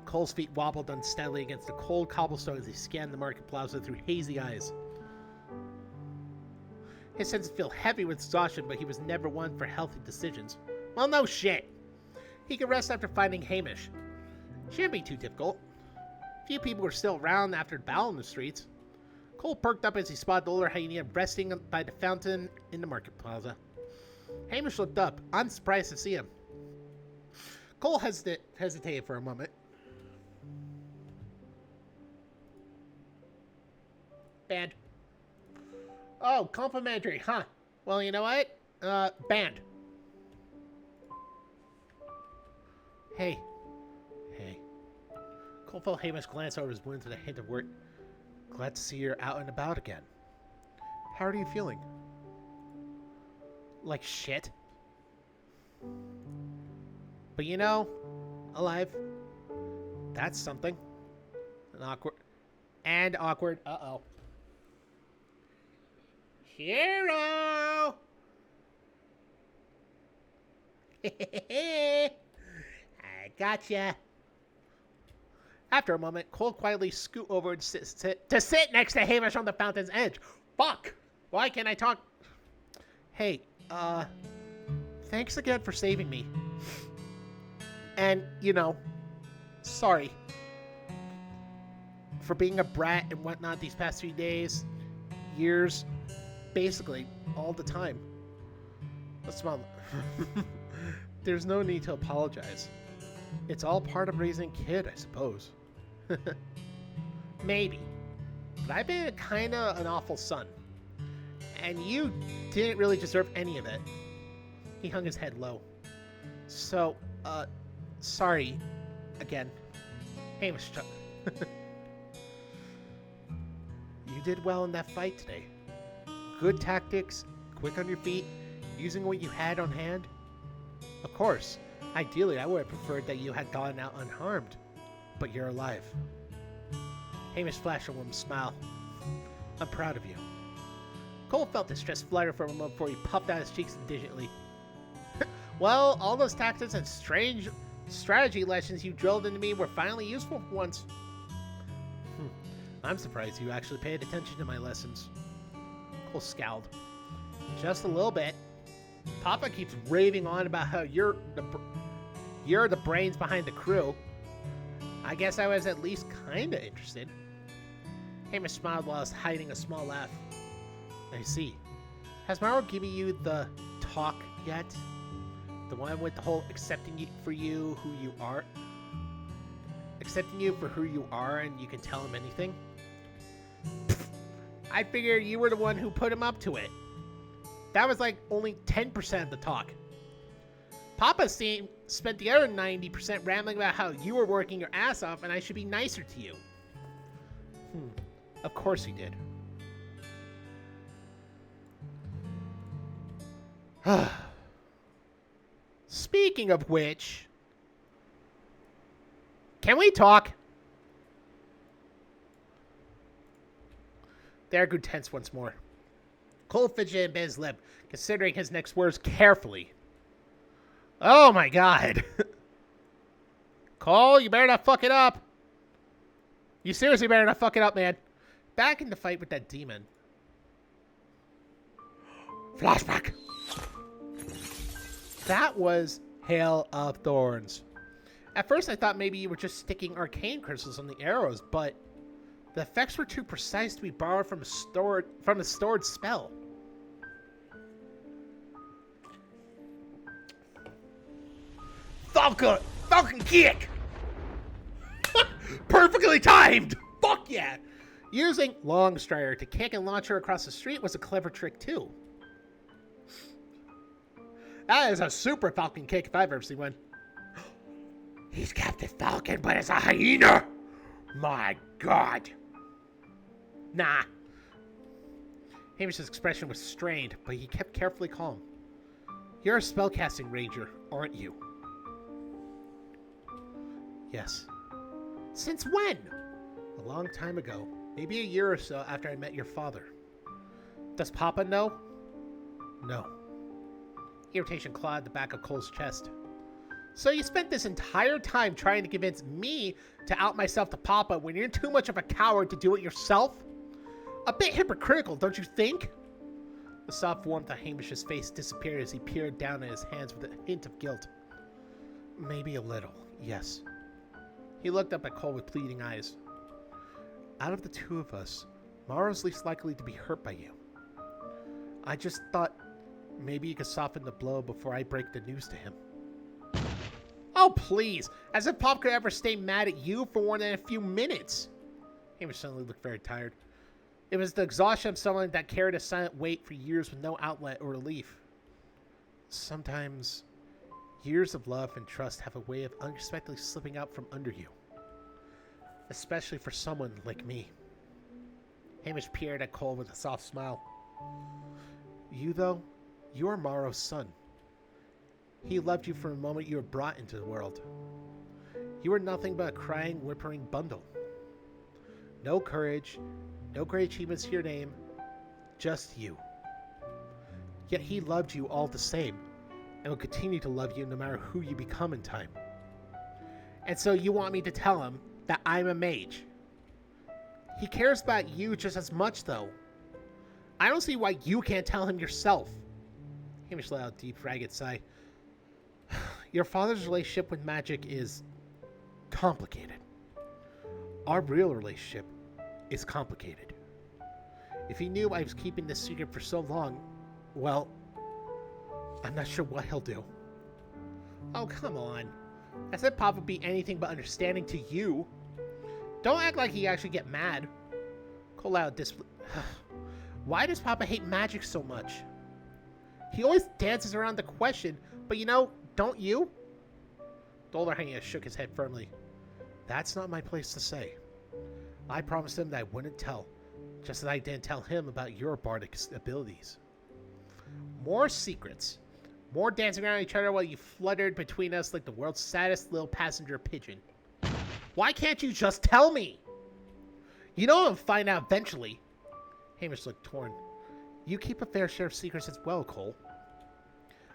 Cole's feet wobbled unsteadily against the cold cobblestone as he scanned the market plaza through hazy eyes. His senses felt heavy with exhaustion, but he was never one for healthy decisions. Well, no shit. He could rest after finding Hamish. Shouldn't be too difficult. Few people were still around after the battle in the streets. Cole perked up as he spotted the older hyena resting by the fountain in the market plaza. Hamish looked up, unsurprised to see him. Cole hesitated for a moment. Banned. Oh, complimentary, huh? Well, you know what? Banned. Hey. Cole felt Hamish glance over his wounds with a hint of worry. Glad to see you're out and about again. How are you feeling? Like shit. But you know, alive. That's something. Awkward. Uh-oh. Hero! I gotcha. After a moment, Cole quietly scoot over to sit next to Hamish on the fountain's edge. Fuck! Why can't I talk? Hey, thanks again for saving me. And, you know, sorry for being a brat and whatnot these past 3 days, years, basically all the time. Let's smile. There's no need to apologize. It's all part of raising a kid, I suppose. Maybe. But I've been kind of an awful son. And you didn't really deserve any of it. He hung his head low. So, sorry. Again. Hamish. You did well in that fight today. Good tactics, quick on your feet, using what you had on hand. Of course, ideally I would have preferred that you had gotten out unharmed. But you're alive. Hamish flashed a warm smile. I'm proud of you. Cole felt the stress flutter for a moment before he puffed out his cheeks indigently. Well, all those tactics and strange strategy lessons you drilled into me were finally useful for once. I'm surprised you actually paid attention to my lessons. Cole scowled. Just a little bit. Papa keeps raving on about how you're the brains behind the crew. I guess I was at least kinda interested. Hamish smiled while hiding a small laugh. I see. Has Maro given you the talk yet? The one with the whole accepting you for you who you are? Accepting you for who you are and you can tell him anything? I figured you were the one who put him up to it. That was like only 10% of the talk. Papa spent the other 90% rambling about how you were working your ass off and I should be nicer to you. Of course he did. Speaking of which, can we talk? There grew tense once more. Cole fidgeted and bit his lip, considering his next words carefully. Oh my god. Cole, you better not fuck it up. You seriously better not fuck it up, man. Back in the fight with that demon. Flashback. That was Hail of Thorns. At first I thought maybe you were just sticking arcane crystals on the arrows, but the effects were too precise to be borrowed from a stored spell. Falcon kick! Perfectly timed! Fuck yeah! Using Longstrider to kick and launch her across the street was a clever trick too. That is a super Falcon kick if I've ever seen one. He's Captain Falcon, but it's a hyena! My god. Nah. Hamish's expression was strained, but he kept carefully calm. You're a spellcasting ranger, aren't you? Yes. Since when? A long time ago. Maybe a year or so after I met your father. Does Papa know? No. Irritation clawed the back of Cole's chest. So you spent this entire time trying to convince me to out myself to Papa when you're too much of a coward to do it yourself? A bit hypocritical, don't you think? The soft warmth on Hamish's face disappeared as he peered down at his hands with a hint of guilt. Maybe a little, yes. He looked up at Cole with pleading eyes. Out of the two of us, Maro's least likely to be hurt by you. I just thought maybe you could soften the blow before I break the news to him. Oh, please! As if Pop could ever stay mad at you for more than a few minutes! Hamish suddenly looked very tired. It was the exhaustion of someone that carried a silent weight for years with no outlet or relief. Sometimes, years of love and trust have a way of unexpectedly slipping out from under you. Especially for someone like me. Hamish peered at Cole with a soft smile. You, though, you are Maro's son. He loved you from the moment you were brought into the world. You were nothing but a crying, whimpering bundle. No courage, no great achievements to your name, just you. Yet he loved you all the same, and will continue to love you no matter who you become in time. And so you want me to tell him that I'm a mage? He cares about you just as much, though. I don't see why you can't tell him yourself. Hamish let out a deep, ragged sigh. Your father's relationship with magic is complicated. Our real relationship is complicated. If he knew I was keeping this secret for so long, well, I'm not sure what he'll do. Oh, come on. I said Pop would be anything but understanding to you. Don't act like he actually get mad. Call out Why does Papa hate magic so much? He always dances around the question, but you know, don't you? Dollarhania shook his head firmly. That's not my place to say. I promised him that I wouldn't tell, just as I didn't tell him about your bardic abilities. More secrets. More dancing around each other while you fluttered between us like the world's saddest little passenger pigeon. Why can't you just tell me? You know I'll find out eventually. Hamish looked torn. You keep a fair share of secrets as well, Cole.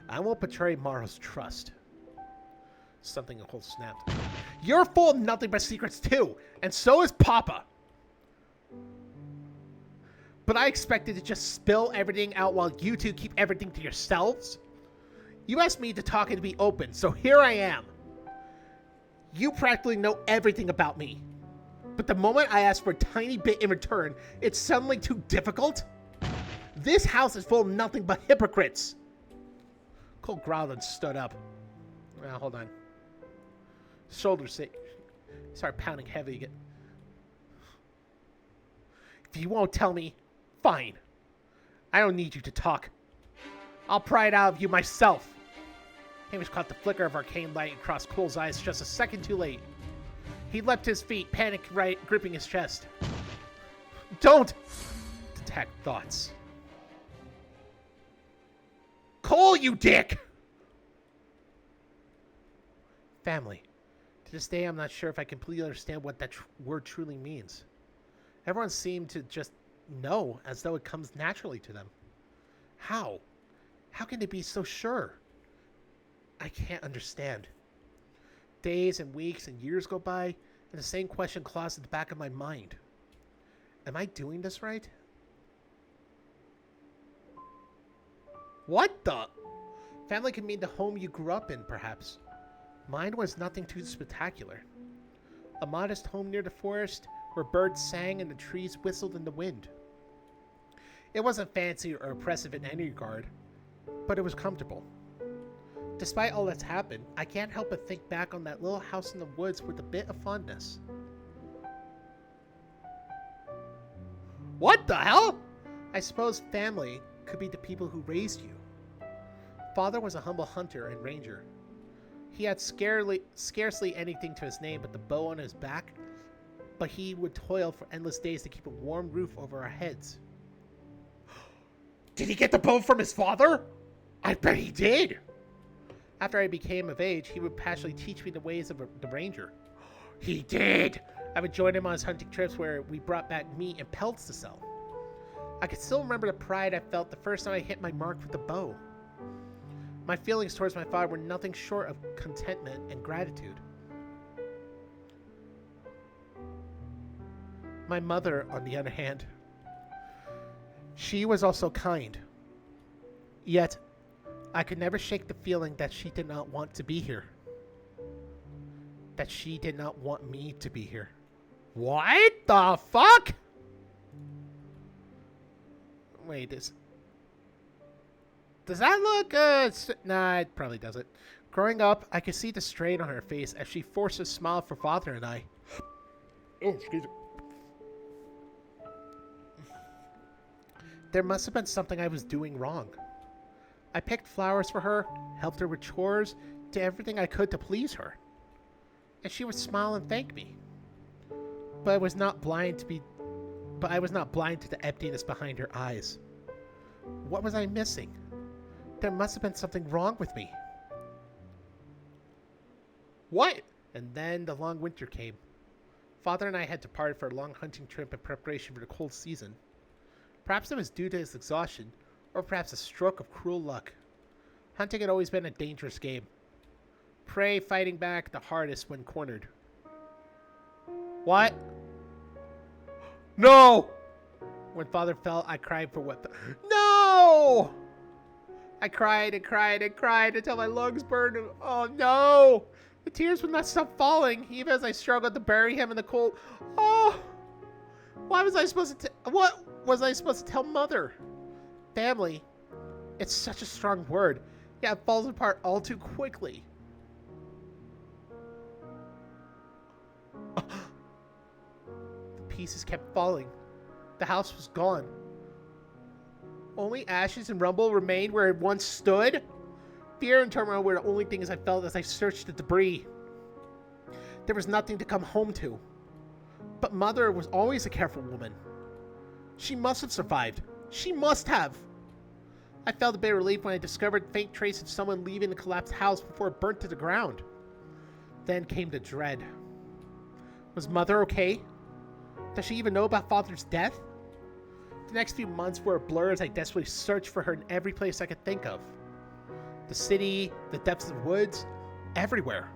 I won't betray Maro's trust. Something in Cole snapped. You're full of nothing but secrets too, and so is Papa. But I expected to just spill everything out while you two keep everything to yourselves? You asked me to talk and to be open, so here I am. You practically know everything about me. But the moment I ask for a tiny bit in return, it's suddenly too difficult? This house is full of nothing but hypocrites. Cole growled and stood up. Well, hold on. Shoulders started pounding heavy again. If you won't tell me, fine. I don't need you to talk. I'll pry it out of you myself. Hamish caught the flicker of arcane light across Cole's eyes just a second too late. He leapt to his feet, panic gripping his chest. Don't detect thoughts. Cole, you dick! Family. To this day, I'm not sure if I completely understand what that word truly means. Everyone seemed to just know, as though it comes naturally to them. How? How can they be so sure? I can't understand. Days and weeks and years go by, and the same question claws at the back of my mind. Am I doing this right? What the? Family could mean the home you grew up in, perhaps. Mine was nothing too spectacular. A modest home near the forest where birds sang and the trees whistled in the wind. It wasn't fancy or oppressive in any regard, but it was comfortable. Despite all that's happened, I can't help but think back on that little house in the woods with a bit of fondness. What the hell? I suppose family could be the people who raised you. Father was a humble hunter and ranger. He had scarcely anything to his name but the bow on his back, but he would toil for endless days to keep a warm roof over our heads. Did he get the bow from his father? I bet he did! After I became of age, he would passionately teach me the ways of the ranger. He did! I would join him on his hunting trips where we brought back meat and pelts to sell. I could still remember the pride I felt the first time I hit my mark with the bow. My feelings towards my father were nothing short of contentment and gratitude. My mother, on the other hand, she was also kind. Yet, I could never shake the feeling that she did not want to be here. that she did not want me to be here. What the fuck? Wait, does that look, nah, it probably doesn't. Growing up, I could see the strain on her face as she forced a smile for Father and I. Oh, excuse me. There must have been something I was doing wrong. I picked flowers for her, helped her with chores, did everything I could to please her. And she would smile and thank me. But I was not blind to the emptiness behind her eyes. What was I missing? There must have been something wrong with me. What? And then the long winter came. Father and I had departed for a long hunting trip in preparation for the cold season. Perhaps it was due to his exhaustion, or perhaps a stroke of cruel luck. Hunting had always been a dangerous game. Prey fighting back the hardest when cornered. What? No! When Father fell, I cried for what the... No! I cried and cried and cried until my lungs burned. Oh no! The tears would not stop falling, even as I struggled to bury him in the cold. Oh! What was I supposed to tell Mother? Family. It's such a strong word, yet it falls apart all too quickly. The pieces kept falling. The house was gone. Only ashes and rubble remained where it once stood. Fear and turmoil were the only things I felt as I searched the debris. There was nothing to come home to. But Mother was always a careful woman. She must have survived. She must have. I felt a bit of relief when I discovered faint trace of someone leaving the collapsed house before it burnt to the ground. Then came the dread. Was Mother okay? Does she even know about Father's death? The next few months were a blur as I desperately searched for her in every place I could think of. The city, the depths of the woods, everywhere.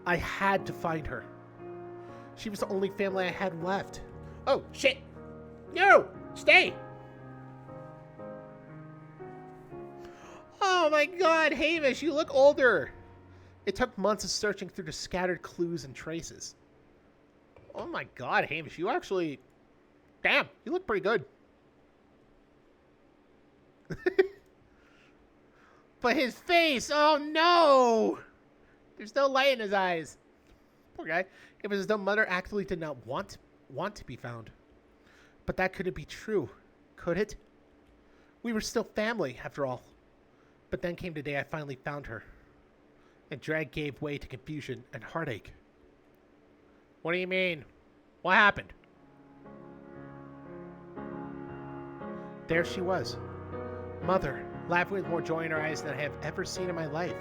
I had to find her. She was the only family I had left. Oh, shit! No! Stay! Oh my god, Hamish, you look older! It took months of searching through the scattered clues and traces. Oh my god, Hamish, you actually... Damn, you look pretty good. But his face, oh no! There's no light in his eyes. Poor guy. It was as though Mother actively did not want to be found. But that couldn't be true, could it? We were still family, after all. But then came the day I finally found her. And dread gave way to confusion and heartache. What do you mean? What happened? There she was. Mother, laughing with more joy in her eyes than I have ever seen in my life.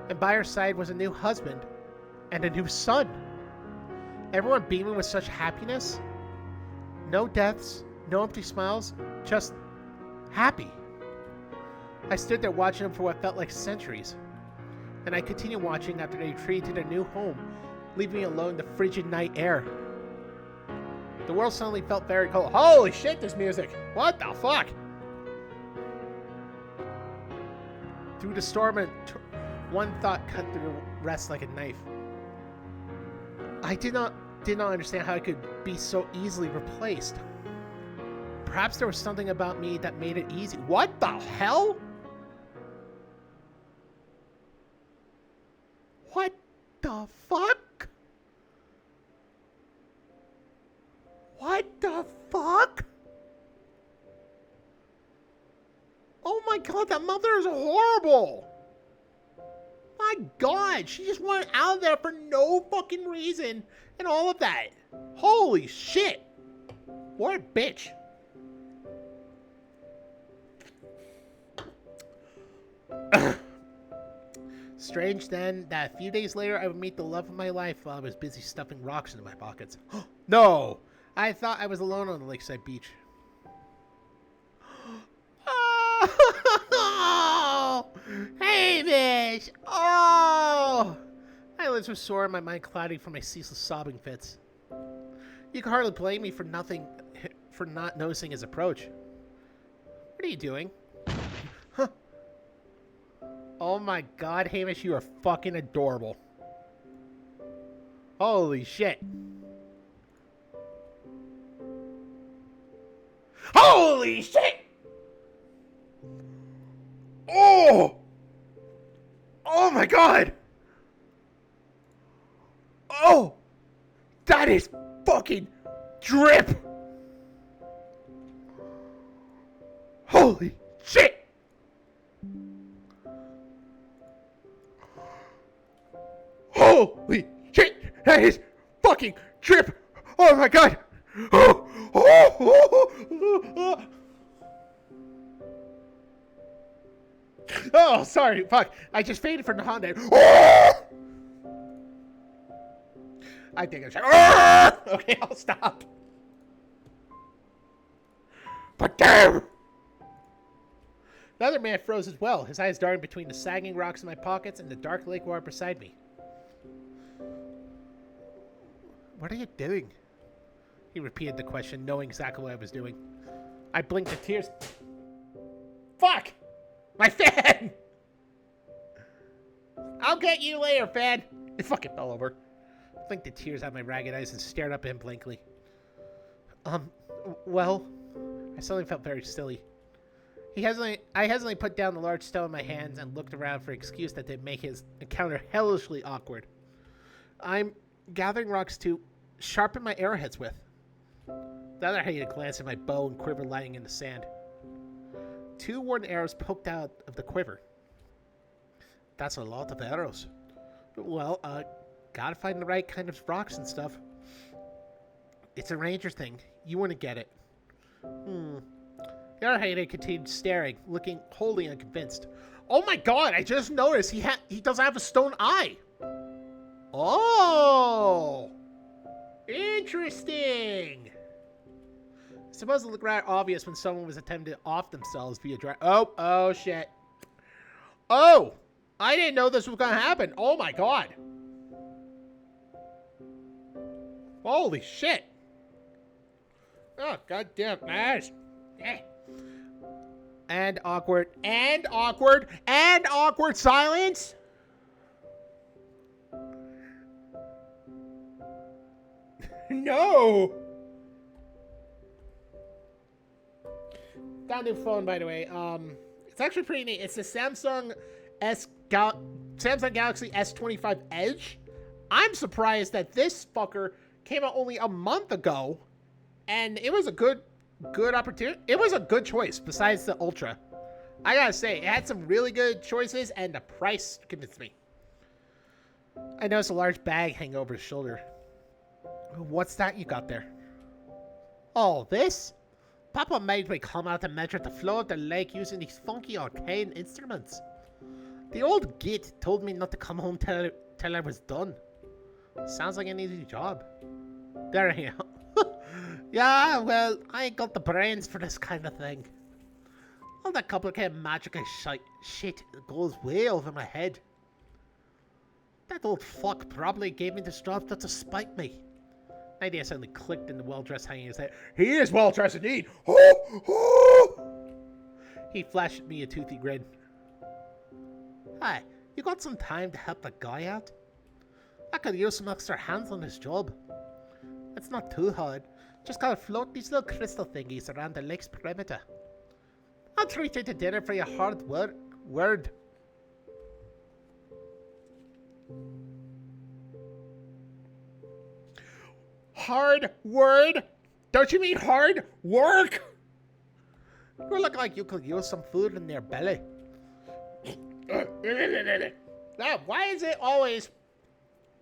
And by her side was a new husband and a new son. Everyone beaming with such happiness. No deaths, no empty smiles, just happy. I stood there watching them for what felt like centuries. And I continued watching after they retreated to their new home, leaving me alone in the frigid night air. The world suddenly felt very cold. Holy shit, this music! What the fuck? Through the storm, one thought cut through the rest like a knife. I did not understand how I could be so easily replaced. Perhaps there was something about me that made it easy. What the hell? What the fuck? What the fuck? Oh my god, that mother is horrible! My god, she just went out there for no fucking reason and all of that. Holy shit! What a bitch. Strange then that a few days later I would meet the love of my life while I was busy stuffing rocks into my pockets. No! I thought I was alone on the lakeside beach. Oh! Hamish! Oh! My lips were sore and my mind cloudy from my ceaseless sobbing fits. You can hardly blame me for not noticing his approach. What are you doing? Huh? Oh my god, Hamish, you are fucking adorable. Holy shit. Holy shit! Oh! Oh my god! Oh! That is fucking drip! Holy shit! Holy shit! That is fucking drip! Oh my god! Oh! Oh! Oh! Oh, sorry, fuck. I just fainted from the Honda. Oh! I think I should. Oh! Okay, I'll stop. But damn! The other man froze as well, his eyes darting between the sagging rocks in my pockets and the dark lake water beside me. What are you doing? He repeated the question, knowing exactly what I was doing. I blinked at tears. Fuck! My fan! I'll get you later, fan! It fucking fell over. I blinked the tears out of my ragged eyes and stared up at him blankly. Well... I suddenly felt very silly. I hesitantly put down the large stone in my hands and looked around for an excuse that didn't make his encounter hellishly awkward. I'm gathering rocks to sharpen my arrowheads with. The other hated glanced at my bow and quiver lying in the sand. 2 worn arrows poked out of the quiver. That's a lot of arrows. Well, gotta find the right kind of rocks and stuff. It's a ranger thing. You wouldn't get it. The other hater continued staring, looking wholly unconvinced. Oh my god, I just noticed he doesn't have a stone eye. Oh! Interesting! I suppose it looked rather obvious when someone was attempting to off themselves via oh shit. Oh! I didn't know this was gonna happen. Oh my god. Holy shit. Oh, goddamn ass. And awkward silence. No. Got a new phone, by the way. It's actually pretty neat. It's the Samsung Galaxy S25 Edge. I'm surprised that this fucker came out only a month ago. And it was a good opportunity. It was a good choice besides the Ultra. I gotta say, it had some really good choices and the price convinced me. I noticed a large bag hanging over his shoulder. What's that you got there? Oh, this? Papa made me come out and measure the flow of the lake using these funky arcane instruments. The old git told me not to come home till I was done. Sounds like an easy job. There you go. Yeah, well, I ain't got the brains for this kind of thing. All that complicated magic and shit goes way over my head. That old fuck probably gave me this job just to spite me. An idea suddenly clicked in the well-dressed hanging his head. He is well-dressed indeed! He flashed at me a toothy grin. Hi, you got some time to help that guy out? I could use some extra hands on this job. It's not too hard. Just gotta float these little crystal thingies around the lake's perimeter. I'll treat you to dinner for your hard word. Hard word? Don't you mean hard work? You look like you could use some food in your belly. Now, why is it always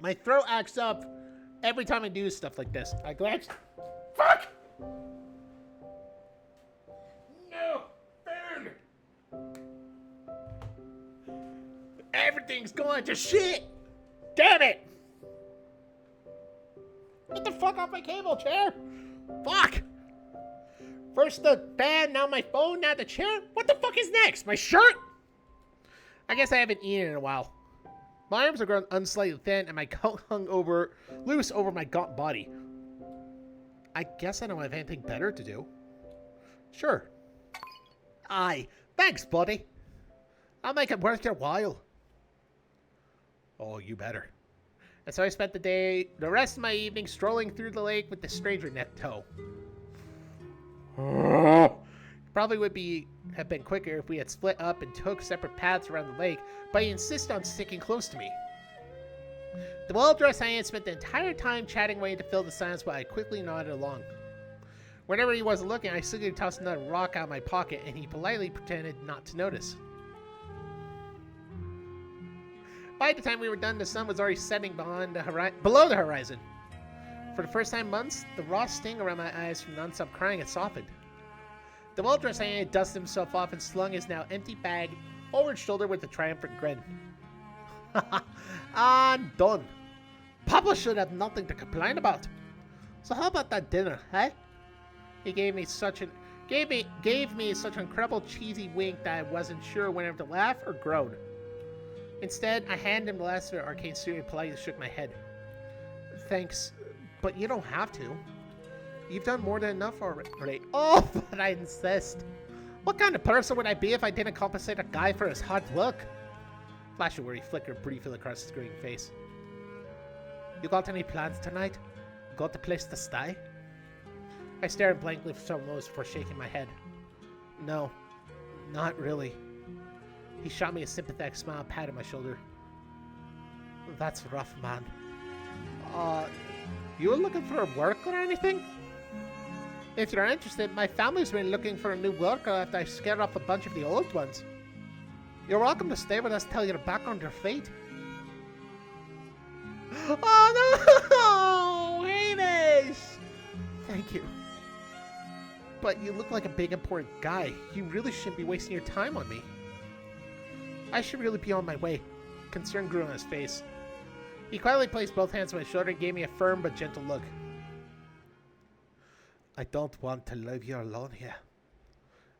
my throat acts up every time I do stuff like this? I glance. Fuck! No! Food! Everything's going to shit! Damn it! Get the fuck off my cable chair! Fuck! First the band, now my phone, now the chair? What the fuck is next? My shirt? I guess I haven't eaten in a while. My arms are grown unslightly thin and my coat hung loose over my gaunt body. I guess I don't have anything better to do. Sure. Aye, thanks, buddy. I'll make it worth your while. Oh, you better. And so I spent the rest of my evening strolling through the lake with the stranger in tow. Probably would have been quicker if we had split up and took separate paths around the lake, but he insisted on sticking close to me. The well-dressed Ian spent the entire time chatting away to fill the silence while I quickly nodded along. Whenever he wasn't looking, I simply tossed another rock out of my pocket, and he politely pretended not to notice. By the time we were done, the sun was already setting below the horizon. For the first time in months, the raw sting around my eyes from non-stop crying had softened. The well-dressed Ian dusted himself off and slung his now empty bag over his shoulder with a triumphant grin. I'm done. Papa should have nothing to complain about. So how about that dinner, eh? He gave me such an incredible cheesy wink that I wasn't sure whether to laugh or groan. Instead, I handed him the last of the arcane suit and politely shook my head. Thanks, but you don't have to. You've done more than enough already. Oh, but I insist. What kind of person would I be if I didn't compensate a guy for his hard work? Flash of worry flickered briefly across his grinning face. You got any plans tonight? Got a place to stay? I stared blankly for some moments before shaking my head. No, not really. He shot me a sympathetic smile and patted my shoulder. That's rough, man. You were looking for work or anything? If you're interested, my family's been looking for a new worker after I scared off a bunch of the old ones. You're welcome to stay with us till you're back on your feet. Oh no! Hamish! Thank you. But you look like a big important guy. You really shouldn't be wasting your time on me. I should really be on my way. Concern grew on his face. He quietly placed both hands on my shoulder and gave me a firm but gentle look. I don't want to leave you alone here.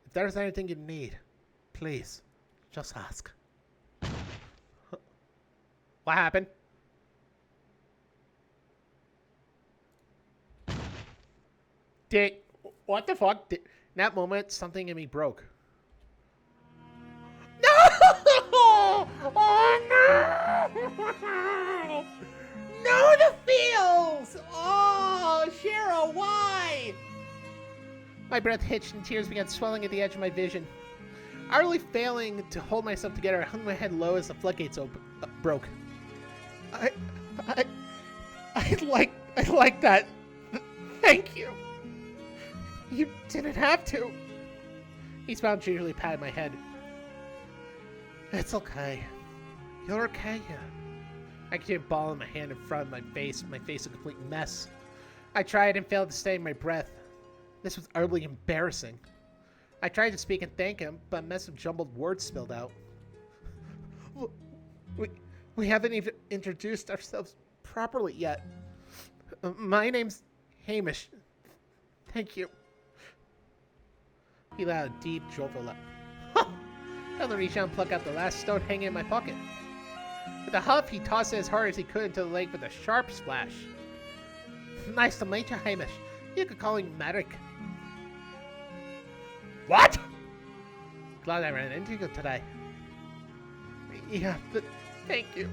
If there's anything you need, please, just ask. What happened? What the fuck? In that moment, something in me broke. No! Oh no! No, the feels! Oh, Cheryl, why? My breath hitched and tears began swelling at the edge of my vision. Utterly failing to hold myself together, I hung my head low as the floodgates broke. I like that. Thank you. You didn't have to. He smiled gingerly, patted my head. It's okay. You're okay here. I continued balling my hand in front of my face a complete mess. I tried and failed to stay my breath. This was utterly embarrassing. I tried to speak and thank him, but a mess of jumbled words spilled out. We haven't even introduced ourselves properly yet. My name's Hamish. Thank you. He let out a deep, jovial laugh. Then reached out and plucked out the last stone hanging in my pocket. With a huff, he tossed it as hard as he could into the lake with a sharp splash. Nice to meet you, Hamish. You could call him Merrick. What? Glad I ran into you today. Yeah, thank you.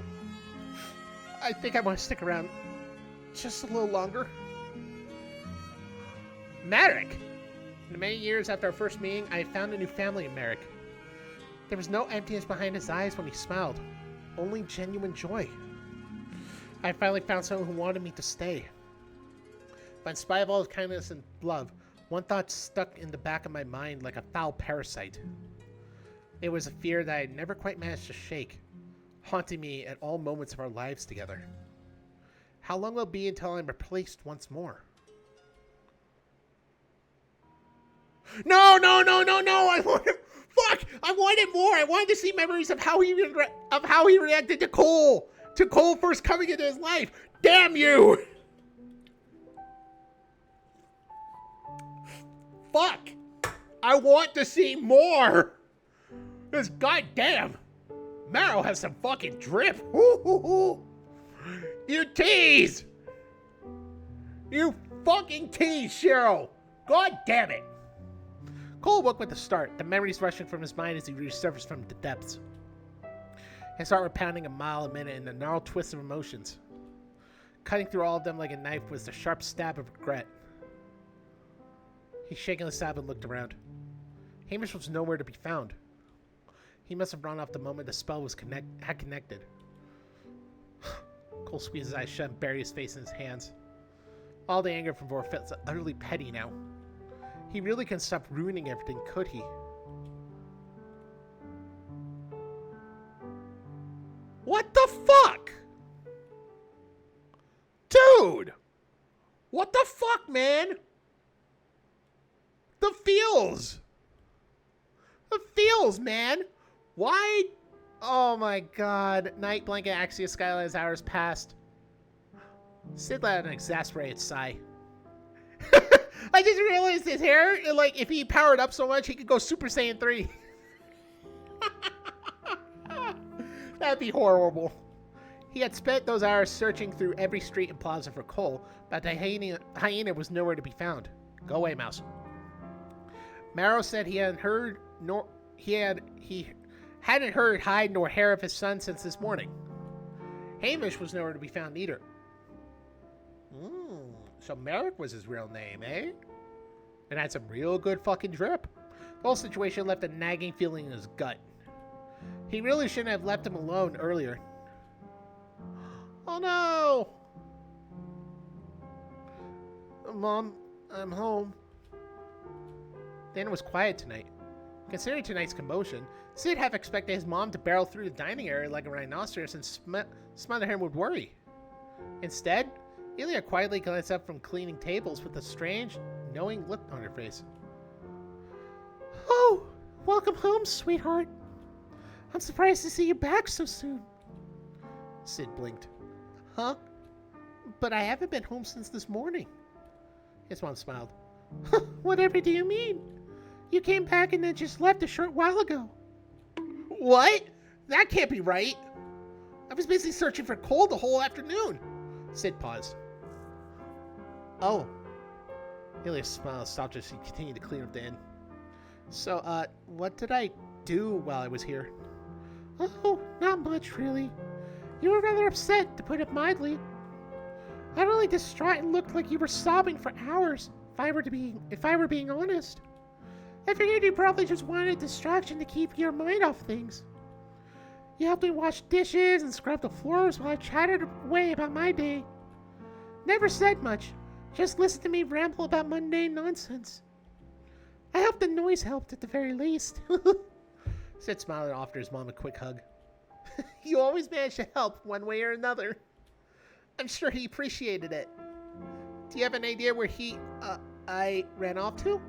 I think I want to stick around just a little longer. Merrick! In the many years after our first meeting, I had found a new family in Merrick. There was no emptiness behind his eyes when he smiled, only genuine joy. I finally found someone who wanted me to stay. But in spite of all his kindness and love, one thought stuck in the back of my mind like a foul parasite. It was a fear that I had never quite managed to shake, haunting me at all moments of our lives together. How long will it be until I'm replaced once more? No! I wanted more! I wanted to see memories of how he reacted to Cole first coming into his life! Damn you! Fuck! I want to see more! This goddamn Marrow has some fucking drip! You tease! You fucking tease, Cheryl! God damn it! Cole woke with a start, the memories rushing from his mind as he resurfaced from the depths. His heart was pounding a mile a minute in a gnarled twist of emotions. Cutting through all of them like a knife was the sharp stab of regret. He shaken the stab and looked around. Hamish was nowhere to be found. He must have run off the moment the spell was had connected. Cole squeezed his eyes shut and buried his face in his hands. All the anger from Vor felt utterly petty now. He really couldn't stop ruining everything, could he? What the fuck? Dude! What the fuck, man? The feels! The feels, man! Why? Oh my god. Night blanket Axia skyline as hours passed. Sid let out an exasperated sigh. I just realized his hair, like, if he powered up so much, he could go Super Saiyan 3. That'd be horrible. He had spent those hours searching through every street and plaza for Cole, but the hyena was nowhere to be found. Go away, mouse. Marrow said he hadn't heard hide nor hair of his son since this morning. Hamish was nowhere to be found either. So Merrick was his real name, eh? And had some real good fucking drip. The whole situation left a nagging feeling in his gut. He really shouldn't have left him alone earlier. Oh no! Mom, I'm home. Dan was quiet tonight. Considering tonight's commotion, Sid half expected his mom to barrel through the dining area like a rhinoceros and smother him with worry. Instead, Ilya quietly glanced up from cleaning tables with a strange, knowing look on her face. Oh, welcome home, sweetheart. I'm surprised to see you back so soon. Sid blinked. Huh? But I haven't been home since this morning. His mom smiled. Whatever do you mean? You came back and then just left a short while ago. What? That can't be right. I was busy searching for Cole the whole afternoon. Sid paused. Oh. Ilya's smile stopped as he continued to clean up the inn. So, what did I do while I was here? Oh, not much, really. You were rather upset, to put it mildly. Utterly distraught and looked like you were sobbing for hours, if I were being honest. I figured you probably just wanted a distraction to keep your mind off things. You helped me wash dishes and scrub the floors while I chatted away about my day. Never said much, just listened to me ramble about mundane nonsense. I hope the noise helped at the very least. Sid smiled and offered his mom a quick hug. You always managed to help one way or another. I'm sure he appreciated it. Do you have an idea where I ran off to?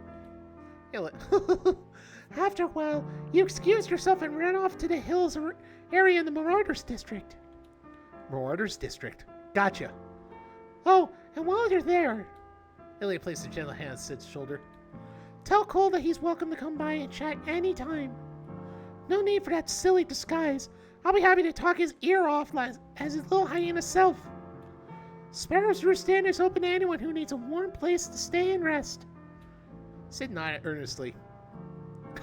After a while, you excused yourself and ran off to the hills area in the Marauders District. Marauders District. Gotcha. Oh, and while you're there... Ilya placed a gentle hand on Sid's shoulder. Tell Cole that he's welcome to come by and chat anytime. No need for that silly disguise. I'll be happy to talk his ear off as his little hyena self. Sparrow's Roost Inn is open to anyone who needs a warm place to stay and rest. Sid nodded earnestly.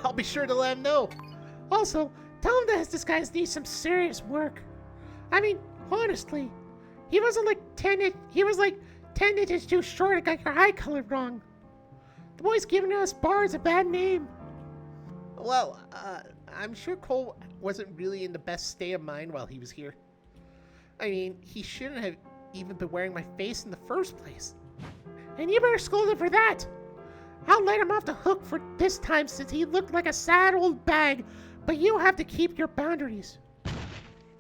I'll be sure to let him know. Also, tell him that his disguise needs some serious work. I mean, honestly, he was like 10 inches too short and got your eye color wrong. The boy's giving us bards a bad name. Well, I'm sure Cole wasn't really in the best state of mind while he was here. I mean, he shouldn't have even been wearing my face in the first place. And you better scold him for that. I'll let him off the hook for this time since he looked like a sad old bag, but you have to keep your boundaries.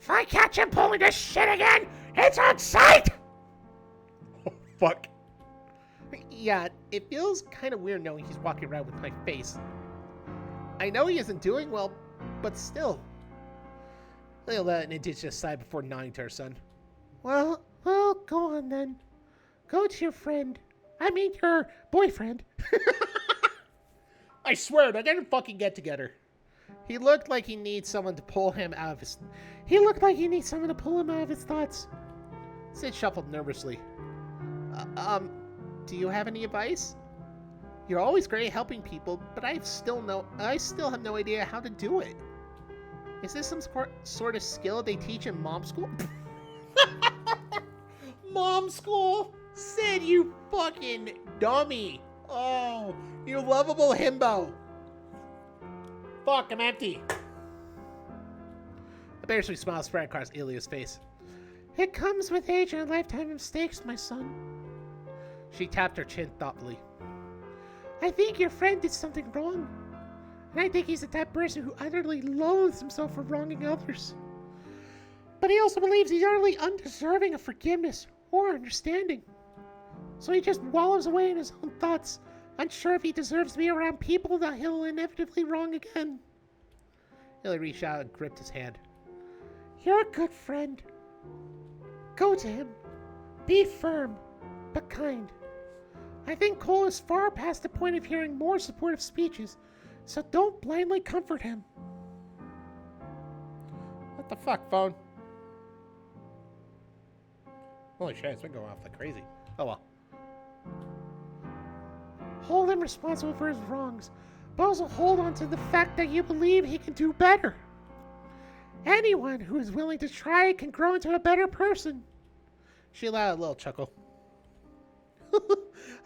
If I catch him pulling this shit again, it's on sight! Oh, fuck. Yeah, it feels kind of weird knowing he's walking around with my face. I know he isn't doing well, but still. They'll let an indigenous sigh before nodding to her son. Well, go on then. Go to your friend. I mean your boyfriend. I swear, they didn't fucking get together. He looked like he needs someone to pull him out of his... thoughts. Sid shuffled nervously. Do you have any advice? You're always great at helping people, but I still have no idea how to do it. Is this some sort of skill they teach in mom school? Mom's school? Sid, you fucking dummy. Oh, you lovable himbo. Fuck, I'm empty. A bittersweet smile spread across Ilya's face. It comes with age and a lifetime of mistakes, my son. She tapped her chin thoughtfully. I think your friend did something wrong. And I think he's the type of person who utterly loathes himself for wronging others. But he also believes he's utterly undeserving of forgiveness or understanding. So he just wallows away in his own thoughts, unsure if he deserves to be around people that he'll inevitably wrong again. Ilya reached out and gripped his hand. You're a good friend. Go to him. Be firm, but kind. I think Cole is far past the point of hearing more supportive speeches, so don't blindly comfort him. What the fuck, phone? Holy shit, it's been going off like crazy. Oh well. Hold him responsible for his wrongs, but also hold on to the fact that you believe he can do better. Anyone who is willing to try can grow into a better person. She allowed a little chuckle.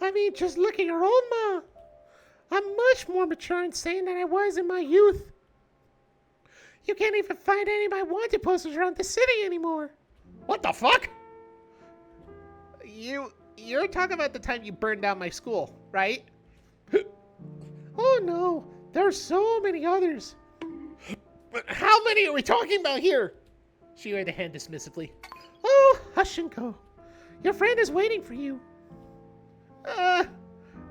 I mean, just look at your own ma. I'm much more mature and sane than I was in my youth. You can't even find any of my wanted posters around the city anymore. What the fuck? You're talking about the time you burned down my school, right? Oh no, there's so many others. But how many are we talking about here? She waved a hand dismissively. Oh, hush and go. Your friend is waiting for you.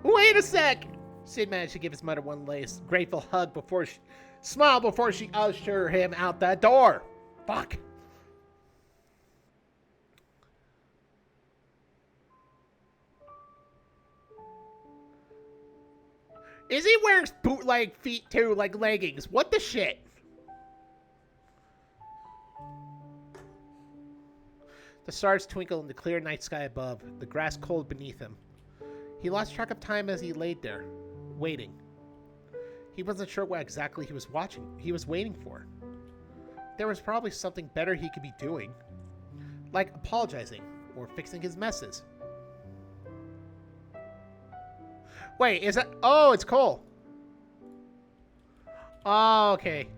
Wait a sec. Sid managed to give his mother one last grateful hug before she ushered him out that door. Fuck. Is he wearing bootleg feet too, like leggings? What the shit? The stars twinkled in the clear night sky above, the grass cold beneath him. He lost track of time as he laid there, waiting. He wasn't sure what exactly he was waiting for. There was probably something better he could be doing, like apologizing or fixing his messes. Wait, is that... Oh, it's Cole. Oh, okay.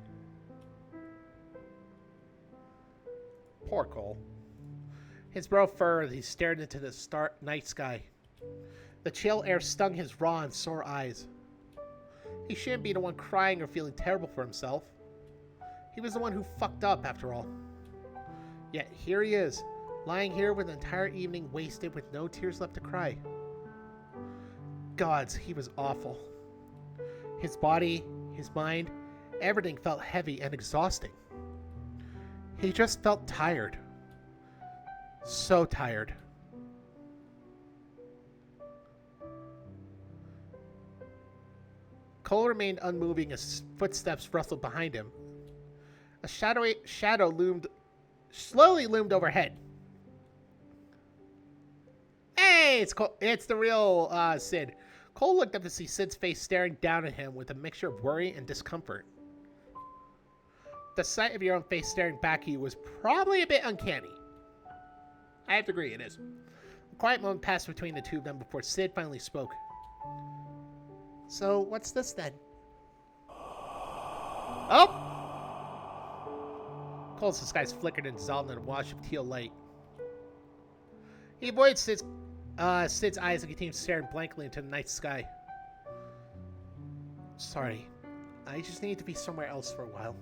Poor Cole. His brow furrowed as he stared into the night sky. The chill air stung his raw and sore eyes. He shouldn't be the one crying or feeling terrible for himself. He was the one who fucked up, after all. Yet here he is, lying here with an entire evening wasted with no tears left to cry. Gods, he was awful. His body, his mind, everything felt heavy and exhausting. He just felt tired. So tired. Cole remained unmoving as footsteps rustled behind him. A shadow slowly loomed overhead. Hey, it's Cole. It's the real Sid. Cole looked up to see Sid's face staring down at him with a mixture of worry and discomfort. The sight of your own face staring back at you was probably a bit uncanny. I have to agree, it is. A quiet moment passed between the two of them before Sid finally spoke. So, what's this then? Oh! Cole's disguise flickered and dissolved in a wash of teal light. He avoided Sid's eyes and continued staring blankly into the night sky. Sorry, I just need to be somewhere else for a while.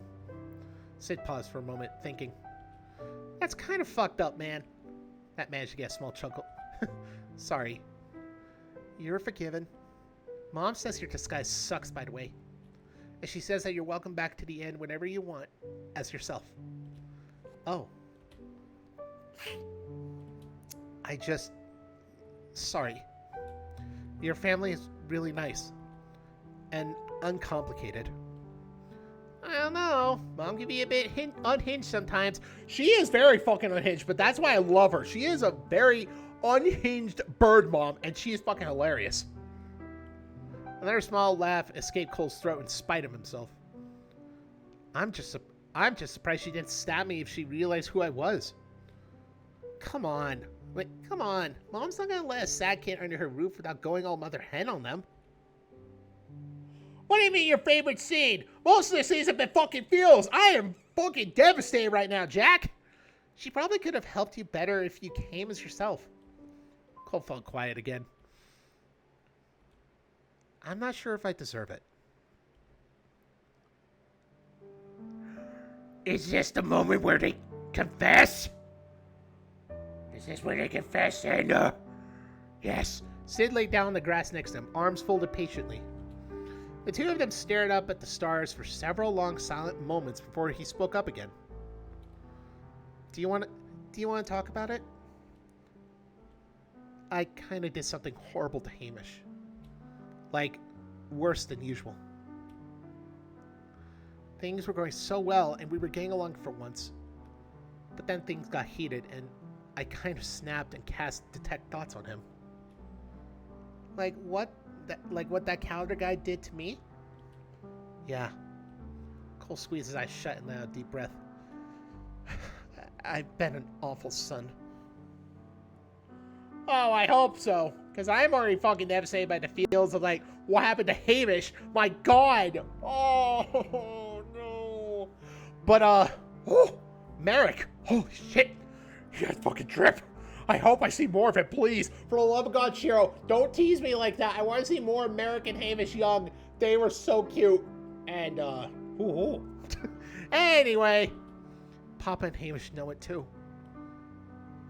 Sid paused for a moment, thinking. That's kind of fucked up, man. That managed to get a small chuckle. Sorry. You're forgiven. Mom says your disguise sucks, by the way. And she says that you're welcome back to the inn whenever you want, as yourself. Oh. Sorry. Your family is really nice. And uncomplicated. I don't know. Mom can be a bit unhinged sometimes. She is very fucking unhinged, but that's why I love her. She is a very unhinged bird mom, and she is fucking hilarious. Another small laugh escaped Cole's throat in spite of himself. I'm just surprised she didn't stab me if she realized who I was. come on. Wait, come on. Mom's not gonna let a sad kid under her roof without going all mother hen on them. What do you mean your favorite scene? Most of the scenes have been fucking feels. I am fucking devastated right now, Jack. She probably could have helped you better if you came as yourself. Cole felt quiet again. I'm not sure if I deserve it. Is this the moment where they confess? Is this where they confess, and yes. Sid laid down on the grass next to him, arms folded patiently. The two of them stared up at the stars for several long silent moments before he spoke up again. Do you want to talk about it? I kind of did something horrible to Hamish. Like, worse than usual. Things were going so well and we were getting along for once. But then things got heated and I kind of snapped and cast detect thoughts on him. Like what that calendar guy did to me? Yeah. Cole squeezed his eyes shut and let out a deep breath. I've been an awful son. Oh, I hope so. Because I'm already fucking devastated by the feels of, like, what happened to Hamish. My God. Oh, no. But, oh, Merrick. Holy shit. You guys fucking trip. I hope I see more of it, please. For the love of God, Shiro, don't tease me like that. I want to see more of Merrick and Hamish young. They were so cute. And, anyway, Papa and Hamish know it, too.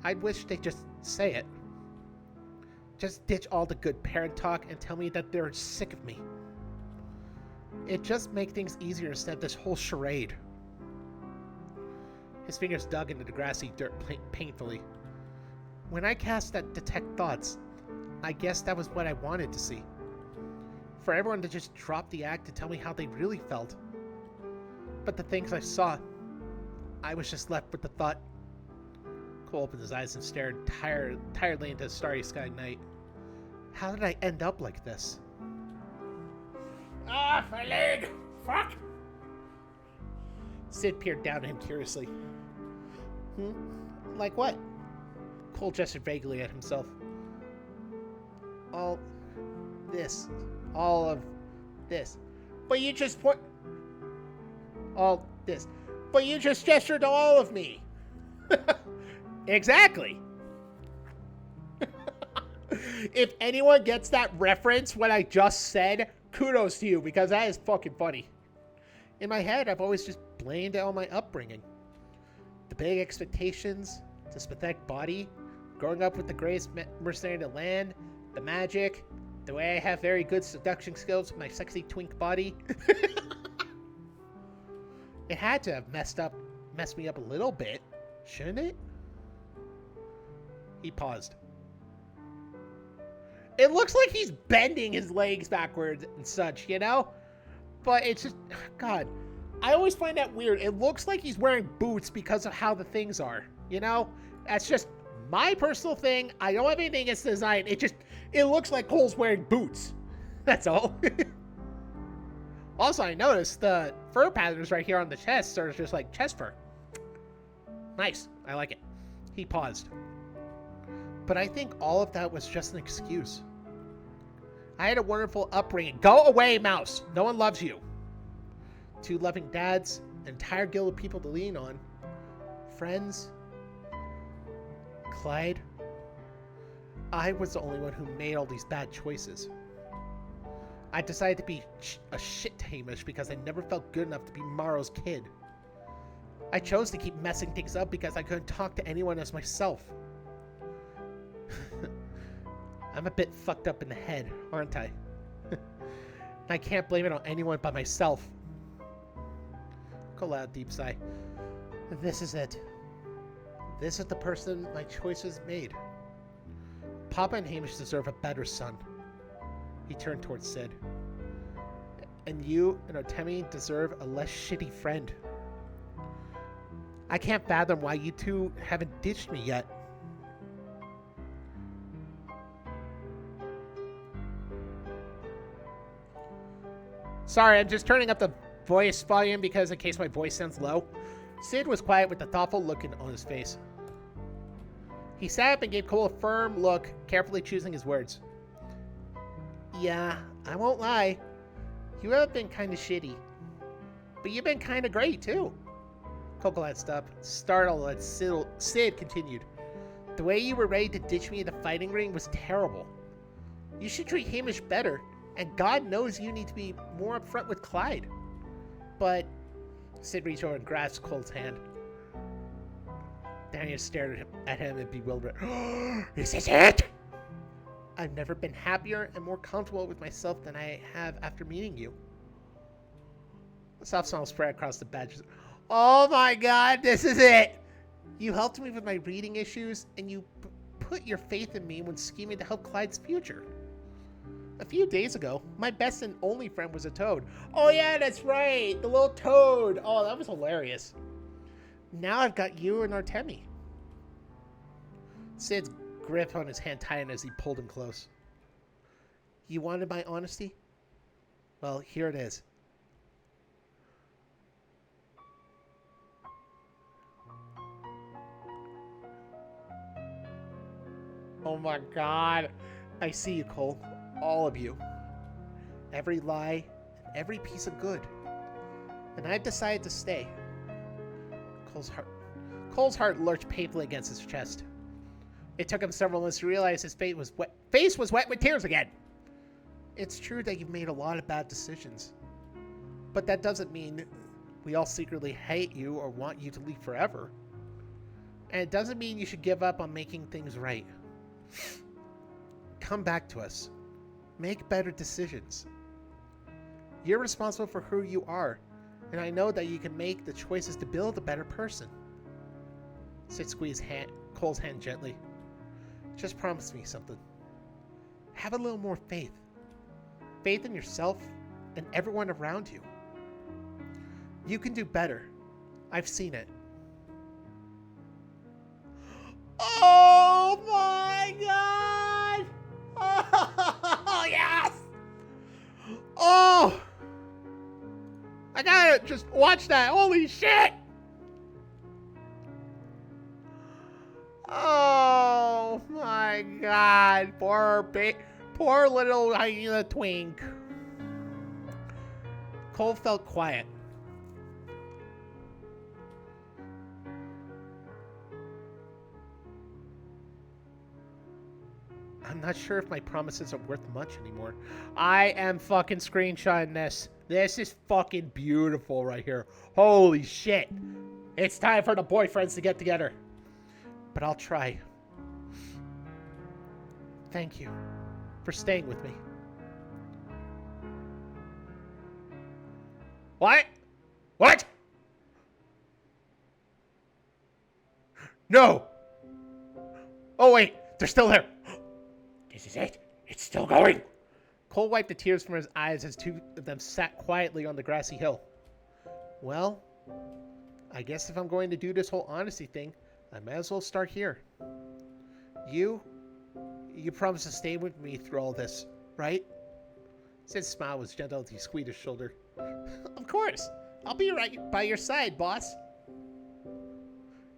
I'd wish they'd just say it. Just ditch all the good parent talk and tell me that they're sick of me. It just makes things easier instead of this whole charade. His fingers dug into the grassy dirt painfully. When I cast that detect thoughts, I guess that was what I wanted to see. For everyone to just drop the act to tell me how they really felt. But the things I saw, I was just left with the thought. Cole opened his eyes and stared tiredly into the starry sky night. How did I end up like this? Ah, my leg! Fuck! Sid peered down at him curiously. Like what? Cole gestured vaguely at himself. All of this. But you just all this. But you just gestured to all of me. Exactly. If anyone gets that reference, what I just said, kudos to you, because that is fucking funny. In my head, I've always just blamed it on my upbringing. The big expectations, this pathetic body, growing up with the greatest mercenary in the land, the magic, the way I have very good seduction skills with my sexy twink body. It had to have messed me up a little bit, shouldn't it? He paused. It looks like he's bending his legs backwards and such, you know? But it's just, God, I always find that weird. It looks like he's wearing boots because of how the things are, you know? That's just my personal thing. I don't have anything against the design. It looks like Cole's wearing boots. That's all. Also, I noticed the fur patterns right here on the chest are just like chest fur. Nice. I like it. He paused. But I think all of that was just an excuse. I had a wonderful upbringing. Go away, Mouse. No one loves you. 2 loving dads, an entire guild of people to lean on. Friends. Clyde. I was the only one who made all these bad choices. I decided to be a shit to Hamish because I never felt good enough to be Morrow's kid. I chose to keep messing things up because I couldn't talk to anyone as myself. I'm a bit fucked up in the head, aren't I? I can't blame it on anyone but myself. Cole let out a deep sigh. This is it. This is the person my choices made. Papa and Hamish deserve a better son. He turned towards Sid. And you and Otemi deserve a less shitty friend. I can't fathom why you two haven't ditched me yet. Sorry, I'm just turning up the voice volume because in case my voice sounds low. Sid was quiet with a thoughtful look on his face. He sat up and gave Cole a firm look, carefully choosing his words. Yeah, I won't lie. You have been kind of shitty. But you've been kind of great, too. Cole glanced up, startled as Sid continued. The way you were ready to ditch me in the fighting ring was terrible. You should treat Hamish better, and God knows you need to be more upfront with Clyde. But... Sid reached over and grasped Cole's hand. Daniel stared at him in bewilderment. This is it? I've never been happier and more comfortable with myself than I have after meeting you. A soft smile spread across the badge. Oh my God, this is it! You helped me with my reading issues, and you put your faith in me when scheming to help Clyde's future. A few days ago, my best and only friend was a toad. Oh yeah, that's right, the little toad. Oh, that was hilarious. Now I've got you and Artemi. Sid's grip on his hand tightened as he pulled him close. You wanted my honesty? Well, here it is. Oh my God. I see you, Cole. All of you. Every lie and every piece of good. And I've decided to stay. Cole's heart lurched painfully against his chest. It took him several minutes to realize his face was wet with tears again. It's true that you've made a lot of bad decisions. But that doesn't mean we all secretly hate you or want you to leave forever. And it doesn't mean you should give up on making things right. Come back to us. Make better decisions. You're responsible for who you are, and I know that you can make the choices to build a better person. Sid squeezed Cole's hand gently. Just promise me something. Have a little more faith. Faith in yourself and everyone around you. You can do better. I've seen it. Oh my God! Oh, yes! Oh! I gotta just watch that. Holy shit! Oh my God. Poor little hyena twink. Cole felt quiet. I'm not sure if my promises are worth much anymore. I am fucking screenshotting this. This is fucking beautiful right here. Holy shit. It's time for the boyfriends to get together. But I'll try. Thank you for staying with me. What? What? No. Oh wait, they're still there. This is it. It's still going. Cole wiped the tears from his eyes as two of them sat quietly on the grassy hill. Well, I guess if I'm going to do this whole honesty thing, I might as well start here. You promised to stay with me through all this, right? Sid's smile was gentle as he squeezed his shoulder. Of course. I'll be right by your side, boss.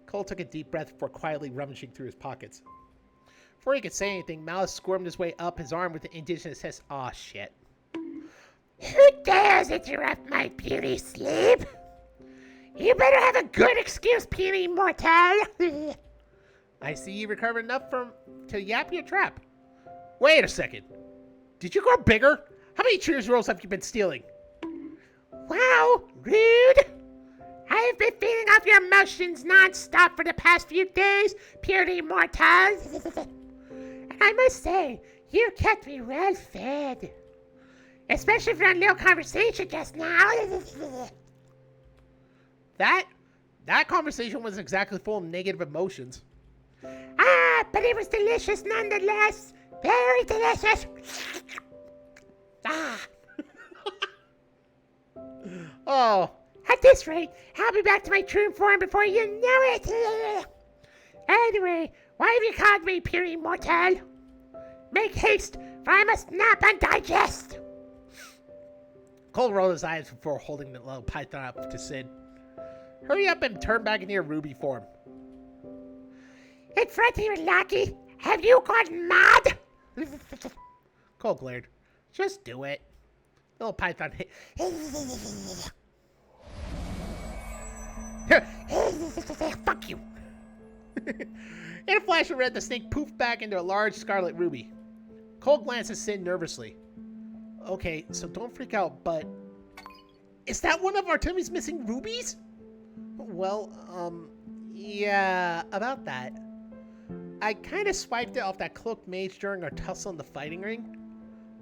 Cole took a deep breath before quietly rummaging through his pockets. Before he could say anything, Malice squirmed his way up his arm with the indigenous hiss. Aw, shit. Who dares interrupt my beauty sleep? You better have a good excuse, puny mortal. I see you recovered enough to yap your trap. Wait a second. Did you grow bigger? How many Cheers rolls have you been stealing? Wow, rude. I have been feeding off your emotions non-stop for the past few days, puny mortal. And I must say, you kept me well fed. Especially for that little conversation just now. That conversation was exactly full of negative emotions. Ah, but it was delicious nonetheless. Very delicious. Ah. Oh. At this rate, I'll be back to my true form before you know it. Anyway, why have you called me, puny mortal? Make haste, for I must nap and digest. Cole rolled his eyes before holding the little python up to Sid. Hurry up and turn back into your ruby form. In front of you, Lucky. Have you gone mad? Cole glared. Just do it. The little python hit. Fuck you. In a flash of red, the snake poofed back into a large scarlet ruby. Cole glanced at Sin nervously. Okay, so don't freak out, but... Is that one of Artemi's missing rubies? Well, yeah, about that. I kind of swiped it off that cloaked mage during our tussle in the fighting ring.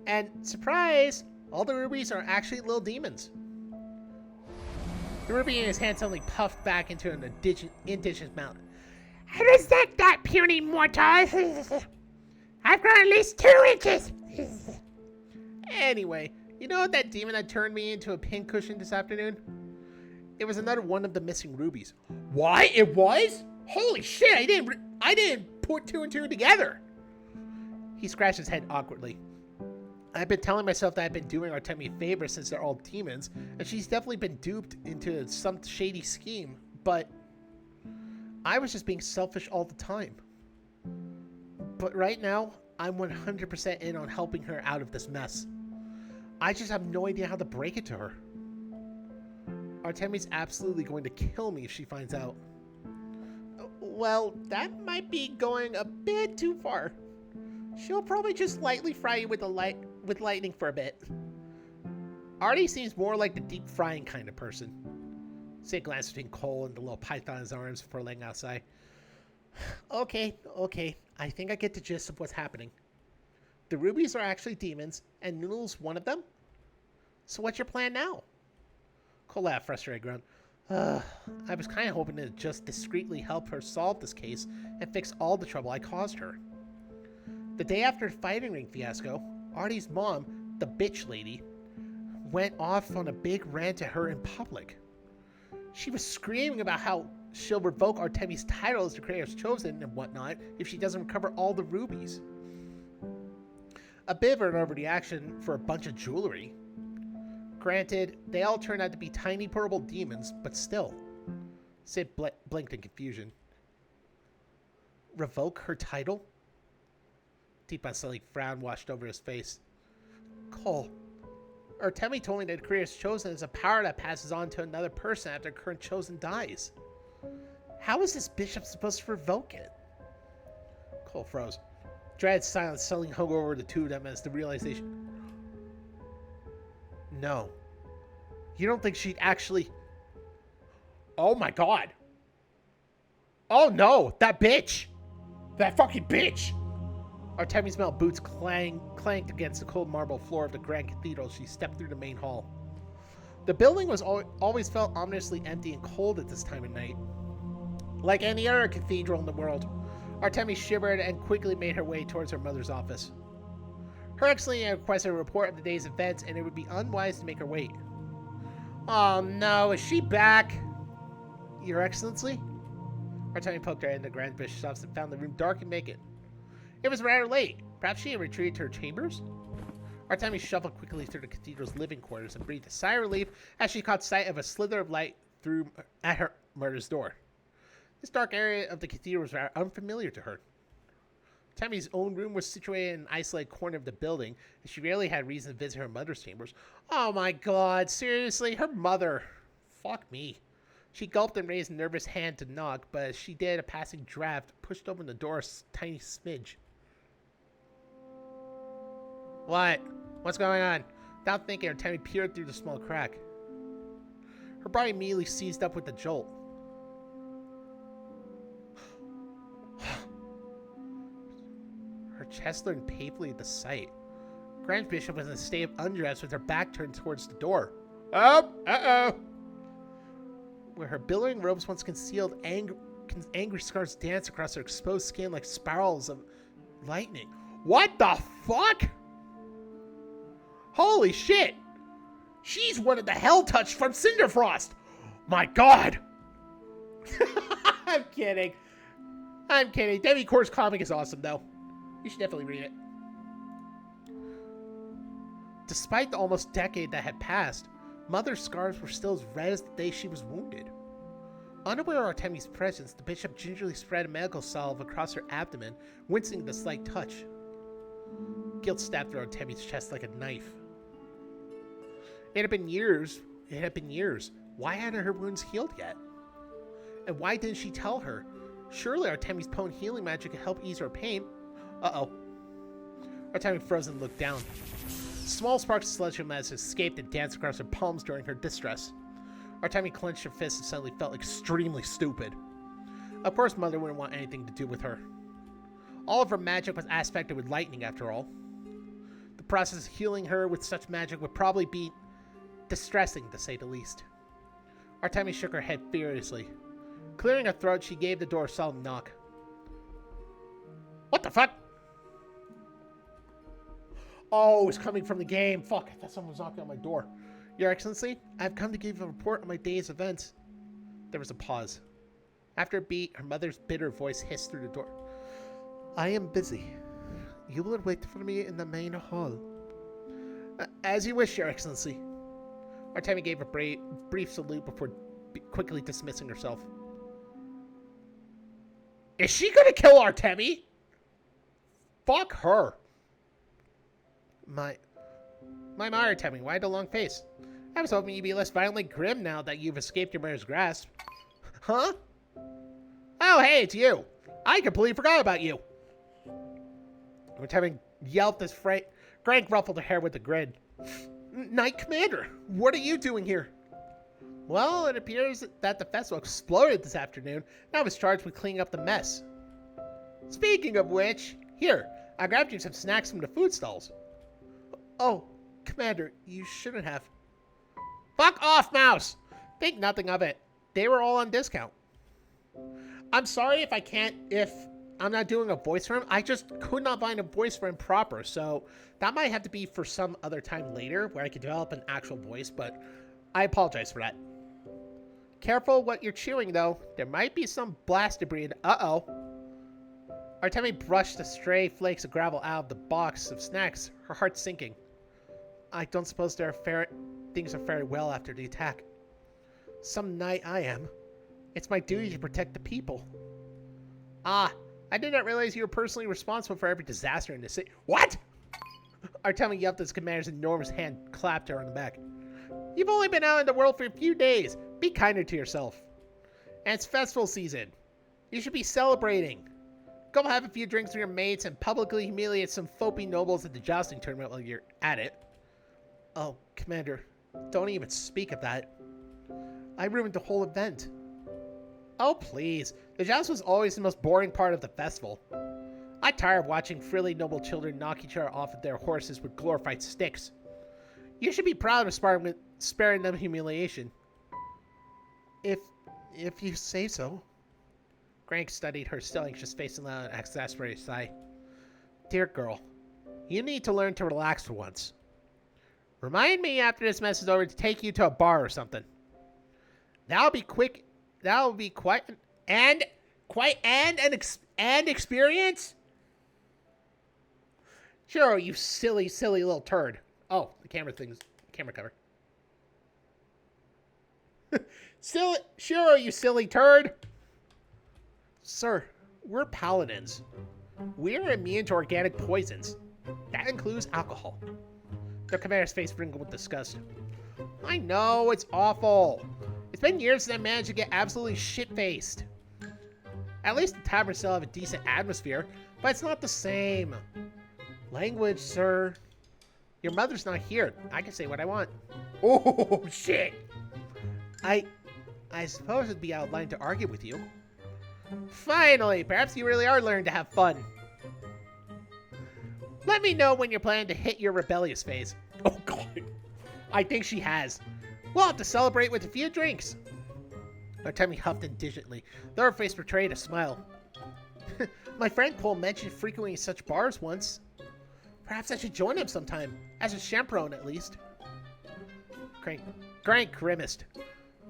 And, surprise, all the rubies are actually little demons. The ruby in his hand suddenly puffed back into an indigenous mountain. Resist that, puny mortal. I've grown at least 2 inches. Anyway, you know that demon that turned me into a pincushion this afternoon? It was another one of the missing rubies. Why? It was? Holy shit, I didn't put 2 and 2 together. He scratched his head awkwardly. I've been telling myself that I've been doing Artemi a favor since they're all demons, and she's definitely been duped into some shady scheme, but I was just being selfish all the time. But right now, I'm 100% in on helping her out of this mess. I just have no idea how to break it to her. Artemi's absolutely going to kill me if she finds out. Well, that might be going a bit too far. She'll probably just lightly fry you with lightning for a bit. Artie seems more like the deep frying kind of person. Sid glanced between Cole and the little python's arms before laying outside. Okay. I think I get the gist of what's happening. The rubies are actually demons, and Noodle's one of them? So what's your plan now? Cole laughed, frustrated grunt. I was kind of hoping to just discreetly help her solve this case and fix all the trouble I caused her. The day after the fighting ring fiasco, Artie's mom, the bitch lady, went off on a big rant at her in public. She was screaming about how she'll revoke Artemi's title as the Creator's Chosen and whatnot if she doesn't recover all the rubies. A bit of an overreaction for a bunch of jewelry. Granted, they all turned out to be tiny portable demons, but still. Sid blinked in confusion. Revoke her title? Deep unsettling frown washed over his face. Cole, Artemi told me that the Creator's Chosen is a power that passes on to another person after the current Chosen dies. How is this bishop supposed to revoke it? Cole froze. Dread silence suddenly hung over the two of them as the realization... No. You don't think she'd actually... Oh my god. Oh no, that bitch. That fucking bitch. Artemi's metal boots clanked against the cold marble floor of the Grand Cathedral as she stepped through the main hall. The building was always felt ominously empty and cold at this time of night. Like any other cathedral in the world, Artemi shivered and quickly made her way towards her mother's office. Her Excellency requested a report of the day's events, and it would be unwise to make her wait. Oh no, is she back? Your Excellency? Artemi poked her head in the Grand Bishop's office and found the room dark and vacant. It was rather late. Perhaps she had retreated to her chambers? Artemi shuffled quickly through the cathedral's living quarters and breathed a sigh of relief as she caught sight of a slither of light through at her mother's door. This dark area of the cathedral was rather unfamiliar to her. Artemi's own room was situated in an isolated corner of the building, and she rarely had reason to visit her mother's chambers. Oh my god, seriously? Her mother? Fuck me. She gulped and raised a nervous hand to knock, but as she did, a passing draft pushed open the door a tiny smidge. What? What's going on? Without thinking, Artemi peered through the small crack. Her body immediately seized up with a jolt. Her chest leaned painfully at the sight. Grand Bishop was in a state of undress with her back turned towards the door. Oh! Uh-oh! Where her billowing robes once concealed, angry scars danced across her exposed skin like spirals of lightning. What the fuck? Holy shit! She's one of the Hell Touch from Cinderfrost! My god! I'm kidding. Demi Core's comic is awesome, though. You should definitely read it. Despite the almost decade that had passed, Mother's scars were still as red as the day she was wounded. Unaware of Artemi's presence, the bishop gingerly spread a medical salve across her abdomen, wincing at the slight touch. Guilt stabbed through Artemi's chest like a knife. It had been years. Why hadn't her wounds healed yet? And why didn't she tell her? Surely Artemi's potent healing magic could help ease her pain. Uh-oh. Artemi froze and looked down. Small sparks of sledgehammer magic escaped and danced across her palms during her distress. Artemi clenched her fist and suddenly felt extremely stupid. Of course Mother wouldn't want anything to do with her. All of her magic was aspected with lightning after all. The process of healing her with such magic would probably be distressing, to say the least. Artemi shook her head furiously. Clearing her throat, she gave the door a solemn knock. What the fuck? Oh, it's coming from the game. Fuck, I thought someone was knocking on my door. Your Excellency, I've come to give you a report on my day's events. There was a pause. After a beat, her mother's bitter voice hissed through the door. I am busy. You will wait for me in the main hall. As you wish, Your Excellency. Artemi gave a brief salute before quickly dismissing herself. Is she gonna kill Artemi? Fuck her. My Artemi, why the long face? I was hoping you'd be less violently grim now that you've escaped your mother's grasp. Huh? Oh, hey, it's you. I completely forgot about you. Artemi yelped as Frank ruffled her hair with a grin. Knight Commander, what are you doing here? Well, it appears that the festival exploded this afternoon, and I was charged with cleaning up the mess. Speaking of which, here, I grabbed you some snacks from the food stalls. Oh, Commander, you shouldn't have. Fuck off, Mouse! Think nothing of it. They were all on discount. I'm sorry if I'm not doing a voice for him. I just could not find a voice for him proper, so that might have to be for some other time later where I could develop an actual voice, but I apologize for that. Careful what you're chewing, though. There might be some blast debris in. Uh-oh. Artemi brushed the stray flakes of gravel out of the box of snacks, her heart sinking. I don't suppose things are faring well after the attack. Some knight I am. It's my duty to protect the people. Ah, I did not realize you were personally responsible for every disaster in the city. What? Artemi yelped as Commander's enormous hand clapped her on the back. You've only been out in the world for a few days. Be kinder to yourself. And it's festival season. You should be celebrating. Go have a few drinks with your mates and publicly humiliate some Fopi nobles at the jousting tournament while you're at it. Oh, Commander, don't even speak of that. I ruined the whole event. Oh, please. The joust was always the most boring part of the festival. I tire of watching frilly noble children knock each other off of their horses with glorified sticks. You should be proud of sparing them humiliation. If you say so. Grank studied her still anxious face and let out an exasperated sigh. Dear girl, you need to learn to relax for once. Remind me after this mess is over to take you to a bar or something. That'll be quick. That'll be quite an experience. Sure, you silly little turd. Oh, the camera cover. Sure, you silly turd. Sir, we're paladins. We're immune to organic poisons. That includes alcohol. The commander's face wrinkled with disgust. I know, it's awful. It's been years since I managed to get absolutely shit-faced. At least the taverns still have a decent atmosphere, but it's not the same. Language, sir. Your mother's not here. I can say what I want. Oh, shit. I suppose it'd be out of line to argue with you. Finally, perhaps you really are learning to have fun. Let me know when you're planning to hit your rebellious phase. Oh, God. I think she has. We'll have to celebrate with a few drinks. Artemi huffed indigently, though her face betrayed a smile. My friend Cole mentioned frequenting such bars once. Perhaps I should join him sometime, as a chaperone at least. Grank grimaced.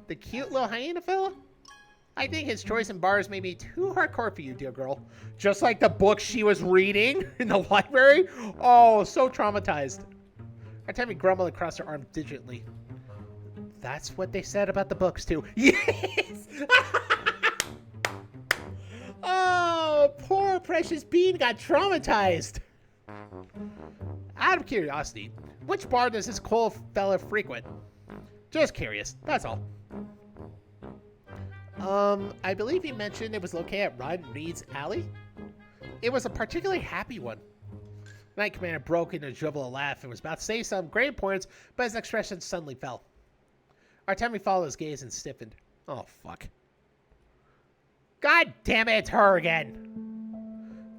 The cute little hyena fella? I think his choice in bars may be too hardcore for you, dear girl. Just like the book she was reading in the library? Oh, so traumatized. Artemi grumbled across her arm digitally. That's what they said about the books, too. Yes! poor precious bean got traumatized. Out of curiosity, which bar does this Cole fella frequent? Just curious, that's all. I believe he mentioned it was located at Ron Reed's alley? It was a particularly happy one. Knight Commander broke into a drivel laugh and was about to say some great points, but his expression suddenly fell. Artemi followed his gaze and stiffened. Oh, fuck. God damn it, it's her again!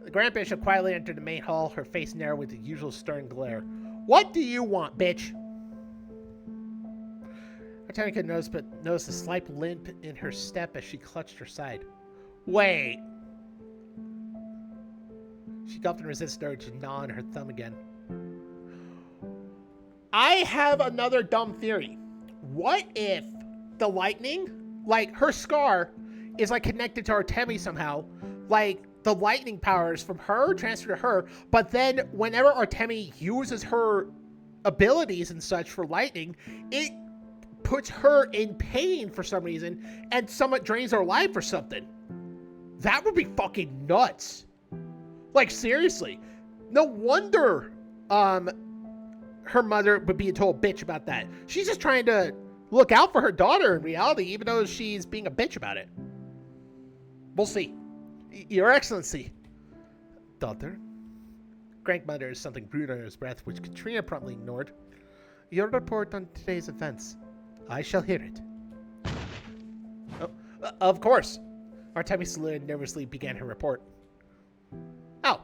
The Grand Bishop quietly entered the main hall, her face narrowed with the usual stern glare. What do you want, bitch? Artemi could notice a slight limp in her step as she clutched her side. Wait! She gulped and resisted the urge to gnaw on her thumb again. I have another dumb theory. What if the lightning, like her scar, is like connected to Artemi somehow? Like the lightning powers from her transfer to her, but then whenever Artemi uses her abilities and such for lightning, it puts her in pain for some reason and somewhat drains her life or something. That would be fucking nuts. Like, seriously. No wonder her mother would be a total bitch about that. She's just trying to look out for her daughter in reality, even though she's being a bitch about it. We'll see. Your Excellency. Daughter? Greg mutters something rude under his breath, which Katrina promptly ignored. Your report on today's events. I shall hear it. Oh, of course. Artemi saluted and nervously began her report. Oh.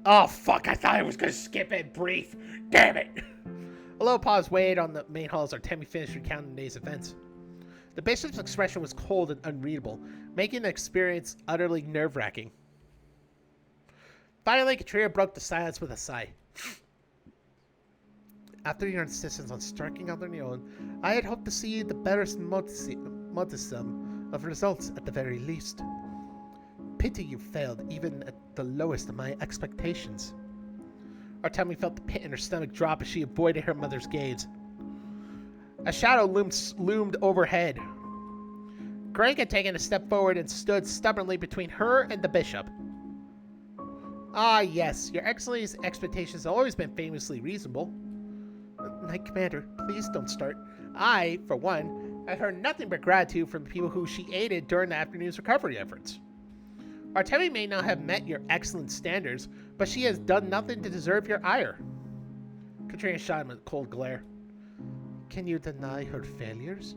Oh, fuck, I thought I was going to skip it brief. Damn it. A low pause weighed on the main hall as Artemi finished recounting today's events. The bishop's expression was cold and unreadable, making the experience utterly nerve-wracking. Finally, Katrina broke the silence with a sigh. After your insistence on striking out on your own, I had hoped to see the barest modicum of results at the very least. Pity you failed even at the lowest of my expectations. Artemi felt the pit in her stomach drop as she avoided her mother's gaze. A shadow loomed overhead. Greg had taken a step forward and stood stubbornly between her and the bishop. Ah, yes, your Excellency's expectations have always been famously reasonable. Knight Commander, please don't start. I, for one, have heard nothing but gratitude from the people who she aided during the afternoon's recovery efforts. Artemi may not have met your excellent standards, but she has done nothing to deserve your ire. Katrina shot him a cold glare. Can you deny her failures?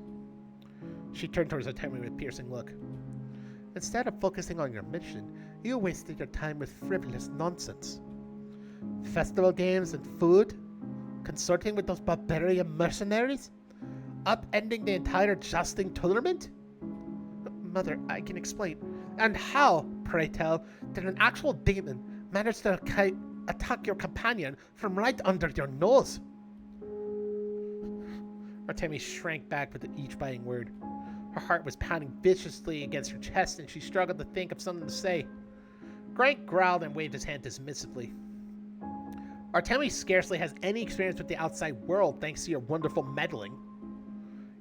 She turned towards Artemi with a piercing look. Instead of focusing on your mission, you wasted your time with frivolous nonsense. Festival games and food? Consorting with those barbarian mercenaries? Upending the entire jousting tournament? Mother, I can explain. And how, pray tell, did an actual demon manage to attack your companion from right under your nose? Artemi shrank back with each biting word. Her heart was pounding viciously against her chest, and she struggled to think of something to say. Grant growled and waved his hand dismissively. Artemi scarcely has any experience with the outside world thanks to your wonderful meddling.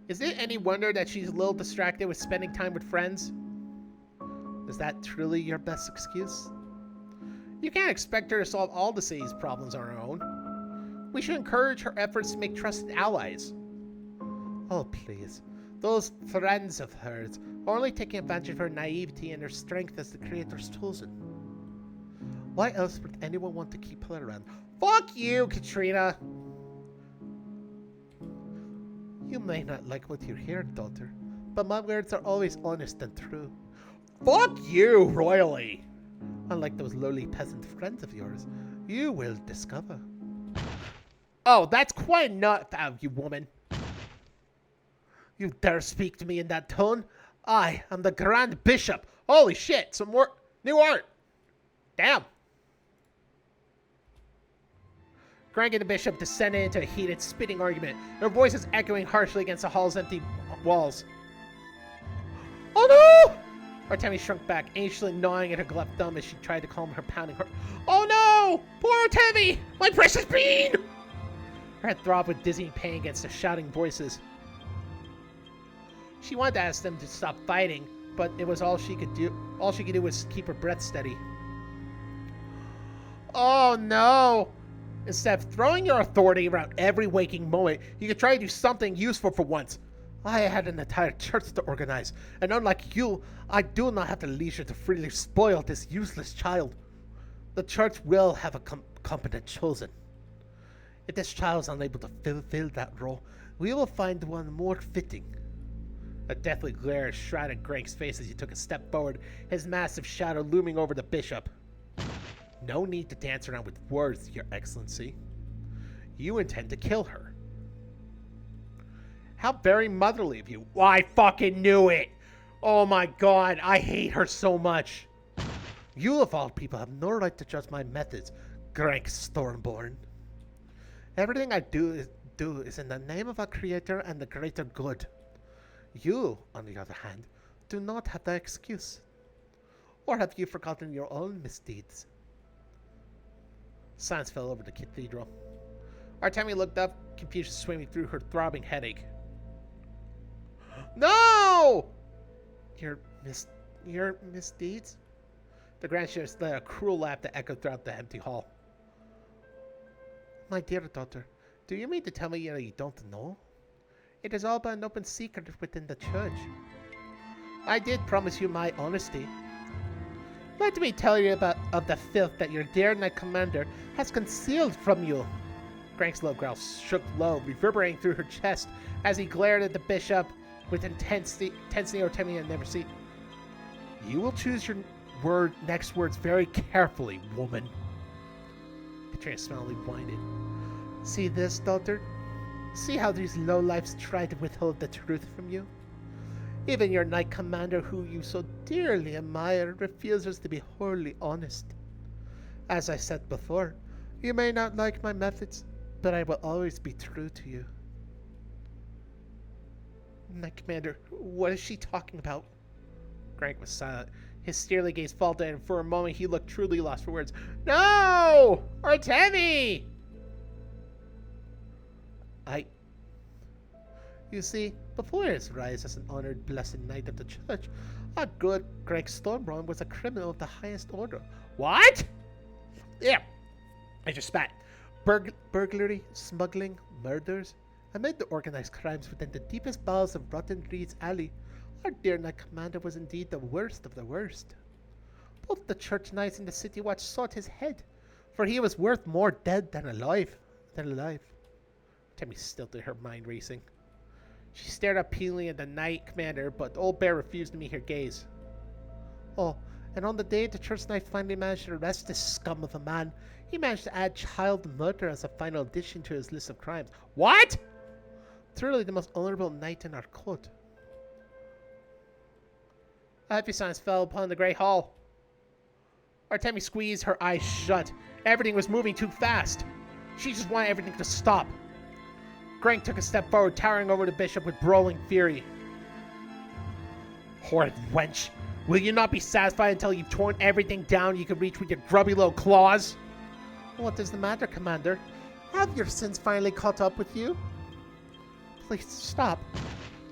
Is it any wonder that she's a little distracted with spending time with friends? Is that truly your best excuse? You can't expect her to solve all the city's problems on her own. We should encourage her efforts to make trusted allies. Oh, please. Those friends of hers are only taking advantage of her naivety and her strength as the Creator's chosen. Why else would anyone want to keep her around? Fuck you, Katrina! You may not like what you hear, daughter, but my words are always honest and true. Fuck you, royally! Unlike those lowly peasant friends of yours, you will discover. Oh, that's quite enough out of you, woman. You dare speak to me in that tone? I am the Grand Bishop. Holy shit, some more new art. Damn. Greg and the Bishop descended into a heated, spitting argument, their voices echoing harshly against the hall's empty walls. Oh no! Artemi shrunk back, anxiously gnawing at her gloved thumb as she tried to calm her pounding heart. Oh no! Poor Artemi! My precious bean! Her head throbbed with dizzying pain against the shouting voices. She wanted to ask them to stop fighting, but it was all she could do. All she could do was keep her breath steady. Oh no! Instead of throwing your authority around every waking moment, you could try to do something useful for once. I had an entire church to organize, and unlike you, I do not have the leisure to freely spoil this useless child. The church will have a competent chosen. If this child is unable to fulfill that role, we will find one more fitting. A deathly glare shrouded Greg's face as he took a step forward, his massive shadow looming over the bishop. No need to dance around with words, Your Excellency. You intend to kill her. How very motherly of you. Well, I fucking knew it! Oh my god, I hate her so much. You of all people have no right to judge my methods, Greg Stormborn. Everything I do is in the name of our Creator and the greater good. You, on the other hand, do not have that excuse. Or have you forgotten your own misdeeds? Silence fell over the cathedral. Artemi looked up, confusion swimming through her throbbing headache. No! Your misdeeds? The Grand Sheriff let a cruel laugh that echoed throughout the empty hall. My dear daughter, do you mean to tell me that you don't know? It is all but an open secret within the church. I did promise you my honesty. Let me tell you of the filth that your dear Knight Commander has concealed from you. Greg's low growl shook low, reverberating through her chest as he glared at the bishop with intensity Artemi had never seen. You will choose your next words very carefully, woman. Katrina smilingly whined. See this, daughter? See how these lowlifes try to withhold the truth from you? Even your Knight Commander, who you so dearly admire, refuses to be wholly honest. As I said before, you may not like my methods, but I will always be true to you. Knight Commander, what is she talking about? Greg was silent. His steely gaze faltered, and for a moment he looked truly lost for words. No! Artemi! You see, before his rise as an honored, blessed knight of the church, our good Greg Stormborn was a criminal of the highest order. What? Yeah, I just spat. Burglary, smuggling, murders. Amid the organized crimes within the deepest bowels of Rotten Reed's Alley, our dear Knight Commander was indeed the worst of the worst. Both the church knights and the city watch sought his head, for he was worth more dead than alive. Tammy stilted, her mind racing. She stared appealingly at the Knight Commander, but Old Bear refused to meet her gaze. Oh, and on the day the church knight finally managed to arrest this scum of a man, he managed to add child murder as a final addition to his list of crimes. What? Truly the most honorable knight in our court. A heavy silence fell upon the Grey Hall. Artemi squeezed her eyes shut. Everything was moving too fast. She just wanted everything to stop. Greg took a step forward, towering over the bishop with brawling fury. Horrid wench! Will you not be satisfied until you've torn everything down you can reach with your grubby little claws? What is the matter, Commander? Have your sins finally caught up with you? Please stop.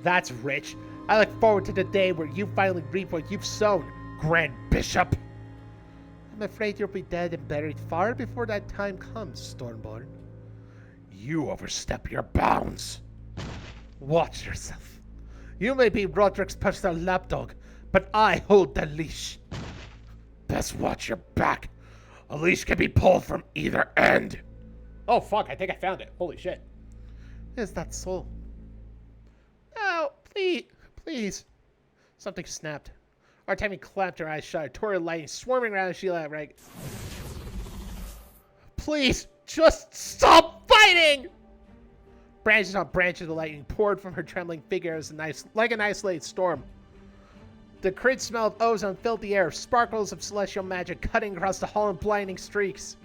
That's rich. I look forward to the day where you finally reap what you've sown, Grand Bishop. I'm afraid you'll be dead and buried far before that time comes, Stormborn. You overstep your bounds. Watch yourself. You may be Roderick's personal lapdog, but I hold the leash. Best watch your back. A leash can be pulled from either end. Oh fuck, I think I found it. Holy shit. Is that so? No, please. Something snapped. Artemi clapped her eyes shut, tore her lightning swarming around as she let right. Please, just stop fighting! Branches on branches of lightning poured from her trembling figure as like an isolated storm. The crid smell of ozone filled the air, sparkles of celestial magic cutting across the hall in blinding streaks.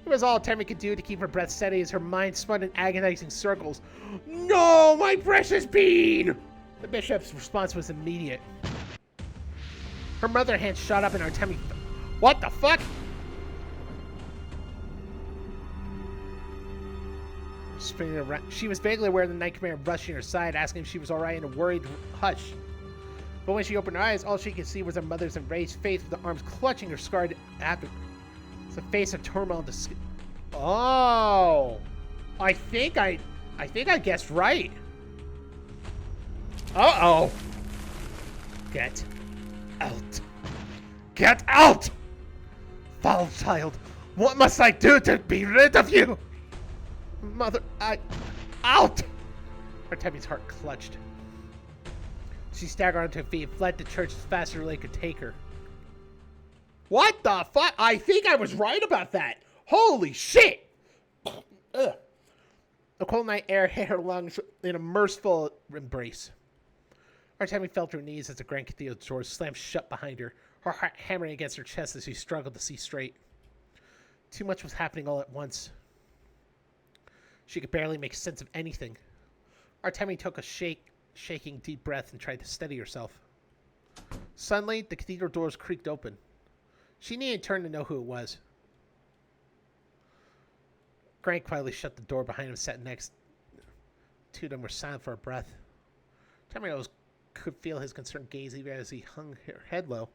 It was all Artemi could do to keep her breath steady as her mind spun in agonizing circles. No, my precious bean! The bishop's response was immediate. Her mother hand shot up and Artemi... What the fuck? Spinning around. She was vaguely aware of the Knight Commander rushing her side, asking if she was alright in a worried hush. But when she opened her eyes, all she could see was her mother's enraged face with the arms clutching her scarred abdomen. It's a face of turmoil and disgust. Oh, I think I guessed right. Uh-oh. Get out. Get out! Foul child, what must I do to be rid of you? Mother, out! Artemi's heart clutched. She staggered onto her feet and fled to church as fast as her leg could take her. What the fuck? I think I was right about that. Holy shit! Ugh. The cold night air hit her lungs in a merciful embrace. Artemi fell to her knees as the Grand Cathedral doors slammed shut behind her, her heart hammering against her chest as she struggled to see straight. Too much was happening all at once. She could barely make sense of anything. Artemi took a shaking deep breath and tried to steady herself. Suddenly, the cathedral doors creaked open. She needed to turn to know who it was. Grant quietly shut the door behind him and sat next. Two of them were silent for a breath. Artemi could feel his concerned gaze even as he hung her head low.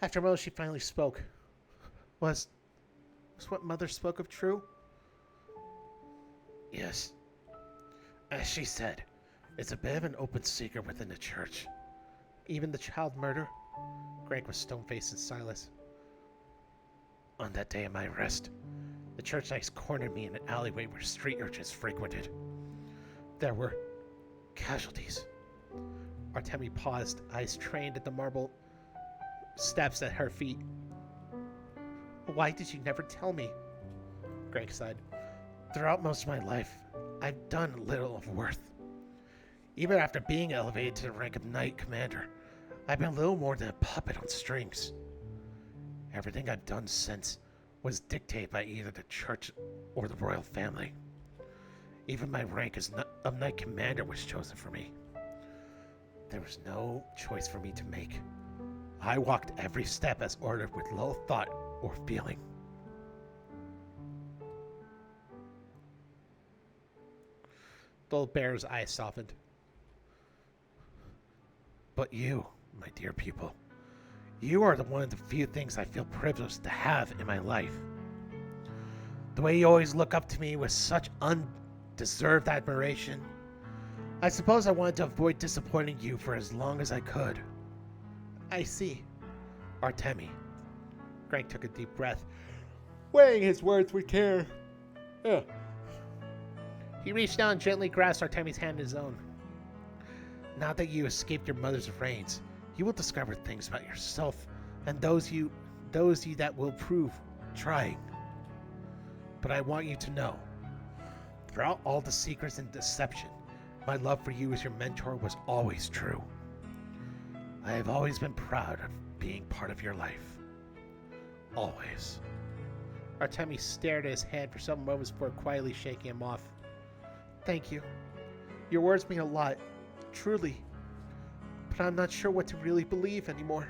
After a moment, she finally spoke. Was what Mother spoke of true? Yes. As she said, it's a bit of an open secret within the church. Even the child murder? Greg was stone-faced and sightless. On that day of my arrest, the church knights cornered me in an alleyway where street urchins frequented. There were casualties. Artemi paused, eyes trained at the marble steps at her feet. Why did you never tell me? Greg sighed. Throughout most of my life, I've done little of worth. Even after being elevated to the rank of Knight Commander, I've been little more than a puppet on strings. Everything I've done since was dictated by either the church or the royal family. Even my rank as of Knight Commander was chosen for me. There was no choice for me to make. I walked every step as ordered with little thought or feeling. The old bear's eyes softened. But you, my dear pupil, you are one of the few things I feel privileged to have in my life. The way you always look up to me with such undeserved admiration. I suppose I wanted to avoid disappointing you for as long as I could. I see. Artemi. Greg took a deep breath, weighing his words with care. Ugh. He reached down and gently grasped Artemi's hand in his own. Now that you escaped your mother's reigns, you will discover things about yourself and those you that will prove trying. But I want you to know, throughout all the secrets and deception, my love for you as your mentor was always true. I have always been proud of being part of your life. Always. Artemi stared at his hand for some moments before quietly shaking him off. Thank you. Your words mean a lot, truly. But I'm not sure what to really believe anymore.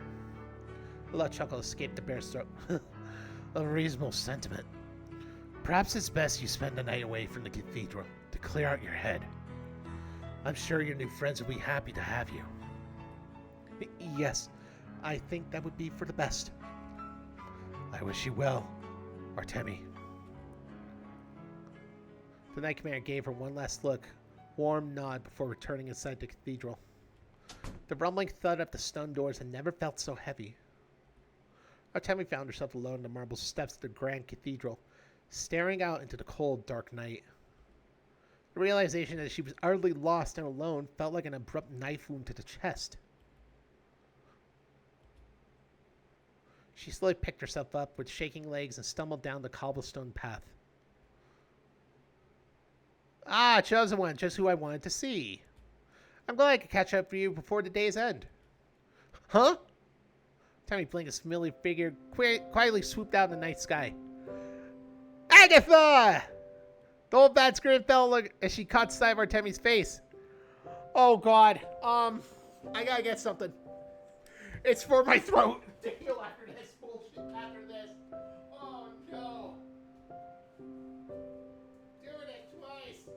A loud chuckle escaped the bear's throat. A reasonable sentiment. Perhaps it's best you spend the night away from the cathedral to clear out your head. I'm sure your new friends will be happy to have you. Yes, I think that would be for the best. I wish you well, Artemi. The Knight Commander gave her one last look, warm nod before returning inside the cathedral. The rumbling thud of the stone doors had never felt so heavy. Artemi found herself alone on the marble steps of the Grand Cathedral, staring out into the cold, dark night. The realization that she was utterly lost and alone felt like an abrupt knife wound to the chest. She slowly picked herself up with shaking legs and stumbled down the cobblestone path. Ah, chosen one, just who I wanted to see. I'm glad I could catch up for you before the day's end. Huh? Tommy blinked, a familiar figure quietly swooped out in the night sky. Agatha! The old bat scream fell as she caught sight of Artemi's face. Oh God, I gotta get something. It's for my throat. To heal after this bullshit, after this. Oh no. Doing it twice.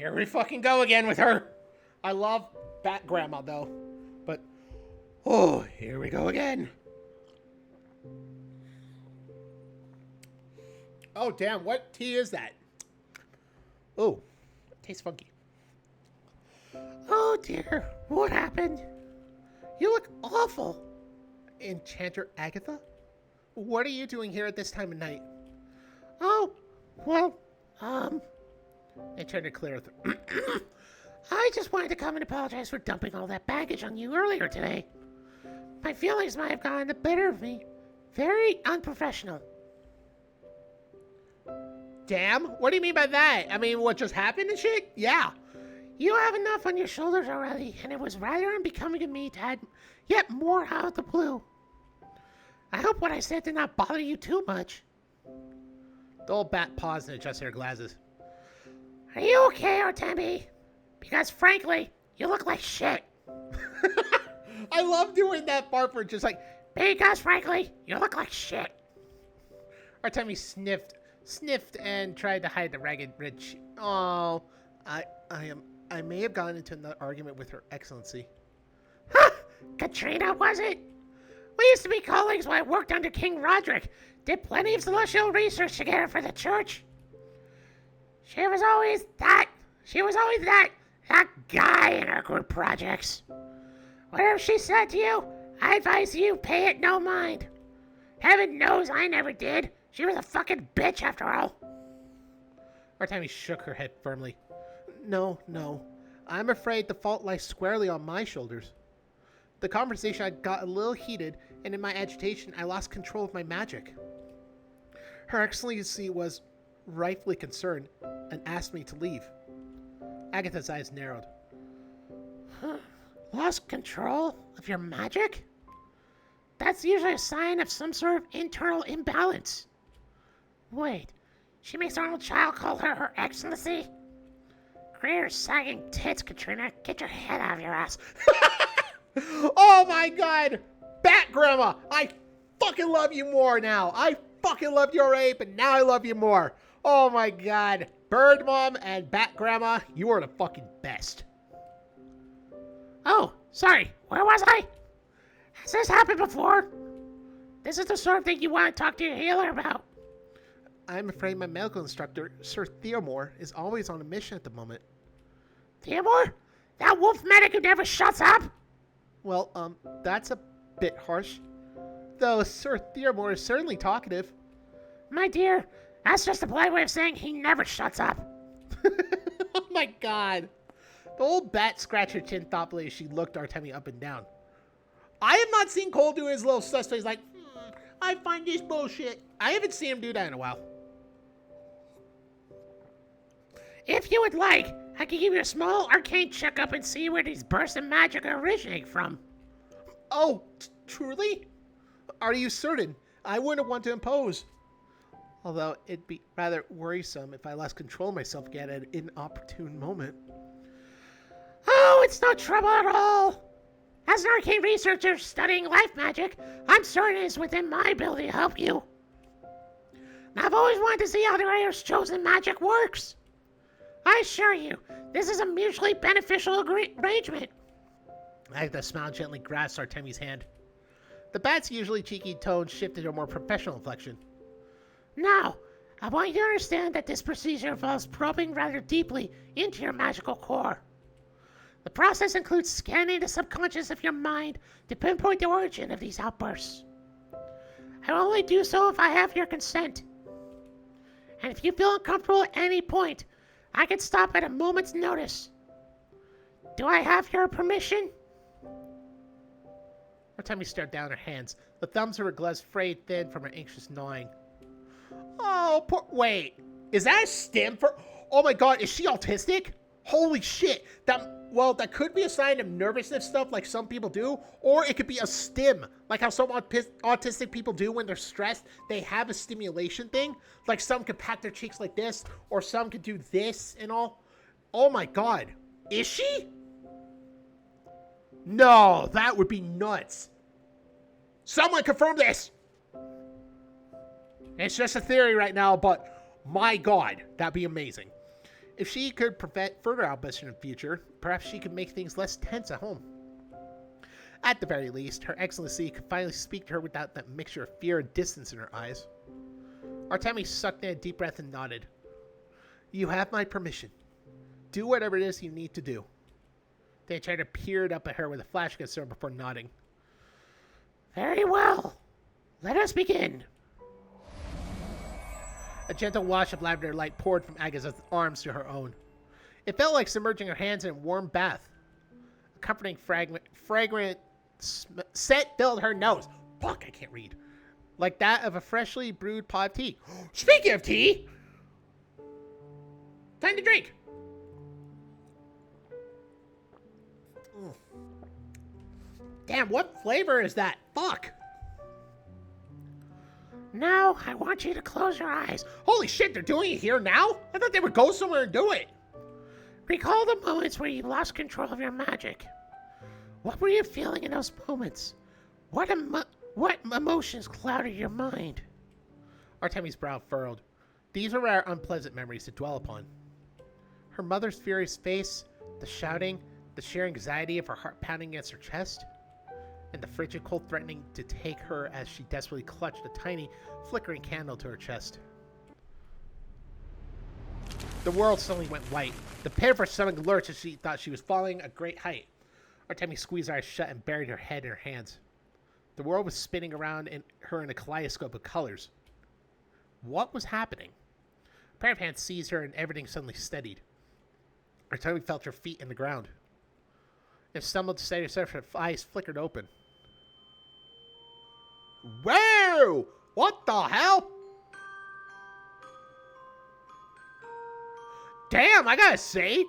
Here we fucking go again with her. I love Bat Grandma, though. But, oh, here we go again. Oh, damn, what tea is that? Oh, it tastes funky. Oh dear, what happened? You look awful. Enchanter Agatha? What are you doing here at this time of night? Oh, well, Enchanter Clarith. I just wanted to come and apologize for dumping all that baggage on you earlier today. My feelings might have gotten the better of me. Very unprofessional. Damn, what do you mean by that? I mean, what just happened and shit? Yeah. You have enough on your shoulders already, and it was rather unbecoming of me to add yet more out of the blue. I hope what I said did not bother you too much. The old bat paused and adjusted her glasses. Are you okay, Artemi? Because frankly, you look like shit. I love doing that part for just like... Because frankly, you look like shit. Artemi sniffed and tried to hide the ragged red Oh, I may have gotten into another argument with Her Excellency. Huh! Katrina, was it? We used to be colleagues when I worked under King Roderick. Did plenty of celestial research together for the church. She was always that guy in her group projects. Whatever she said to you, I advise you pay it no mind. Heaven knows I never did. She was a fucking bitch after all. Artemi shook her head firmly. No. I'm afraid the fault lies squarely on my shoulders. The conversation had got a little heated, and in my agitation, I lost control of my magic. Her Excellency was rightfully concerned and asked me to leave. Agatha's eyes narrowed. Lost control of your magic? That's usually a sign of some sort of internal imbalance. Wait, she makes her own child call her Her Excellency? Greer sagging tits, Katrina. Get your head out of your ass. Oh my god! Bat Grandma! I fucking love you more now! I fucking loved your ape, and now I love you more! Oh my god! Bird Mom and Bat Grandma, you are the fucking best. Oh, sorry. Where was I? Has this happened before? This is the sort of thing you want to talk to your healer about. I'm afraid my medical instructor, Sir Theomore, is always on a mission at the moment. Theomore? That wolf medic who never shuts up? Well, that's a bit harsh. Though Sir Theomore is certainly talkative. My dear, that's just a polite way of saying he never shuts up. Oh my god. The old bat scratched her chin thoughtfully as she looked Artemi up and down. I have not seen Cole do his little sus face like, I find this bullshit. I haven't seen him do that in a while. If you would like, I can give you a small arcane checkup and see where these bursts of magic originate from. Oh, truly? Are you certain? I wouldn't want to impose. Although it'd be rather worrisome if I lost control of myself again at an inopportune moment. Oh, it's no trouble at all. As an arcane researcher studying life magic, I'm certain it is within my ability to help you. And I've always wanted to see how the Rayer's chosen magic works. I assure you, this is a mutually beneficial arrangement. Agatha smiled gently, grasped Artemi's hand. The bat's usually cheeky tone shifted to a more professional inflection. Now, I want you to understand that this procedure involves probing rather deeply into your magical core. The process includes scanning the subconscious of your mind to pinpoint the origin of these outbursts. I will only do so if I have your consent. And if you feel uncomfortable at any point, I can stop at a moment's notice. Do I have your permission? Artemi stared down at her hands. The thumbs of her gloves frayed thin from her anxious gnawing. Oh, wait. Is that a stim for... Oh my god, is she autistic? Holy shit. That could be a sign of nervousness stuff like some people do, or it could be a stim, like how some autistic people do when they're stressed. They have a stimulation thing. Like some could pat their cheeks like this, or some could do this and all. Oh my god. Is she? No, that would be nuts. Someone confirm this. It's just a theory right now, but my god, that'd be amazing. If she could prevent further outbursts in the future, perhaps she could make things less tense at home. At the very least, Her Excellency could finally speak to her without that mixture of fear and distance in her eyes. Artemi sucked in a deep breath and nodded. You have my permission. Do whatever it is you need to do. The enchanter peered up at her with a flash of concern before nodding. Very well. Let us begin. A gentle wash of lavender light poured from Agatha's arms to her own. It felt like submerging her hands in a warm bath. A comforting fragrant scent filled her nose. Fuck, I can't read. Like that of a freshly brewed pot of tea. Speaking of tea, time to drink. Damn, what flavor is that? Fuck. Now, I want you to close your eyes. Holy shit, they're doing it here now? I thought they would go somewhere and do it. Recall the moments where you lost control of your magic. What were you feeling in those moments? What emotions clouded your mind? Artemi's brow furrowed. These were rare, unpleasant memories to dwell upon. Her mother's furious face, the shouting, the sheer anxiety of her heart pounding against her chest, and the frigid cold threatening to take her as she desperately clutched a tiny, flickering candle to her chest. The world suddenly went white. The pit of her stomach lurched as she thought she was falling a great height. Artemi squeezed her eyes shut and buried her head in her hands. The world was spinning around her in a kaleidoscope of colors. What was happening? A pair of hands seized her and everything suddenly steadied. Artemi felt her feet in the ground. And stumbled to steady herself, her eyes flickered open. Whoa! What the hell? Damn, I gotta say,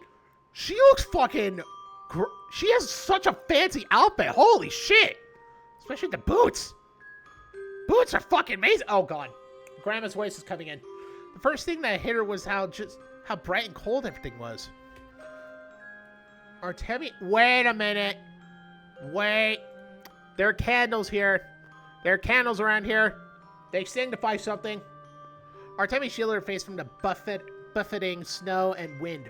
she looks fucking... She has such a fancy outfit. Holy shit. Especially the boots. Boots are fucking amazing. Oh, God. Grandma's voice is coming in. The first thing that hit her was how bright and cold everything was. Artemi... Wait a minute. Wait. There are candles here. There are candles around here. They signify something. Artemi shielded her face from the buffeting snow and wind.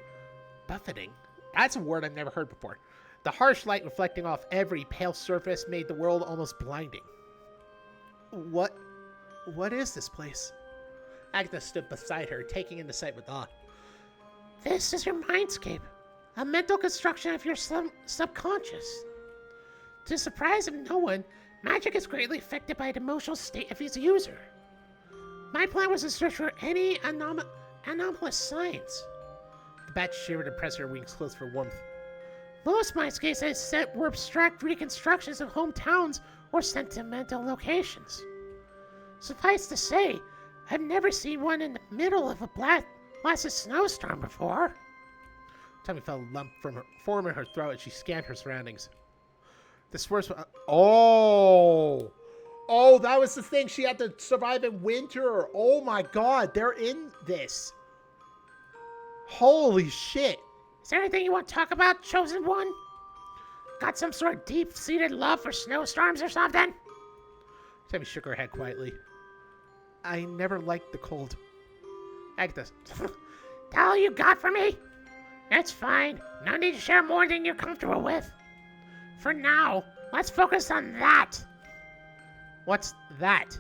Buffeting? That's a word I've never heard before. The harsh light reflecting off every pale surface made the world almost blinding. What is this place? Agatha stood beside her, taking in the sight with awe. This is your mindscape. A mental construction of your subconscious. To the surprise of no one, magic is greatly affected by the emotional state of its user. My plan was to search for any anomalous signs. The bat shivered and pressed her wings close for warmth. Most mindscapes I set were abstract reconstructions of hometowns or sentimental locations. Suffice to say, I've never seen one in the middle of a blasted snowstorm before. Tommy felt a lump form in her throat as she scanned her surroundings. The worst. Oh, that was the thing. She had to survive in winter. Oh my God, they're in this. Holy shit. Is there anything you want to talk about, Chosen One? Got some sort of deep-seated love for snowstorms or something? Tammy shook her head quietly. I never liked the cold. Agatha. That all you got for me? That's fine. No need to share more than you're comfortable with. For now, let's focus on that. What's that?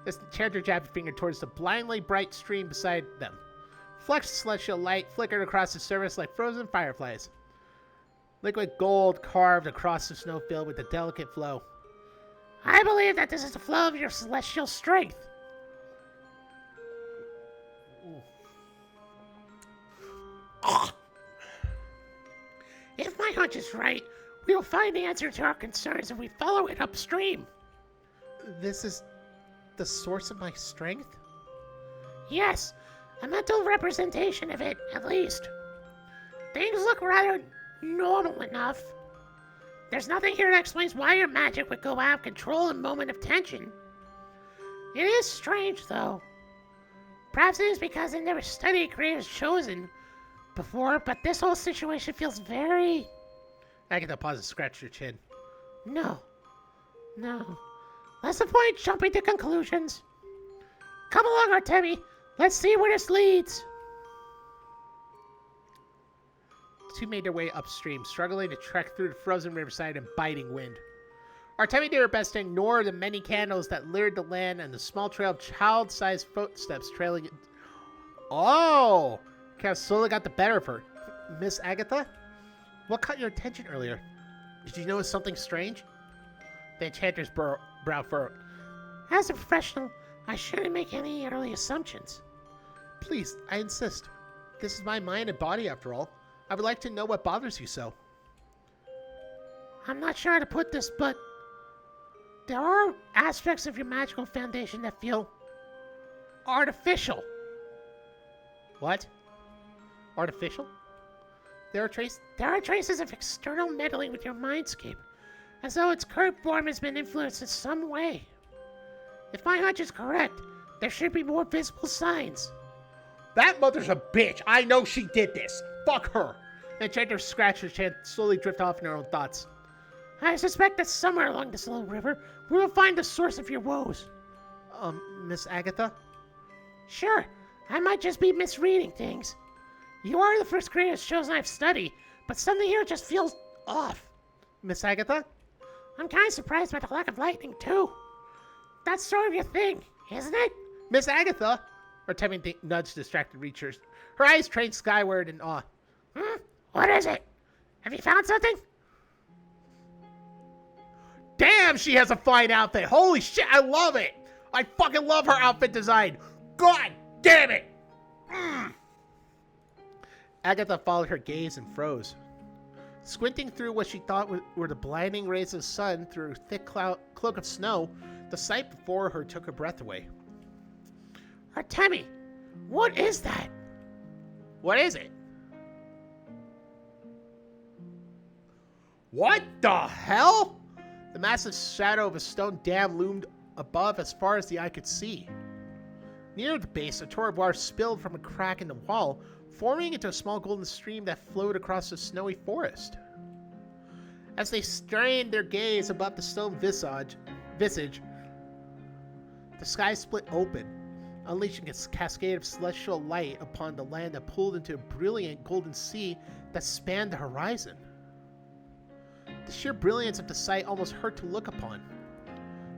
The enchanter jabbed her finger towards the blindly bright stream beside them. Flecks of celestial light flickered across the surface like frozen fireflies. Liquid gold carved across the snowfield with a delicate flow. I believe that this is the flow of your celestial strength. If my hunch is right, we will find the answer to our concerns if we follow it upstream. This is the source of my strength? Yes, a mental representation of it, at least. Things look rather normal enough. There's nothing here that explains why your magic would go out of control in a moment of tension. It is strange, though. Perhaps it is because I never studied Creator's Chosen before, but this whole situation feels very... Agatha paused and scratched her chin. No. That's the point, jumping to conclusions. Come along, Artemi. Let's see where this leads. two made their way upstream, struggling to trek through the frozen riverside and biting wind. Artemi did her best to ignore the many candles that littered the land and the small trail of child-sized footsteps trailing it. Oh! Kind of slowly got the better of her. Miss Agatha? What caught your attention earlier? Did you notice something strange? The enchanter's brow furrowed. As a professional, I shouldn't make any early assumptions. Please, I insist. This is my mind and body, after all. I would like to know what bothers you so. I'm not sure how to put this, but there are aspects of your magical foundation that feel artificial. What? Artificial? There are traces of external meddling with your mindscape, as though its current form has been influenced in some way. If my hunch is correct, there should be more visible signs. That mother's a bitch. I know she did this. Fuck her. The enchanter scratched her chin, slowly drift off in her own thoughts. I suspect that somewhere along this little river, we will find the source of your woes. Miss Agatha? Sure, I might just be misreading things. You are the first creator's chosen I've studied, but something here just feels off. Miss Agatha? I'm kind of surprised by the lack of lightning, too. That's sort of your thing, isn't it? Miss Agatha? Artemi nudged distracted reachers. Her eyes trained skyward in awe. What is it? Have you found something? Damn, she has a fine outfit. Holy shit, I love it. I fucking love her outfit design. God damn it. Agatha followed her gaze and froze. Squinting through what she thought were the blinding rays of the sun through a thick cloak of snow, the sight before her took her breath away. Artemi, what is that? What is it? What the hell? The massive shadow of a stone dam loomed above as far as the eye could see. Near the base, a torrent of water spilled from a crack in the wall, forming into a small golden stream that flowed across the snowy forest. As they strained their gaze above the stone visage, the sky split open, unleashing its cascade of celestial light upon the land that pulled into a brilliant golden sea that spanned the horizon. The sheer brilliance of the sight almost hurt to look upon,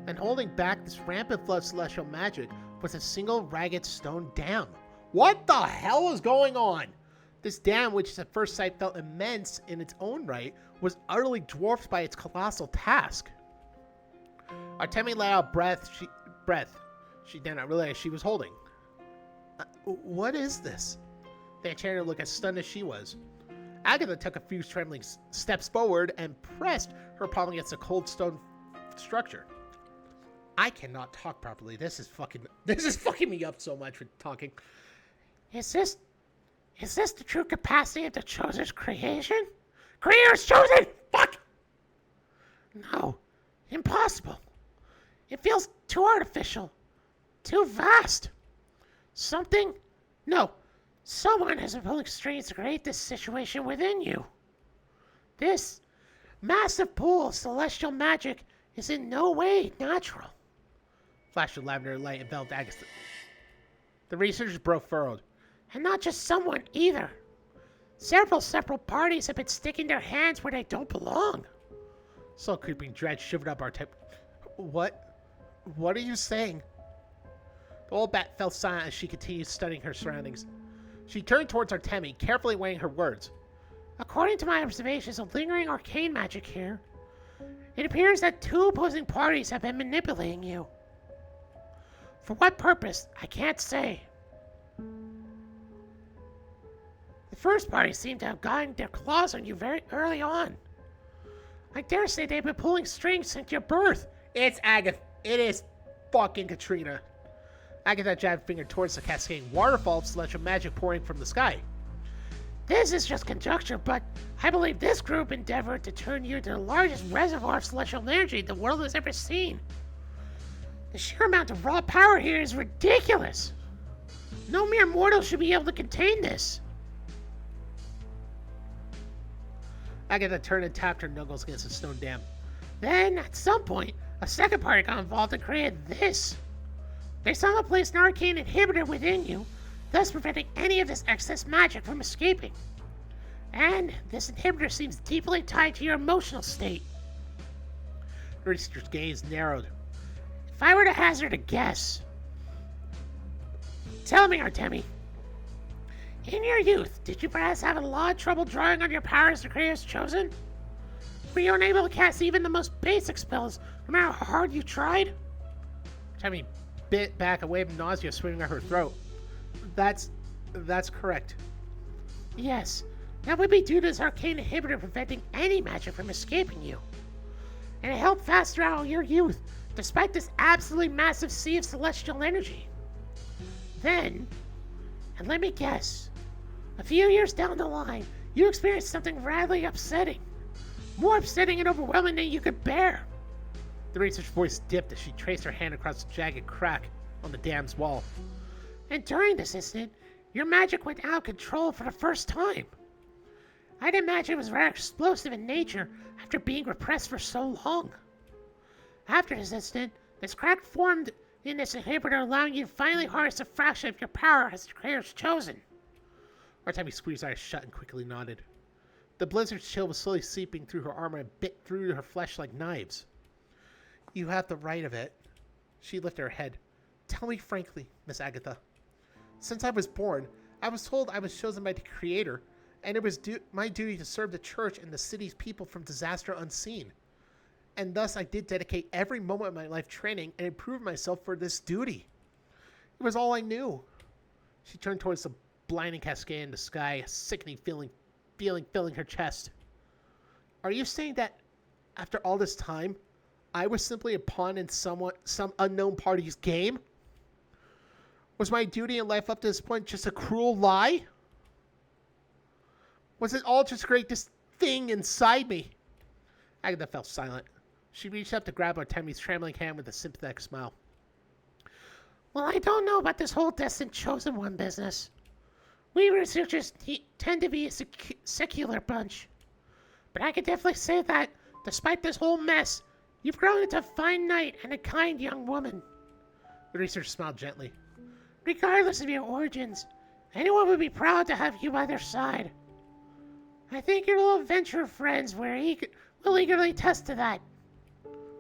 and holding back this rampant flood of celestial magic was a single ragged stone dam. What the hell is going on? This dam, which at first sight felt immense in its own right, was utterly dwarfed by its colossal task. Artemi let out breath she did not realize she was holding. What is this? The enchanter looked as stunned as she was. Agatha took a few trembling steps forward and pressed her palm against the cold stone structure. I cannot talk properly. This is fucking me up so much with talking. Is this the true capacity of the Chosen's creation? Creator's chosen! Fuck! No. Impossible. It feels too artificial. Too vast. Someone has been pulling strings to create this situation within you. This massive pool of celestial magic is in no way natural. Flash of lavender light enveloped Agatha. The researcher's brow furrowed. And not just someone either. Several parties have been sticking their hands where they don't belong. Slow creeping dread shivered up our tip. What are you saying? The old bat fell silent as she continued studying her surroundings. She turned towards Artemi, carefully weighing her words. According to my observations of lingering arcane magic here, it appears that two opposing parties have been manipulating you. For what purpose, I can't say. The first party seemed to have gotten their claws on you very early on. I dare say they've been pulling strings since your birth. It's Agatha. It is fucking Katrina. Agatha jabbed a finger towards the cascading waterfall of celestial magic pouring from the sky. This is just conjecture, but I believe this group endeavored to turn you into the largest reservoir of celestial energy the world has ever seen. The sheer amount of raw power here is ridiculous. No mere mortal should be able to contain this. Agatha turned and tapped her knuckles against the stone dam. Then, at some point, a second party got involved and created this. They somehow placed an arcane inhibitor within you, thus preventing any of this excess magic from escaping. And this inhibitor seems deeply tied to your emotional state. The researcher's gaze narrowed. If I were to hazard a guess, tell me, Artemi, in your youth, did you perhaps have a lot of trouble drawing on your powers the creators chosen? Were you unable to cast even the most basic spells, no matter how hard you tried? Artemi bit back, a wave of nausea swimming up her throat. That's correct. Yes, that would be due to this arcane inhibitor preventing any magic from escaping you. And it helped faster out your youth, despite this absolutely massive sea of celestial energy. Then, and let me guess, a few years down the line, you experienced something radically upsetting. More upsetting and overwhelming than you could bear. The researcher's voice dipped as she traced her hand across the jagged crack on the dam's wall. And during this incident, your magic went out of control for the first time. I'd imagine it was rather explosive in nature after being repressed for so long. After this incident, this crack formed in this inhibitor, allowing you to finally harness a fraction of your power as the creators chosen. Artemi squeezed her eyes shut and quickly nodded. The blizzard's chill was slowly seeping through her armor and bit through her flesh like knives. You have the right of it. She lifted her head. Tell me frankly, Miss Agatha. Since I was born, I was told I was chosen by the Creator, and it was my duty to serve the church and the city's people from disaster unseen. And thus I did dedicate every moment of my life training and improve myself for this duty. It was all I knew. She turned towards the blinding cascade in the sky, a sickening feeling filling her chest. Are you saying that after all this time, I was simply a pawn in some unknown party's game? Was my duty in life up to this point just a cruel lie? Was it all just a great thing inside me? Agatha fell silent. She reached up to grab Artemi's trembling hand with a sympathetic smile. Well, I don't know about this whole destined chosen one business. We researchers tend to be a secular bunch. But I can definitely say that, despite this whole mess, you've grown into a fine knight and a kind young woman. The researcher smiled gently. Regardless of your origins, anyone would be proud to have you by their side. I think your little venture friends will eagerly attest to that.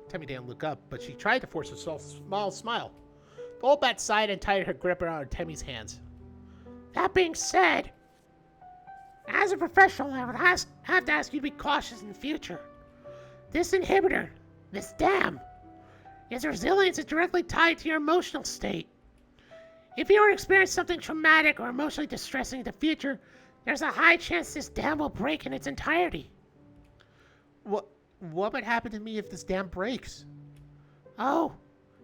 Artemi didn't look up, but she tried to force a small smile. The old bat sighed and tightened her grip around Artemi's hands. That being said, as a professional, I would have to ask you to be cautious in the future. This inhibitor, this dam, its resilience is directly tied to your emotional state. If you were to experience something traumatic or emotionally distressing in the future, there's a high chance this dam will break in its entirety. What would happen to me if this dam breaks? Oh,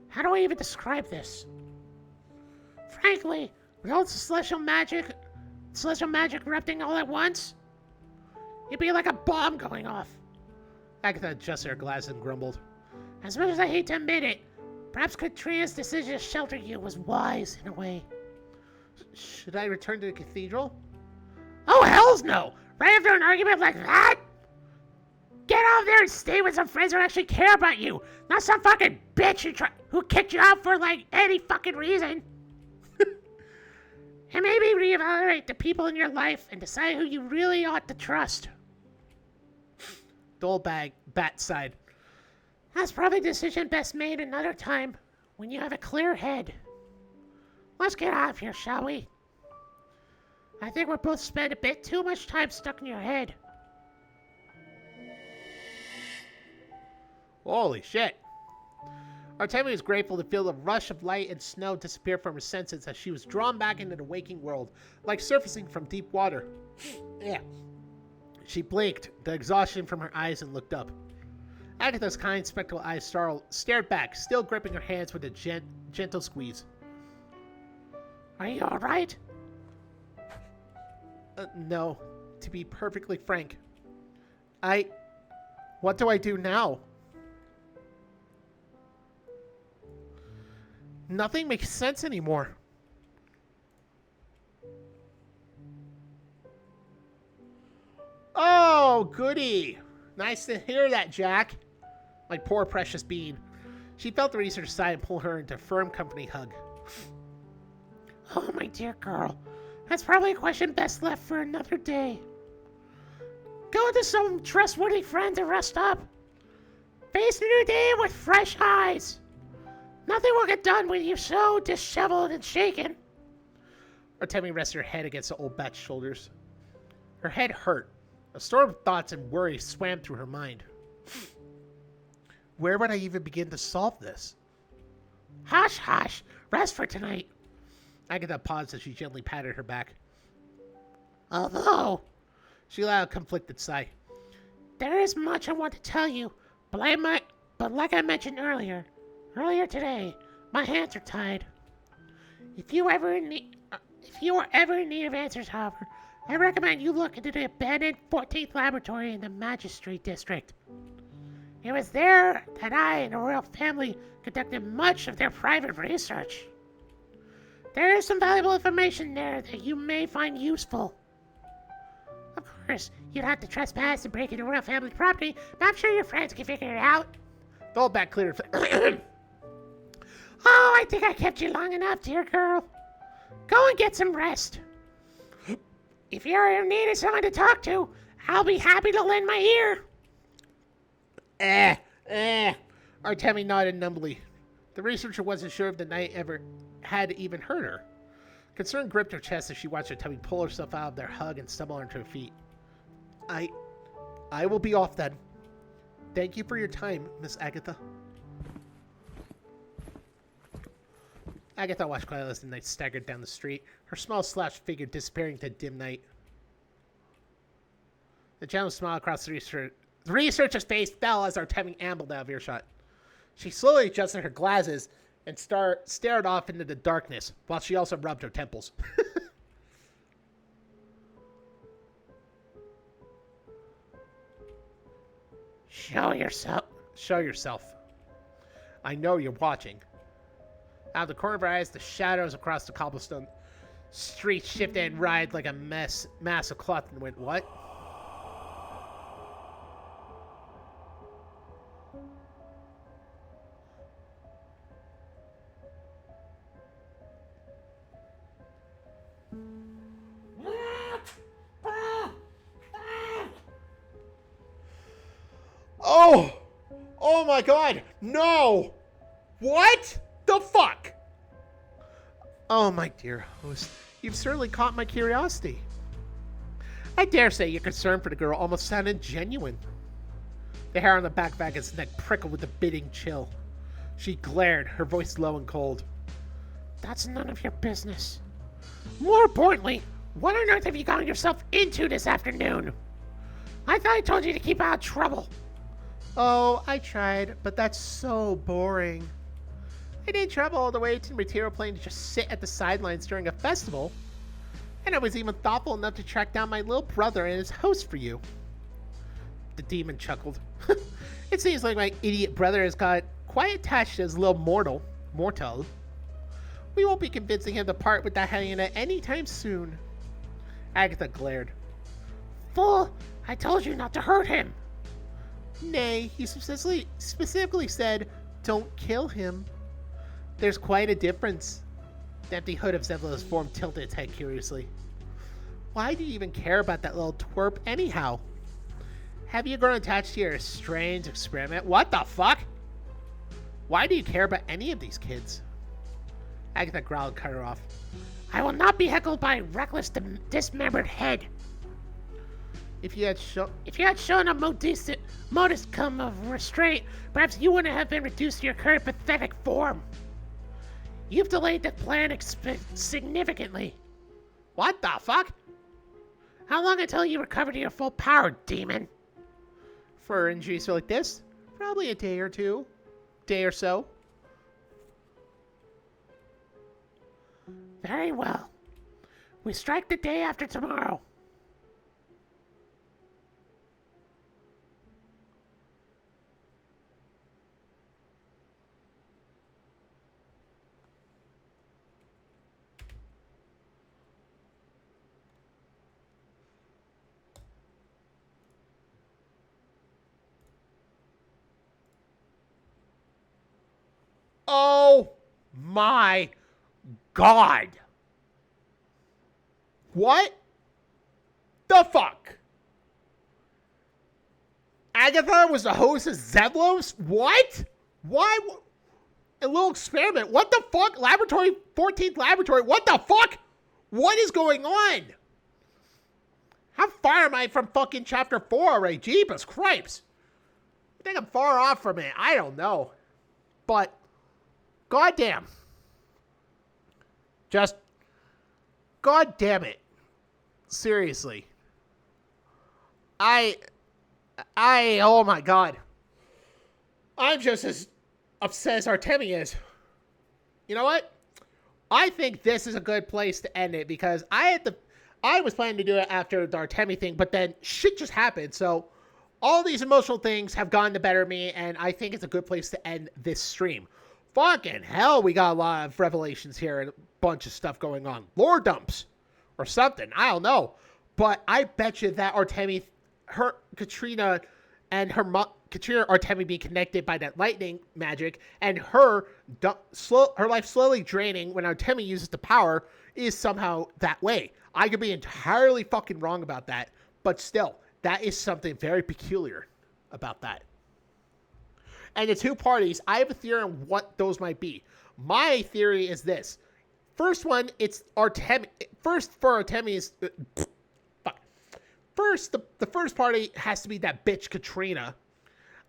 how do I even describe this? Frankly, with all the celestial magic erupting all at once, it'd be like a bomb going off. Agatha adjusted her glasses and grumbled. As much as I hate to admit it, perhaps Katrina's decision to shelter you was wise in a way. Should I return to the cathedral? Oh, hells no! Right after an argument like that? Get out there and stay with some friends who actually care about you, not some fucking bitch who kicked you out for, like, any fucking reason. And maybe reevaluate the people in your life and decide who you really ought to trust. The old bat sighed. That's probably a decision best made another time, when you have a clear head. Let's get out of here, shall we? I think we're both spent a bit too much time stuck in your head. Holy shit. Artemi was grateful to feel the rush of light and snow disappear from her senses as she was drawn back into the waking world, like surfacing from deep water. Yeah. She blinked, the exhaustion from her eyes, and looked up. Agatha's kind, spectral eyes stared back, still gripping her hands with a gentle squeeze. Are you alright? No, to be perfectly frank. What do I do now? Nothing makes sense anymore. Oh, goody. Nice to hear that, Jack. My poor precious bean. She felt the researcher's sigh and pulled her into a firm company hug. Oh, my dear girl. That's probably a question best left for another day. Go to some trustworthy friend to rest up. Face the new day with fresh eyes. Nothing will get done when you're so disheveled and shaken. Artemi rested her head against the old bat's shoulders. Her head hurt. A storm of thoughts and worries swam through her mind. Where would I even begin to solve this? Hush, hush. Rest for tonight. Agatha paused as she gently patted her back. Although, she let out a conflicted sigh. There is much I want to tell you, but like I mentioned earlier today, my hands are tied. If you are ever in need of answers, however, I recommend you look into the abandoned 14th laboratory in the Magistrate District. It was there that I and the royal family conducted much of their private research. There is some valuable information there that you may find useful. Of course, you'd have to trespass and break into royal family property, but I'm sure your friends can figure it out. The old bat cleared Oh, I think I kept you long enough, dear girl. Go and get some rest. If you're in need of someone to talk to, I'll be happy to lend my ear. Artemi nodded numbly. The researcher wasn't sure if the knight ever had even heard her. Concern gripped her chest as she watched Artemi pull herself out of their hug and stumble onto her feet. I will be off then. Thank you for your time, Miss Agatha. Agatha watched quietly as the knight staggered down the street, her small slouched figure disappearing to dim night. The gentle smile across the researcher's face fell as Artemi ambled out of earshot. She slowly adjusted her glasses and stared off into the darkness, while she also rubbed her temples. Show yourself. Show yourself. I know you're watching. Out of the corner of her eyes, the shadows across the cobblestone street shifted and writhed like a mass of cloth and went, what? Oh my god! No! What the fuck? Oh, my dear host, you've certainly caught my curiosity. I dare say your concern for the girl almost sounded genuine. The hair on the back of Agatha's neck prickled with a biting chill. She glared, her voice low and cold. That's none of your business. More importantly, what on earth have you gotten yourself into this afternoon? I thought I told you to keep out of trouble. Oh, I tried, but that's so boring. I didn't travel all the way to the material plane to just sit at the sidelines during a festival. And I was even thoughtful enough to track down my little brother and his host for you. The demon chuckled. It seems like my idiot brother has got quite attached to his little mortal. We won't be convincing him to part with that hyena anytime soon. Agatha glared. Fool! I told you not to hurt him. Nay, he specifically said, don't kill him. There's quite a difference. The empty hood of Zevla's form tilted its head curiously. Why do you even care about that little twerp anyhow? Have you grown attached to your strange experiment? What the fuck? Why do you care about any of these kids? Agatha growled and cut her off. I will not be heckled by a reckless dismembered head. If you had shown a modicum of restraint, perhaps you wouldn't have been reduced to your current pathetic form. You've delayed the plan significantly. What the fuck? How long until you recover to your full power, demon? For injuries like this? Probably a day or two. Day or so. Very well. We strike the day after tomorrow. Oh my god. What the fuck? Agatha was the host of Zevlos? What? Why? A little experiment. What the fuck? Laboratory, 14th laboratory. What the fuck? What is going on? How far am I from fucking chapter 4 already? Jeepers Cripes. I think I'm far off from it. I don't know. But, goddamn. Just, goddamn it. Seriously. Oh my god. I'm just as upset as Artemi is. You know what? I think this is a good place to end it because I was planning to do it after the Artemi thing, but then shit just happened. So all these emotional things have gotten the better of me, and I think it's a good place to end this stream. Fucking hell, we got a lot of revelations here and a bunch of stuff going on. Lore dumps or something. I don't know. But I bet you that Artemi, Katrina Artemi being connected by that lightning magic and her life slowly draining when Artemi uses the power is somehow that way. I could be entirely fucking wrong about that, but still, that is something very peculiar about that. And the two parties, I have a theory on what those might be. My theory is this. First one, it's Artemi. First for Artemi's... First, the first party has to be that bitch Katrina.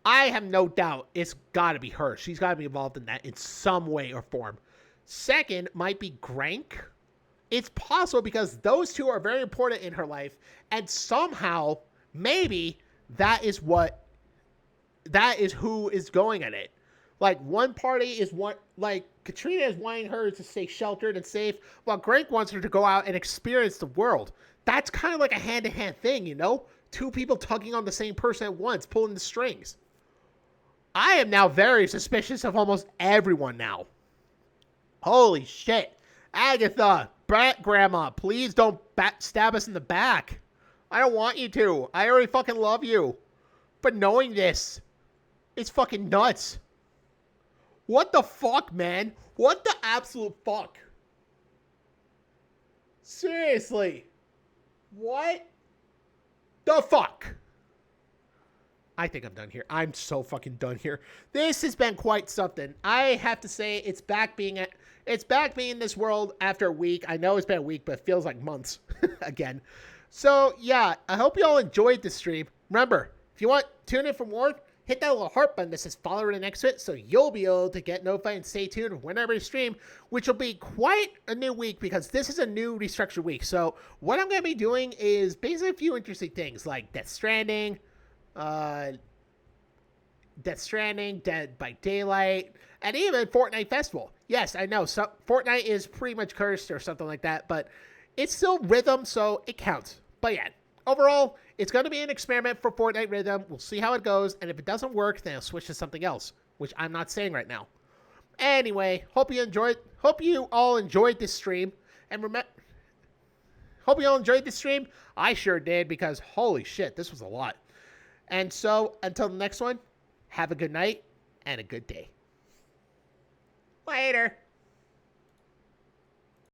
I have no doubt it's got to be her. She's got to be involved in that in some way or form. Second might be Grank. It's possible because those two are very important in her life, and somehow, maybe, that is who is going at it. Like, one party is Katrina is wanting her to stay sheltered and safe, while Grank wants her to go out and experience the world. That's kind of like a hand-to-hand thing, you know? Two people tugging on the same person at once, pulling the strings. I am now very suspicious of almost everyone now. Holy shit. Agatha, Grandma, please don't stab us in the back. I don't want you to. I already fucking love you. But knowing this, it's fucking nuts. What the fuck, man? What the absolute fuck? Seriously. What the fuck? I think I'm done here. I'm so fucking done here. This has been quite something. I have to say, it's back being in this world after a week. I know it's been a week, but it feels like months again. So yeah, I hope you all enjoyed this stream. Remember, if you want to tune in for more, hit that little heart button that says follow right next to it so you'll be able to get notified and stay tuned whenever I stream, which will be quite a new week because this is a new restructured week. So what I'm going to be doing is basically a few interesting things like Death Stranding, Dead by Daylight, and even Fortnite Festival. Yes, I know, so Fortnite is pretty much cursed or something like that, but it's still Rhythm, so it counts. But yeah, overall, it's going to be an experiment for Fortnite Rhythm. We'll see how it goes, and if it doesn't work, then I'll switch to something else, which I'm not saying right now. Anyway, hope you all enjoyed this stream, and hope you all enjoyed this stream. I sure did, because holy shit, this was a lot. And so, until the next one, have a good night and a good day. Later.